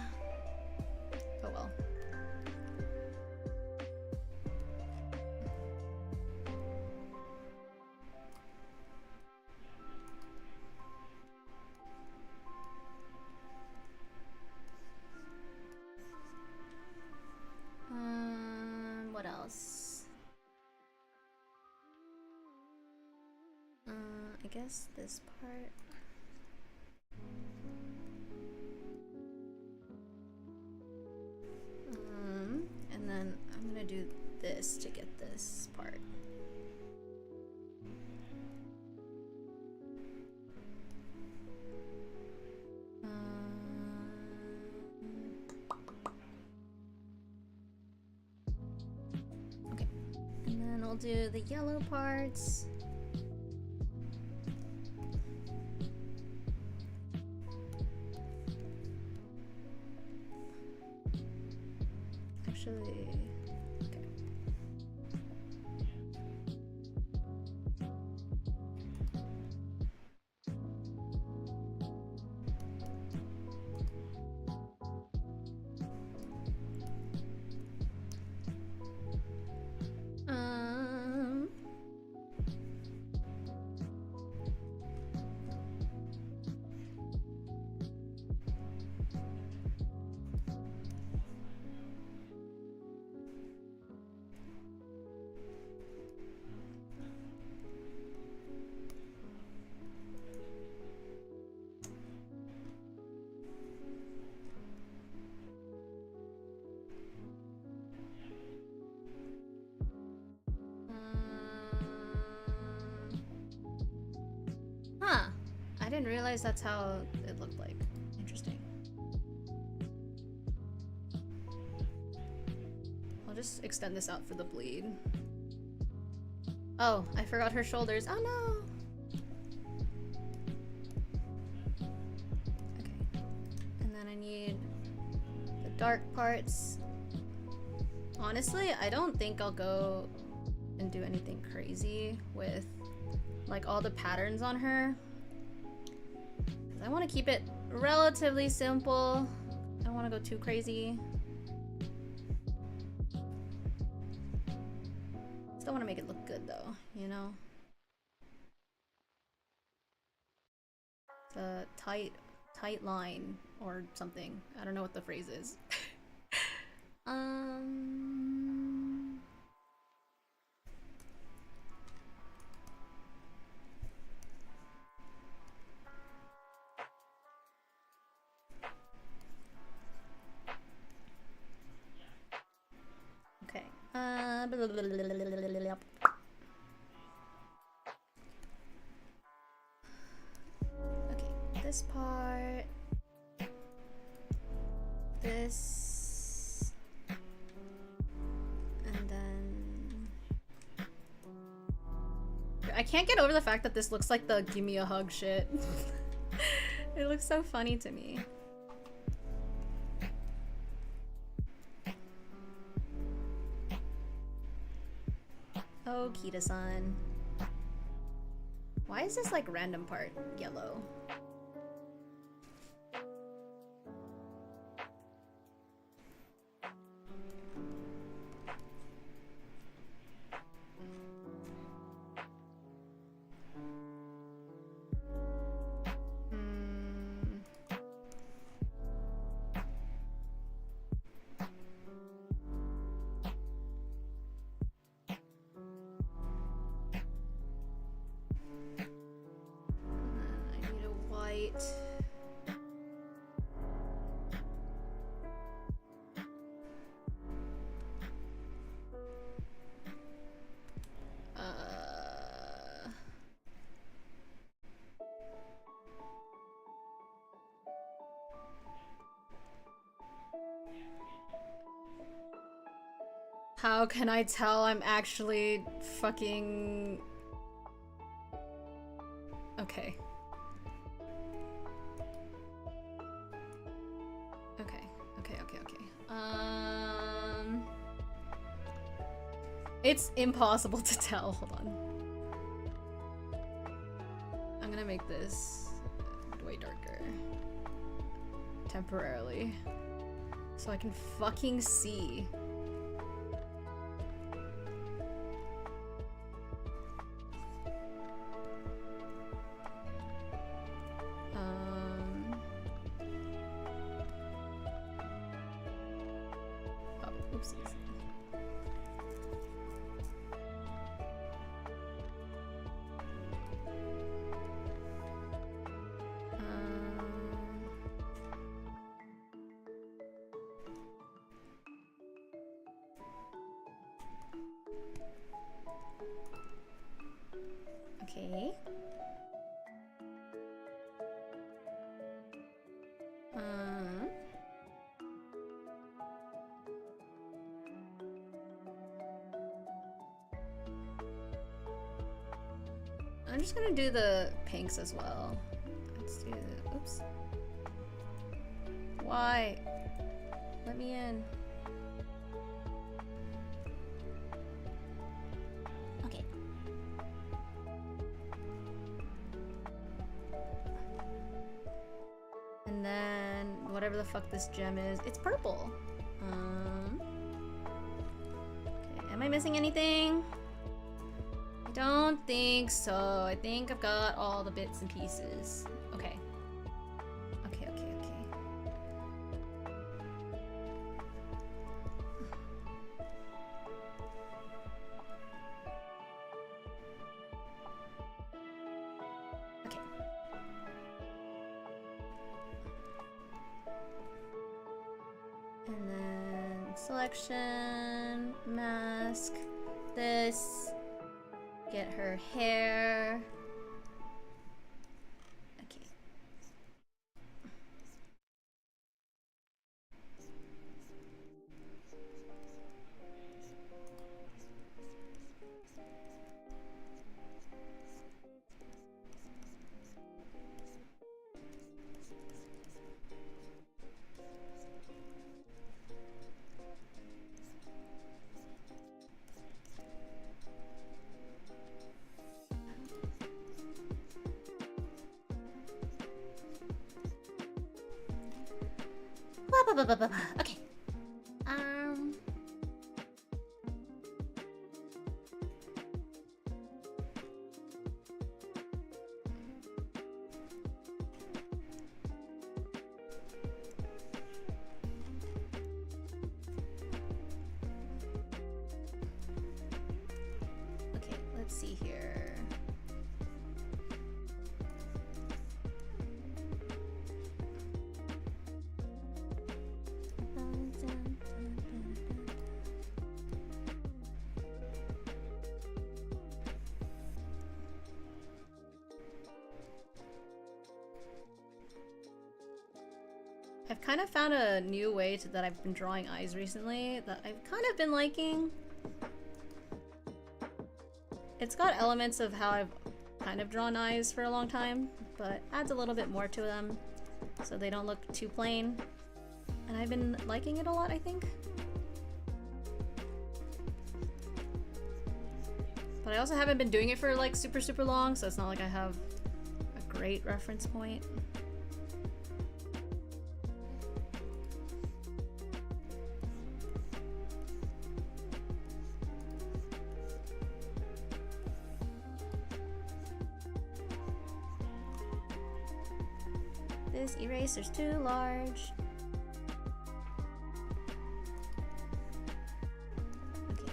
Oh well. What else? I guess this part. And then I'm gonna do this to get this part. Okay, and then I'll do the yellow parts. Actually, okay. Huh. I didn't realize that's how it looked like. Interesting. I'll just extend this out for the bleed. Oh, I forgot her shoulders. Oh no! Okay. And then I need the dark parts. Honestly, I don't think I'll go and do anything crazy with like all the patterns on her. I want to keep it relatively simple. I don't want to go too crazy. Still want to make it look good though, you know? It's a tight line or something. I don't know what the phrase is. Okay. Okay, this part. This. And then... I can't get over the fact that this looks like the "give me a hug" shit. It looks so funny to me. Oh, Kita-san. Why is this like random part yellow? How can I tell I'm actually fucking... Okay. Okay. It's impossible to tell. Hold on. I'm gonna make this way darker. Temporarily. So I can fucking see. Okay. I'm just gonna do the pinks as well. Let's do the, oops. Why? Let me in. Okay. And then whatever the fuck this gem is, it's purple. Okay, am I missing anything? I don't think so. I think I've got all the bits and pieces. Okay. Okay. Okay. And then selection, mask, this. Get her hair. Okay. Okay. Okay, let's see here. I've kind of found a new way that I've been drawing eyes recently that I've kind of been liking. It's got elements of how I've kind of drawn eyes for a long time, but adds a little bit more to them so they don't look too plain. And I've been liking it a lot, I think. But I also haven't been doing it for like super long, so it's not like I have a great reference point. This eraser's too large. Okay.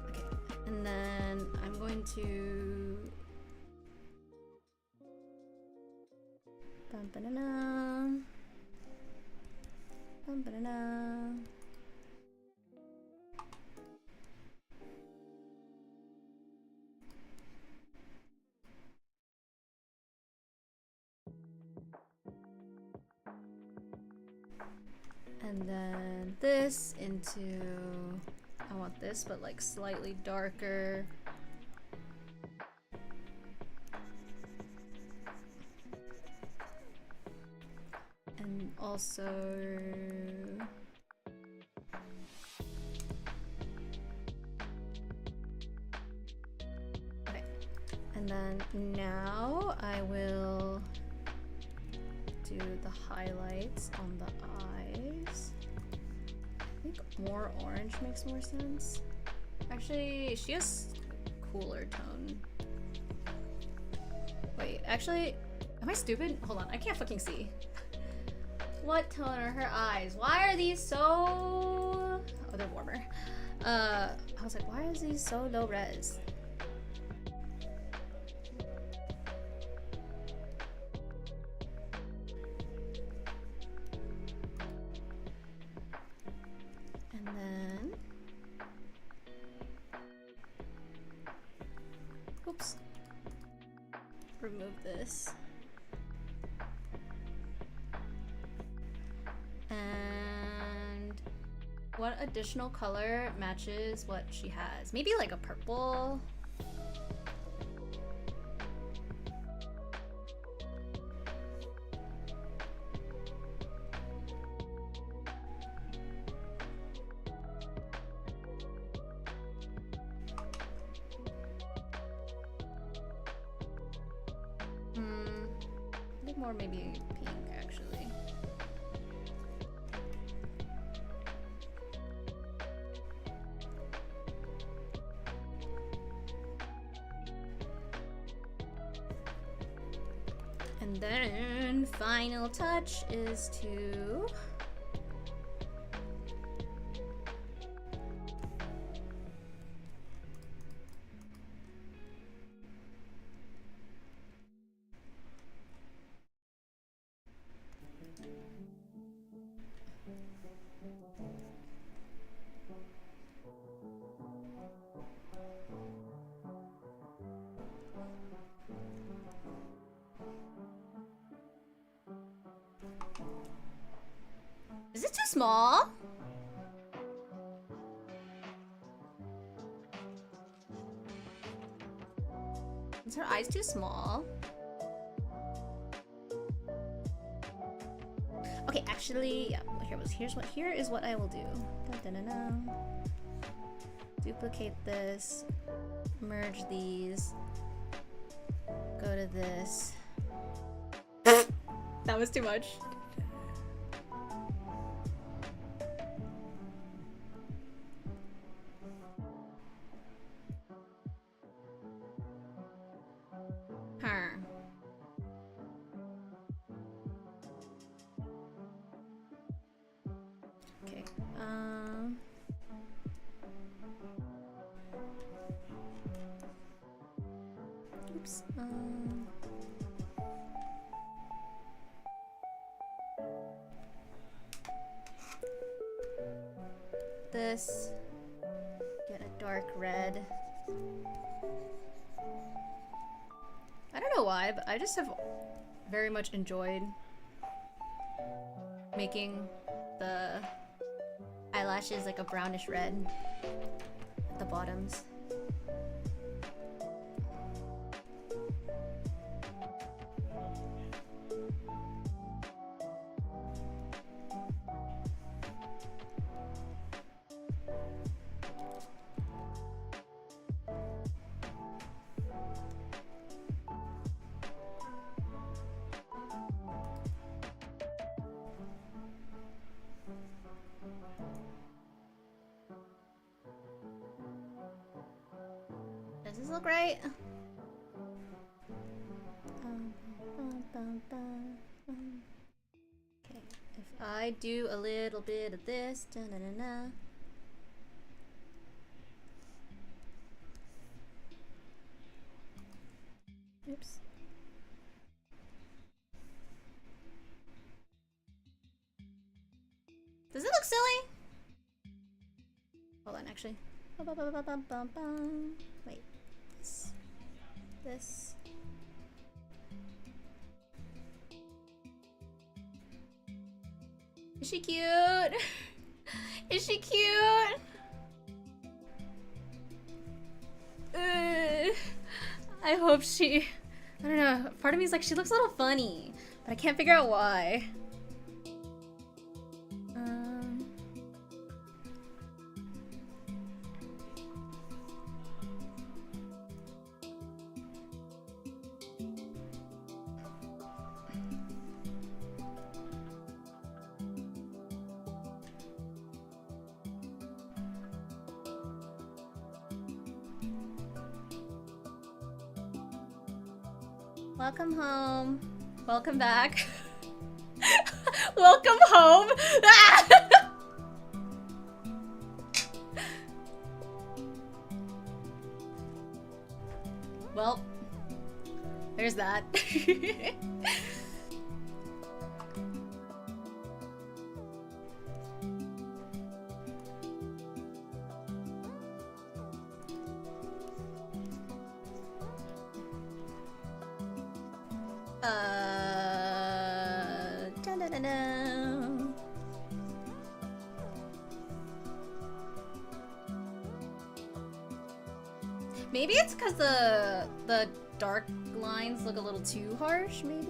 Okay, and then I'm going to bum banana. Bum banana. And then this into, I want this, but like slightly darker. And also, okay. And then now I will do the highlights on the eyes. I think more orange makes more sense. Actually, she has cooler tone. Wait, actually, am I stupid? Hold on, I can't fucking see. What tone are her eyes? Why are these so... Oh, they're warmer. I was like, why is these so low res? remove this. And what additional color matches what she has? Maybe like a purple. I think more maybe pink actually. And then final touch is to Is it too small? Is her eyes too small? Okay, actually, yeah. Here is what I will do. Duplicate this. Merge these. Go to this. That was too much. Okay. Oops. This. Get a dark red. I don't know why, but I just have very much enjoyed making the eyelashes like a brownish red at the bottoms. Does this look right? Okay, if I do a little bit of this, da-na-na-na. Oops. Does it look silly? Hold on, actually. Wait. This. Is she cute? Is she cute? I hope she... I don't know. Part of me is like, she looks a little funny, but I can't figure out why. Welcome home. Welcome back. Welcome home. Well, there's that. Da-da-da-da. Maybe it's because the dark lines look a little too harsh, maybe?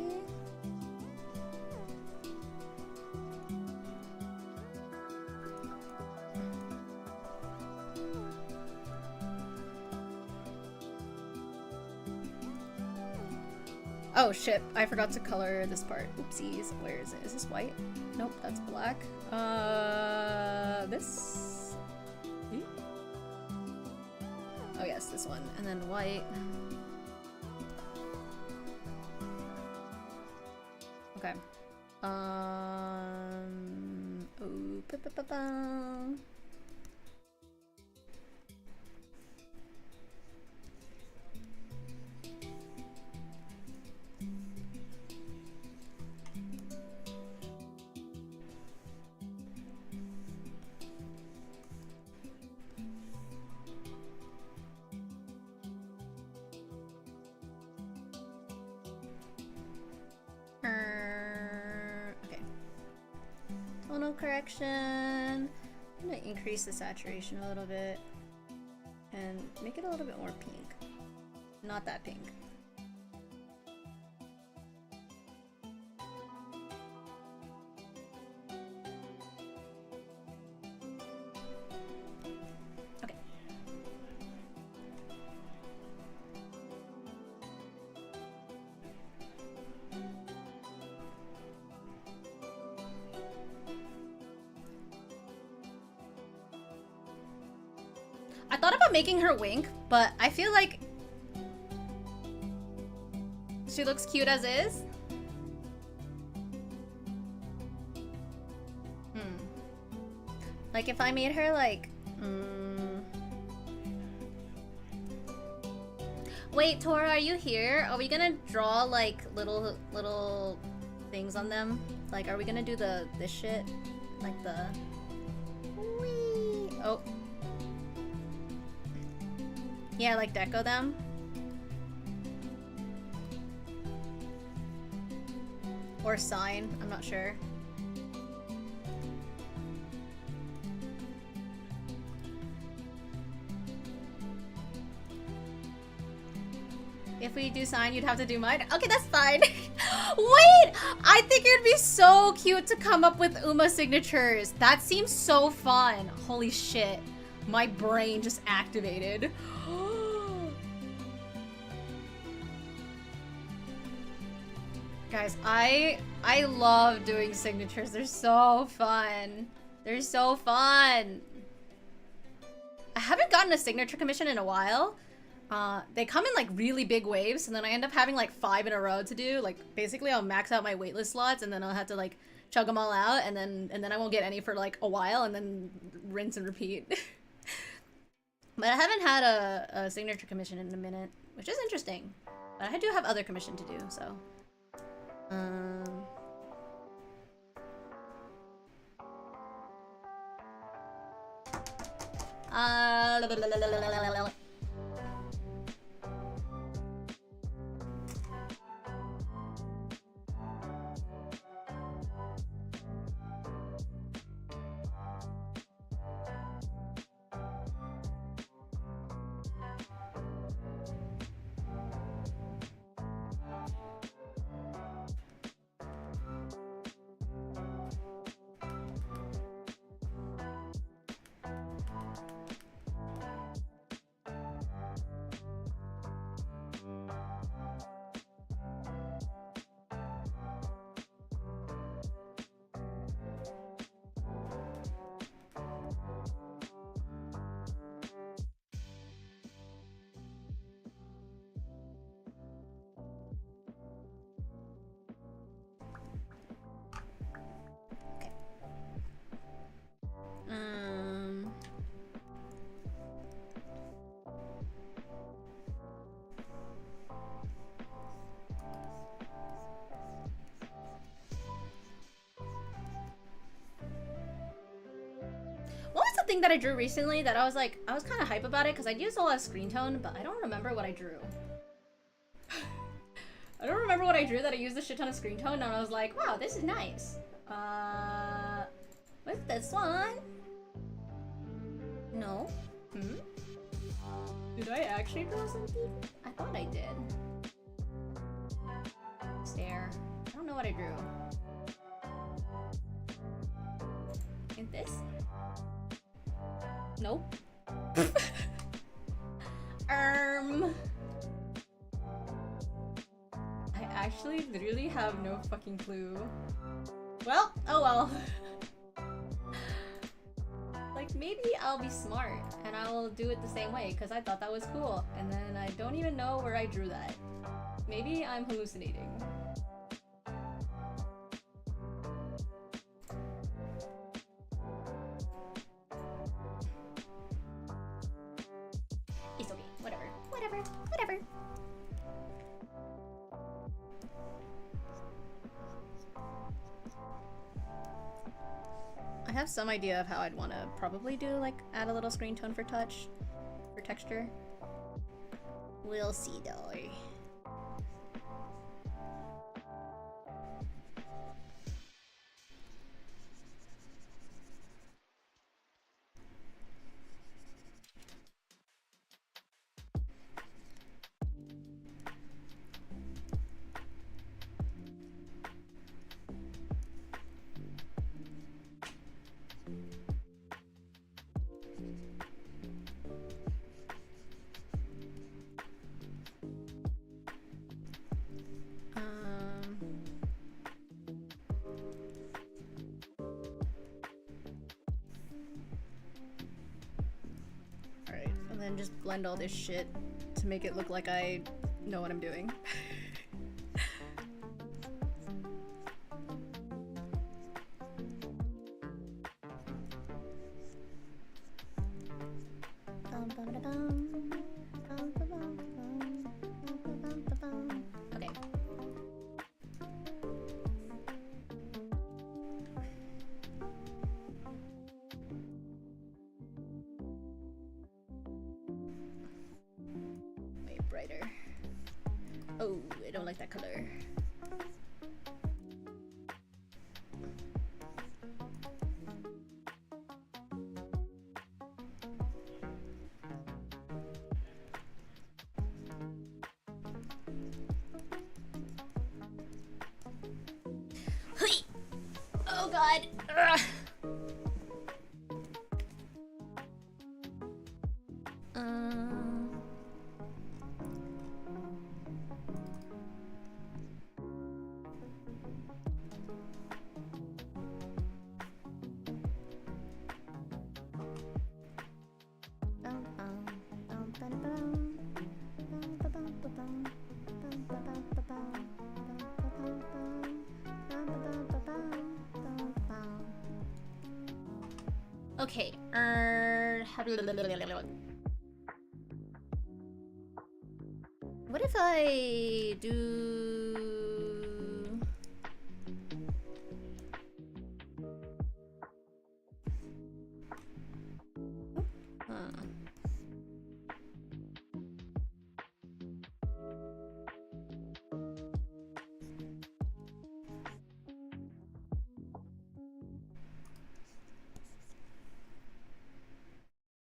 Oh shit, I forgot to color this part. Oopsies. Where is it? Is this white? Nope, that's black. This? Oh yes, this one. And then white. Okay. Oh, pa-pa-pa-pa. Okay. Tonal correction. I'm gonna increase the saturation a little bit and make it a little bit more pink. Not that pink. I thought about making her wink, but I feel like she looks cute as is. Like if I made her like, Wait, Tora, are you here? Are we gonna draw like little things on them? Like, are we gonna do this shit? Like the, whee. Oh. Yeah, like deco them. Or sign, I'm not sure. If we do sign, you'd have to do mine. Okay, that's fine. Wait! I think it'd be so cute to come up with Uma signatures. That seems so fun. Holy shit. My brain just activated. Guys, I love doing signatures. They're so fun. They're so fun. I haven't gotten a signature commission in a while. They come in like really big waves, and then I end up having like 5 in a row to do. Like basically I'll max out my waitlist slots, and then I'll have to like chug them all out, and then I won't get any for like a while, and then rinse and repeat. But I haven't had a signature commission in a minute, which is interesting. But I do have other commission to do, so. What was the thing that I drew recently that I was kind of hype about it because I used a lot of screen tone, but I don't remember what I drew. I don't remember what I drew that I used a shit ton of screen tone and I was like, wow, this is nice. What's this one? No. Hmm? Did I actually draw something? I thought I did. Stare. I don't know what I drew. In this? Nope. I actually literally have no fucking clue. Well, oh well. Like, maybe I'll be smart and I will do it the same way because I thought that was cool. And then I don't even know where I drew that. Maybe I'm hallucinating. It's okay. Whatever. Whatever. Whatever. I have some idea of how I'd want to probably do, like, add a little screen tone for touch, for texture. We'll see, though. And just blend all this shit to make it look like I know what I'm doing. Okay. Brighter. Oh, I don't like that color. Oh god. Ugh. Okay, what if I do...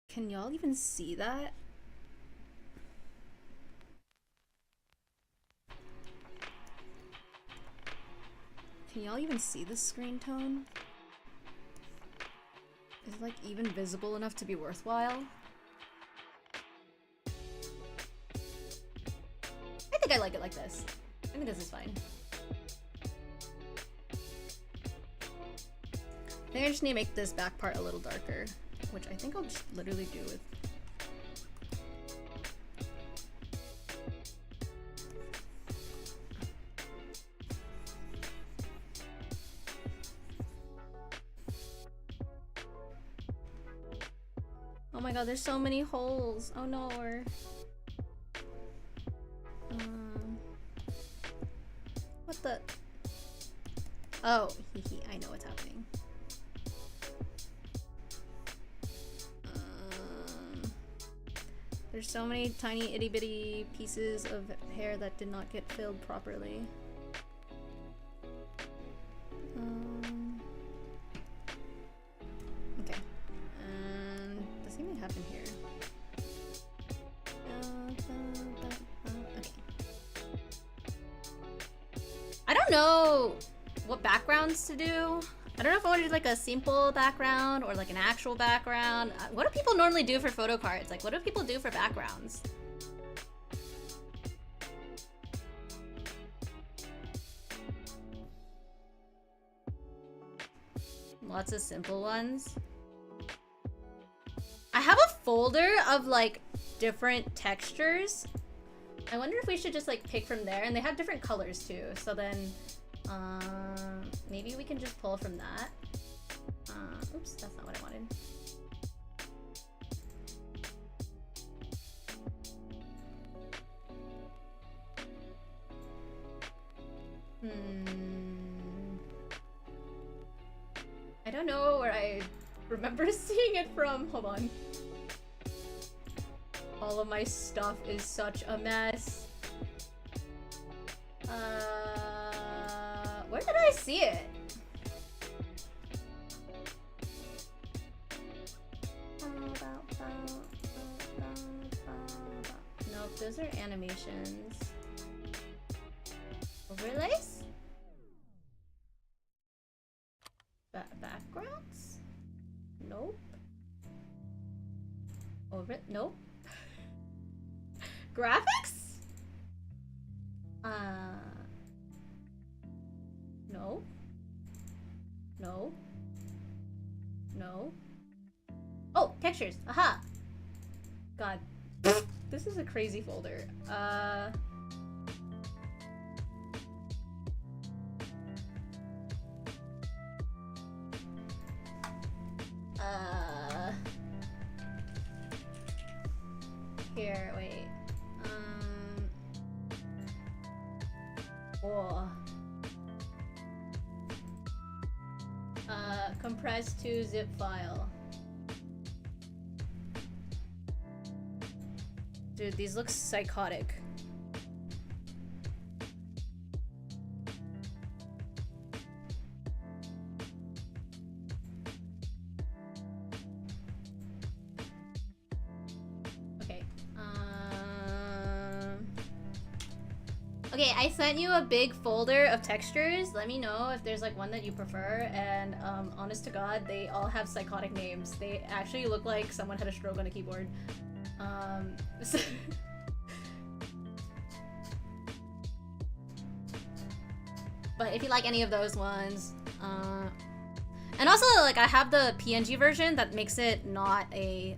Can y'all even see that? Can y'all even see the screen tone? Is it like even visible enough to be worthwhile? I think I like it like this. I think this is fine. I think I just need to make this back part a little darker, which I think I'll just literally do with... Oh my god, there's so many holes. Oh no. What the? Oh, I know what's happening. There's so many tiny itty bitty pieces of hair that did not get filled properly. Okay. And does anything happen here? Okay. I don't know what backgrounds to do. I don't know if I want to do like a simple background or like an actual background. What do people normally do for photo cards? Like, what do people do for backgrounds? Lots of simple ones. I have a folder of like different textures. I wonder if we should just like pick from there, and they have different colors too. So then maybe we can just pull from that. Oops, that's not what I wanted. I don't know where I remember seeing it from. Hold on. All of my stuff is such a mess. Where did I see it? Nope, those are animations. Overlays? Backgrounds? Nope. Nope. Graphics? No. No. No. Oh, textures. Aha. God. This is a crazy folder. Here, wait. Whoa. Compressed to zip file. Dude, these look psychotic. Okay. Okay, I sent you a big folder of textures. Let me know if there's like one that you prefer. And honest to God, they all have psychotic names. They actually look like someone had a stroke on a keyboard. But if you like any of those ones, and also like I have the PNG version that makes it not a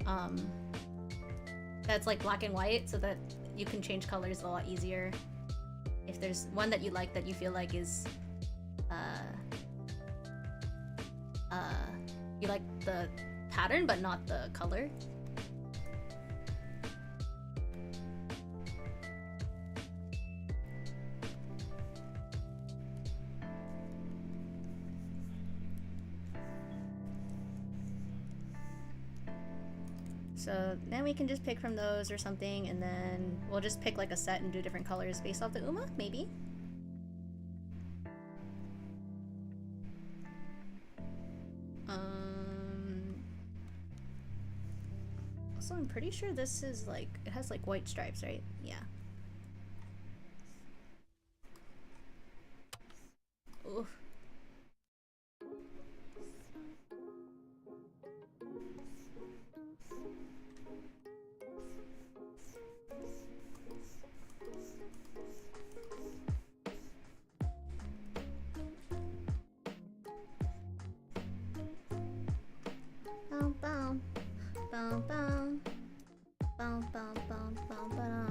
that's like black and white, so that you can change colors a lot easier. If there's one that you like that you feel like is you like the pattern but not the color. So then we can just pick from those or something, and then we'll just pick like a set and do different colors based off the Uma, maybe? Also, I'm pretty sure this is like, it has like white stripes, right? Yeah. Oof. Bow, bow, bow, bow, bow, bow, bow, bow.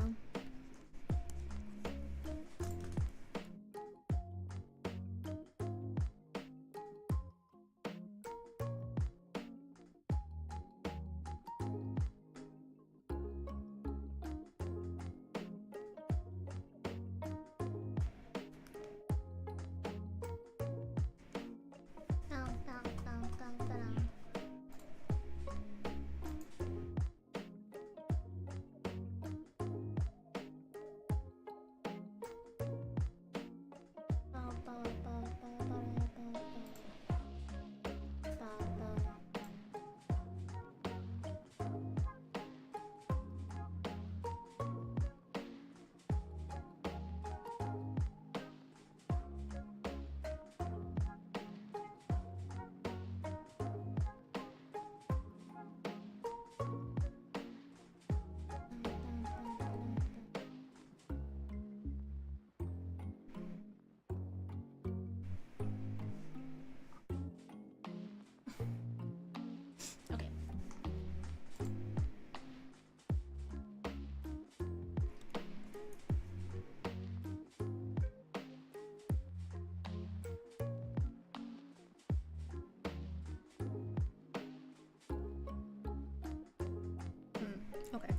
Okay.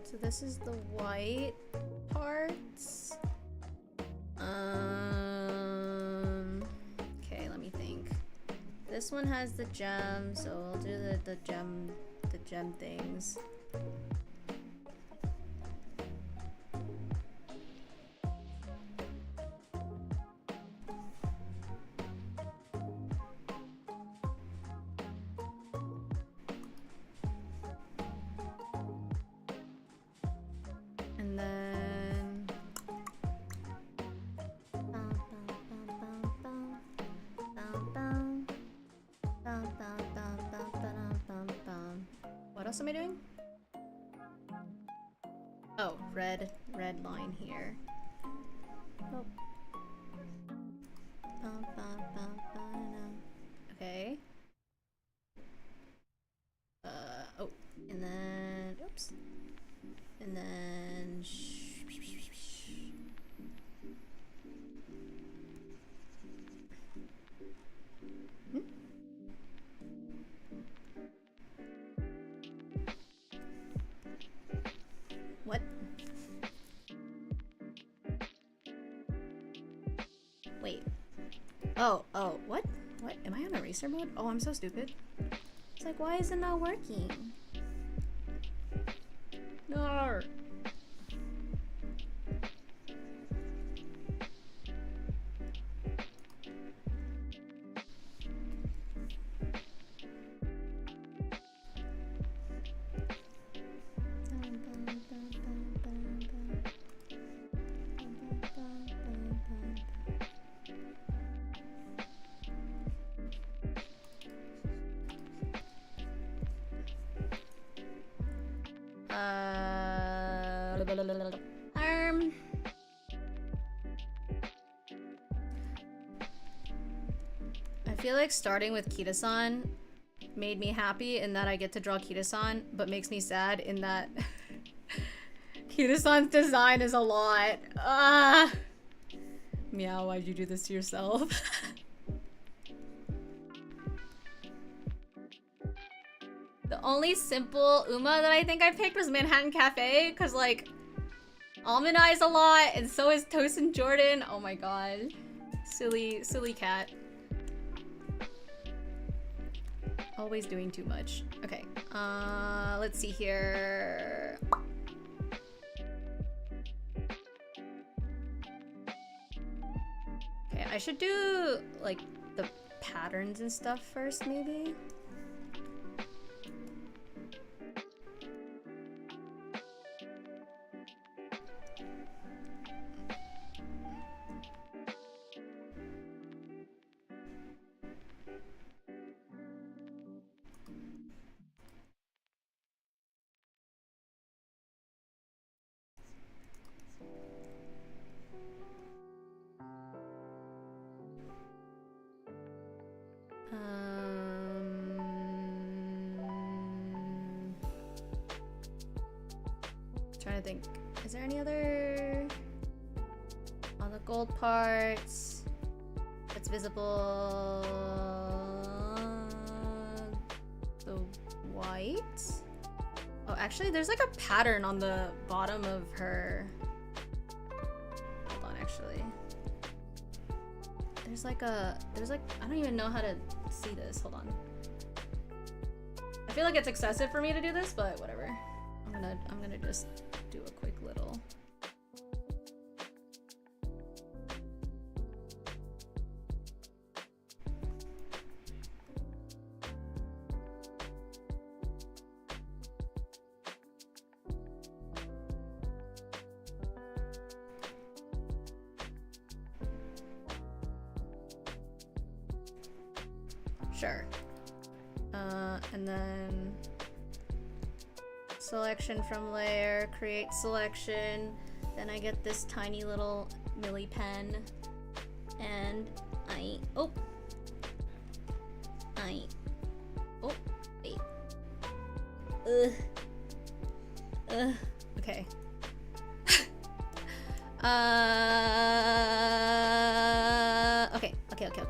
So this is the white parts. Okay, let me think. This one has the gem, so we'll do the gem things. And then what else am I doing? Oh, red line here. Oh. Okay. Oh, and then oops. And then what? Wait. Oh, what? What? Am I on eraser mode? Oh, I'm so stupid. It's like, why is it not working? No. I feel like starting with Kita-san made me happy in that I get to draw Kita-san, but makes me sad in that Kita-san's design is a lot. Meow, why'd you do this to yourself? The only simple Uma that I think I picked was Manhattan Cafe, because like Almond Eye's a lot, and so is Toast and Jordan. Oh my god. Silly cat. Always doing too much. Okay, let's see here. Okay, I should do like the patterns and stuff first, maybe. Trying to think. Is there any other on the gold parts that's visible? The white? Oh, actually, there's like a pattern on the bottom of her. Hold on, actually. There's like I don't even know how to see this. Hold on. I feel like it's excessive for me to do this, but whatever. I'm gonna just do a quick little. Sure. And then selection from layer, create selection, then I get this tiny little Milli pen, and oh wait, okay.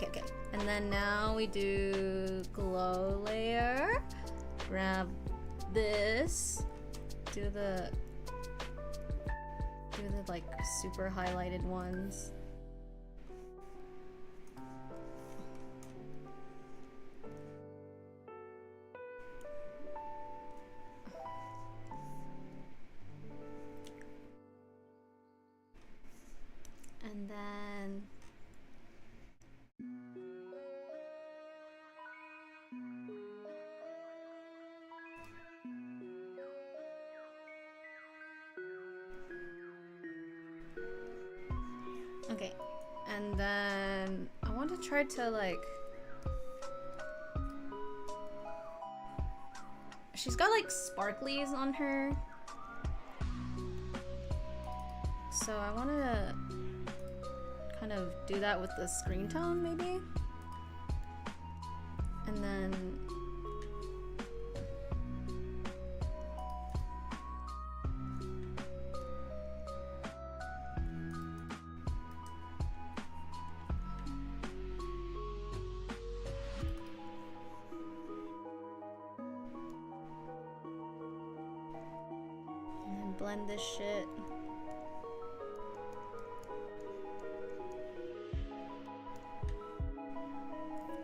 Okay. And then now we do glow layer. Grab this. Do the like super highlighted ones. And then okay, and then I want to try to like, she's got like sparklies on her, so I want to kind of do that with the screen tone maybe, and then blend this shit.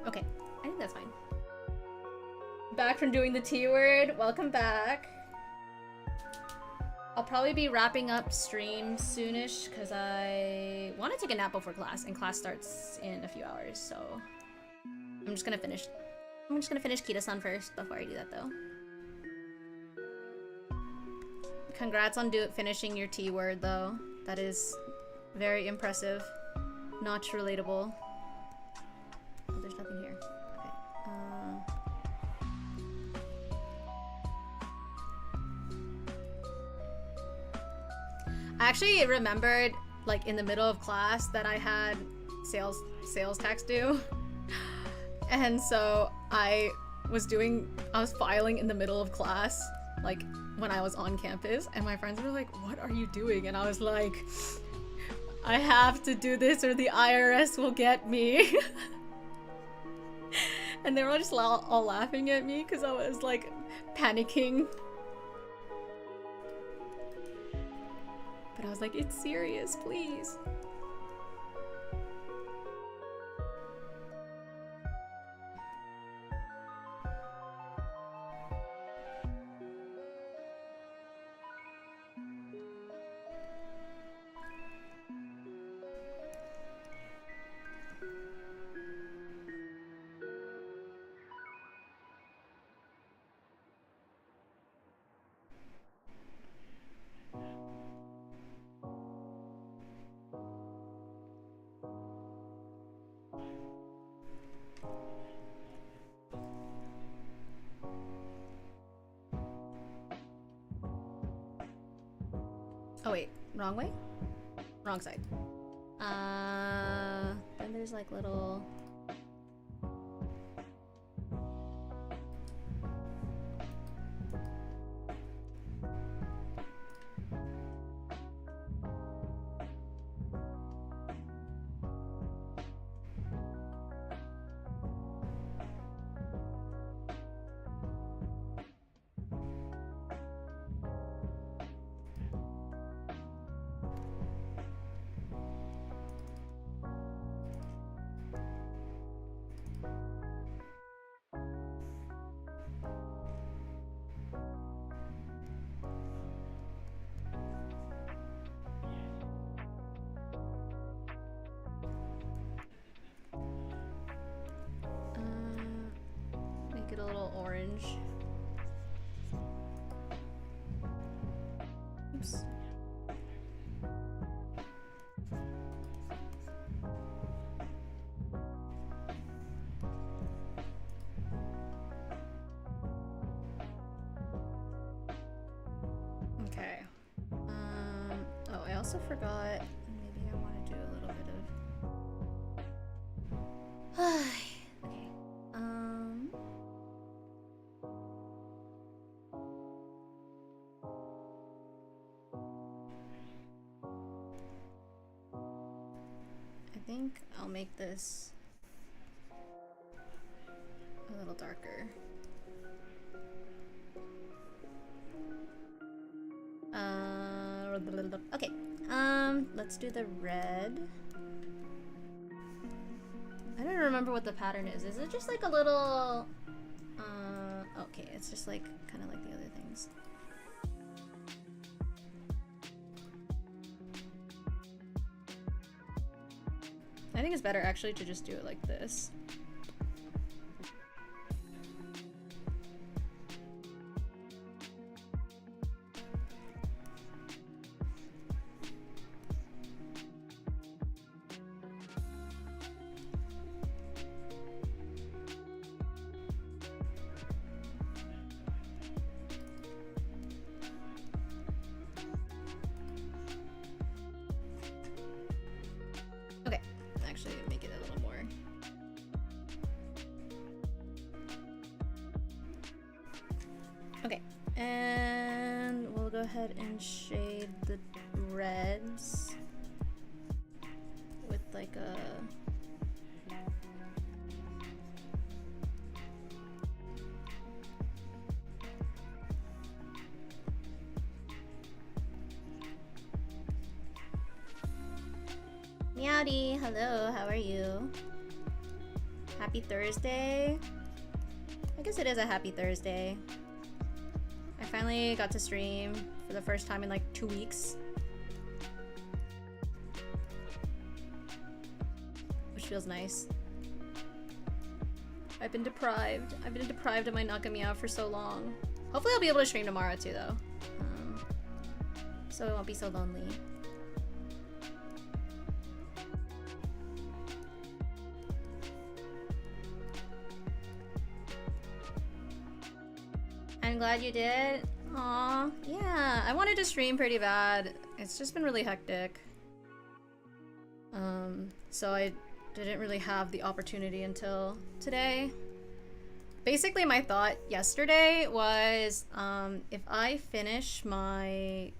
Okay, I think that's fine. Back from doing the T word. Welcome back. I'll probably be wrapping up stream soonish because I want to take a nap before class, and class starts in a few hours, so I'm just gonna finish Kita-san first before I do that though. Congrats on finishing your T word though. That is very impressive. Not relatable. Oh, there's nothing here. Okay. I actually remembered, like in the middle of class, that I had sales tax due, and so I was filing in the middle of class, like when I was on campus, and my friends were like, "What are you doing?" And I was like, "I have to do this or the IRS will get me." And they were just all laughing at me because I was like panicking. But I was like, "It's serious, please." Oh wait, wrong way? Wrong side. Then there's like little... make it a little orange. Oops. Okay. Oh, I also forgot. Maybe I want to do a little bit of. Okay. I think I'll make this a little darker. Okay, let's do the red. I don't remember what the pattern is. Is it just like a little... okay, it's just like, kind of like the other things. I think it's better actually to just do it like this. And shade the reds with like a Meowdy, hello, how are you? Happy Thursday? I guess it is a happy Thursday. I finally got to stream for the first time in like 2 weeks. Which feels nice. I've been deprived. I've been deprived of my Nakamiya for so long. Hopefully I'll be able to stream tomorrow too though. So it won't be so lonely. I'm glad you did. Aw, yeah. I wanted to stream pretty bad. It's just been really hectic. So I didn't really have the opportunity until today. Basically, my thought yesterday was, if I finish my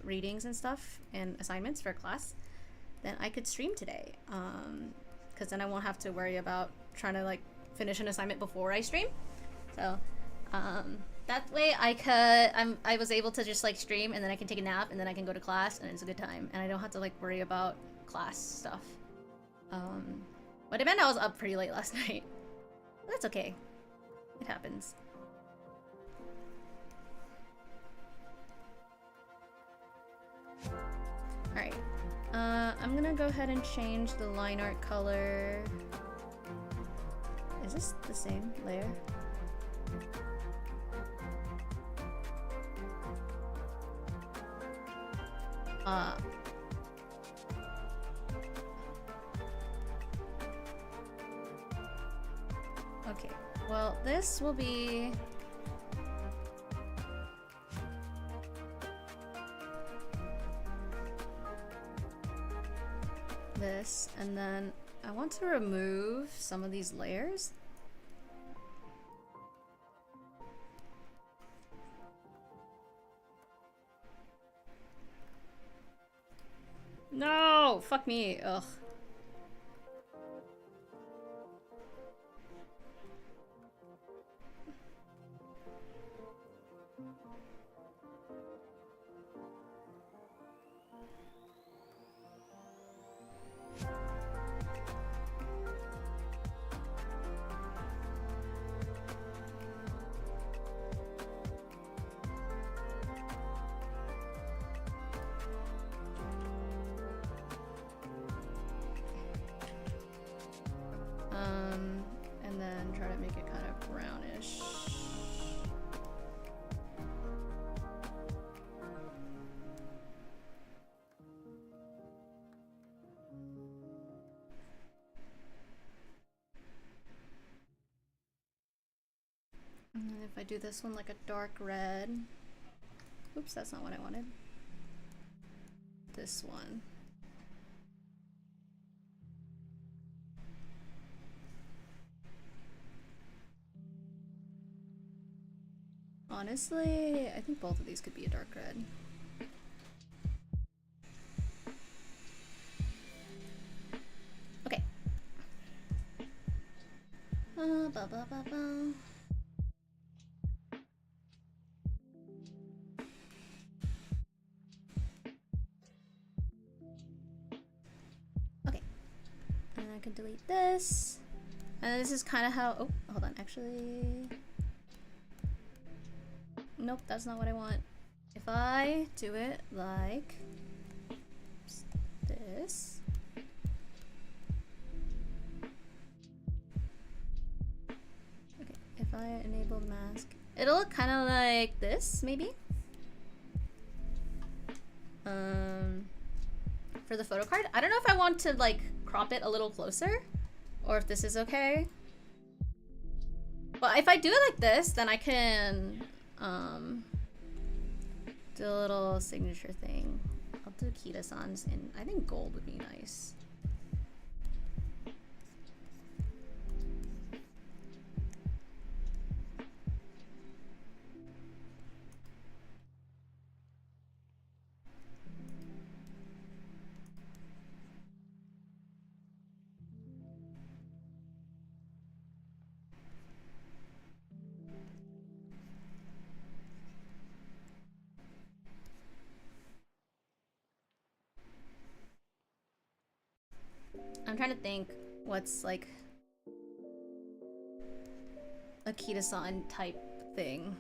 readings and stuff and assignments for class, then I could stream today. Because then I won't have to worry about trying to like finish an assignment before I stream. So. That way I was able to just like stream and then I can take a nap and then I can go to class and it's a good time and I don't have to like worry about class stuff. But it meant I was up pretty late last night. But that's okay. It happens. Alright. I'm gonna go ahead and change the line art color. Is this the same layer? Okay, well, this will be... this, and then I want to remove some of these layers. No! Fuck me. Ugh. And then try to make it kind of brownish. And then if I do this one like a dark red. Oops, that's not what I wanted. This one. Honestly, I think both of these could be a dark red. Okay. I can delete this. And this is kind of how, oh, hold on, actually. Nope, that's not what I want. If I do it like this. Okay, if I enable mask, it'll look kind of like this, maybe. For the photo card, I don't know if I want to like crop it a little closer, or if this is okay. But if I do it like this, then I can do a little signature thing. I'll do Kita-san's in, I think gold would be nice. I'm trying to think what's like a Kita-san type thing.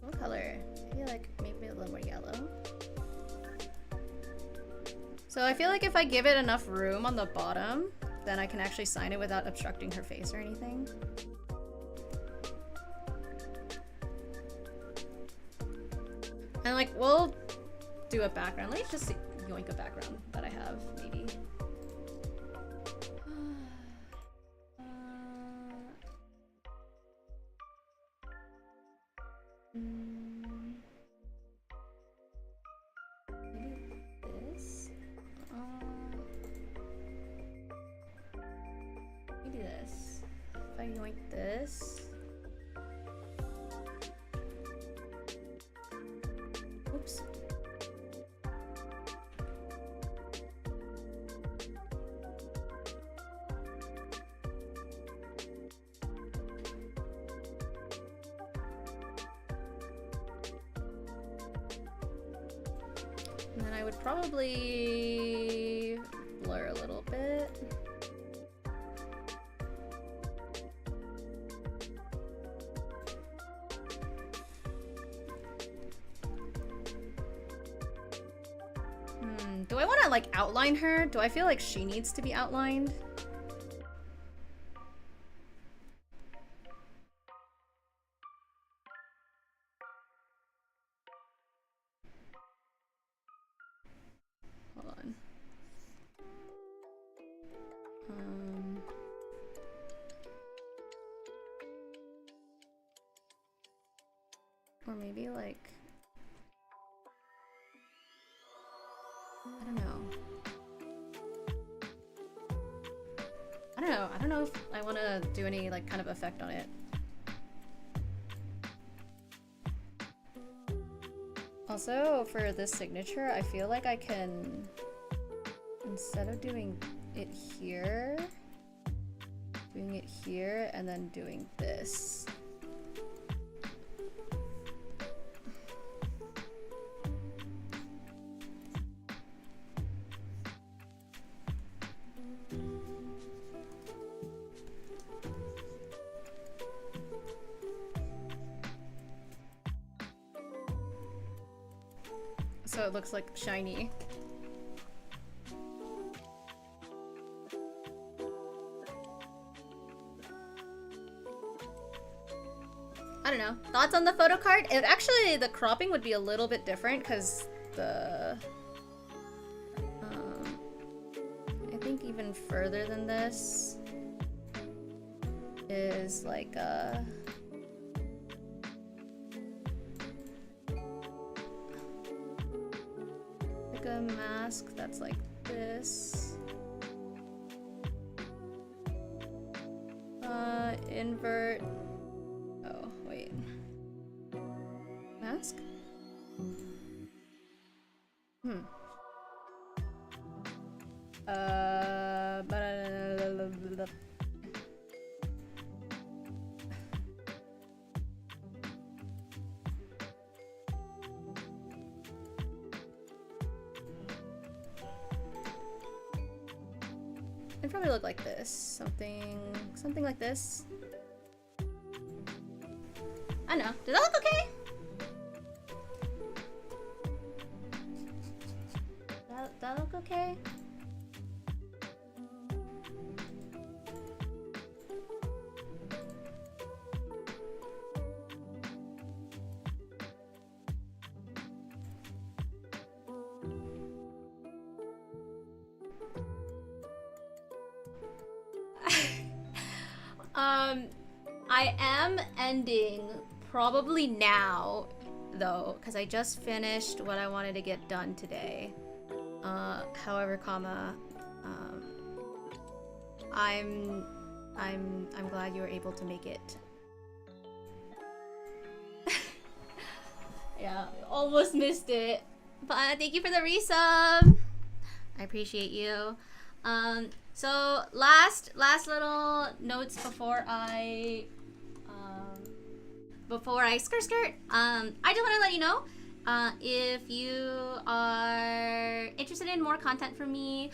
What color? I feel like maybe a little more yellow. So I feel like if I give it enough room on the bottom, then I can actually sign it without obstructing her face or anything. And like, we'll do a background. Let's just yoink a background that I have, maybe. Maybe this. Maybe this. If I yoink this. Oops. And then I would probably blur a little bit. Do I want to like outline her? Do I feel like she needs to be outlined? Hold on. Or maybe like, I don't know. I don't know if I want to do any like kind of effect on it. Also, for this signature, I feel like I can, instead of doing it here, doing it here and then doing this. So it looks like shiny. I don't know. Thoughts on the photo card? It actually, the cropping would be a little bit different because the I think even further than this is like a mask that's like this. invert. Oh, wait. Mask? It'd probably look like this. Something like this. I don't know. Does that look okay? That look okay? I am ending probably now, though, because I just finished what I wanted to get done today. However, I'm glad you were able to make it. Yeah, almost missed it. But thank you for the resub. I appreciate you. So last little notes before I skirt. I just want to let you know, if you are interested in more content from me,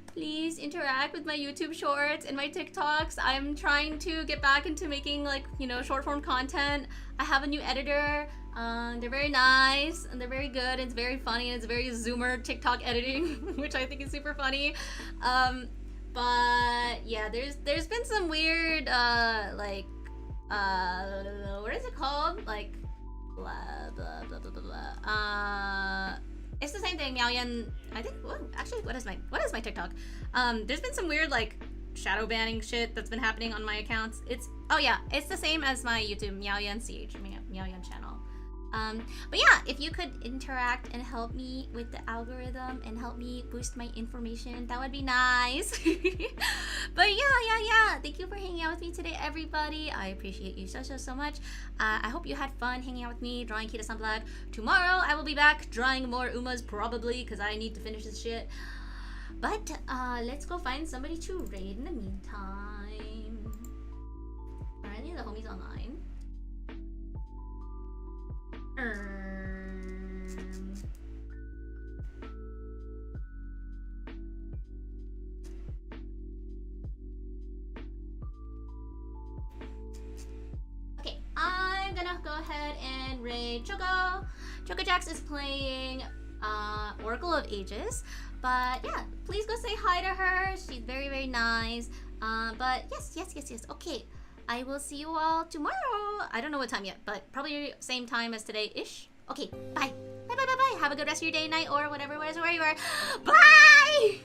please interact with my YouTube shorts and my TikToks. I'm trying to get back into making, like, you know, short form content. I have a new editor. They're very nice and they're very good. It's very funny and it's very Zoomer TikTok editing, which I think is super funny. But yeah, there's been some weird what is it called? Like blah blah blah blah blah blah. It's the same thing, MiaoYuen. I think what is my TikTok? There's been some weird like shadow banning shit that's been happening on my accounts. It's the same as my YouTube, MiaoYuen CH, MiaoYuen channel. But yeah, if you could interact and help me with the algorithm and help me boost my information, that would be nice. But yeah, thank you for hanging out with me today, everybody. I appreciate you so much. I hope you had fun hanging out with me, drawing Kita Sunblood. Tomorrow I will be back drawing more Umas, probably, because I need to finish this shit. But let's go find somebody to raid in the meantime. Are any of the homies online? Okay, I'm gonna go ahead and raid Choco. Choco Jax is playing Oracle of Ages, but yeah, please go say hi to her. She's very nice. But yes. Okay. I will see you all tomorrow. I don't know what time yet, but probably same time as today-ish. Okay, bye. Bye. Have a good rest of your day, night, or whatever, where you are. Bye!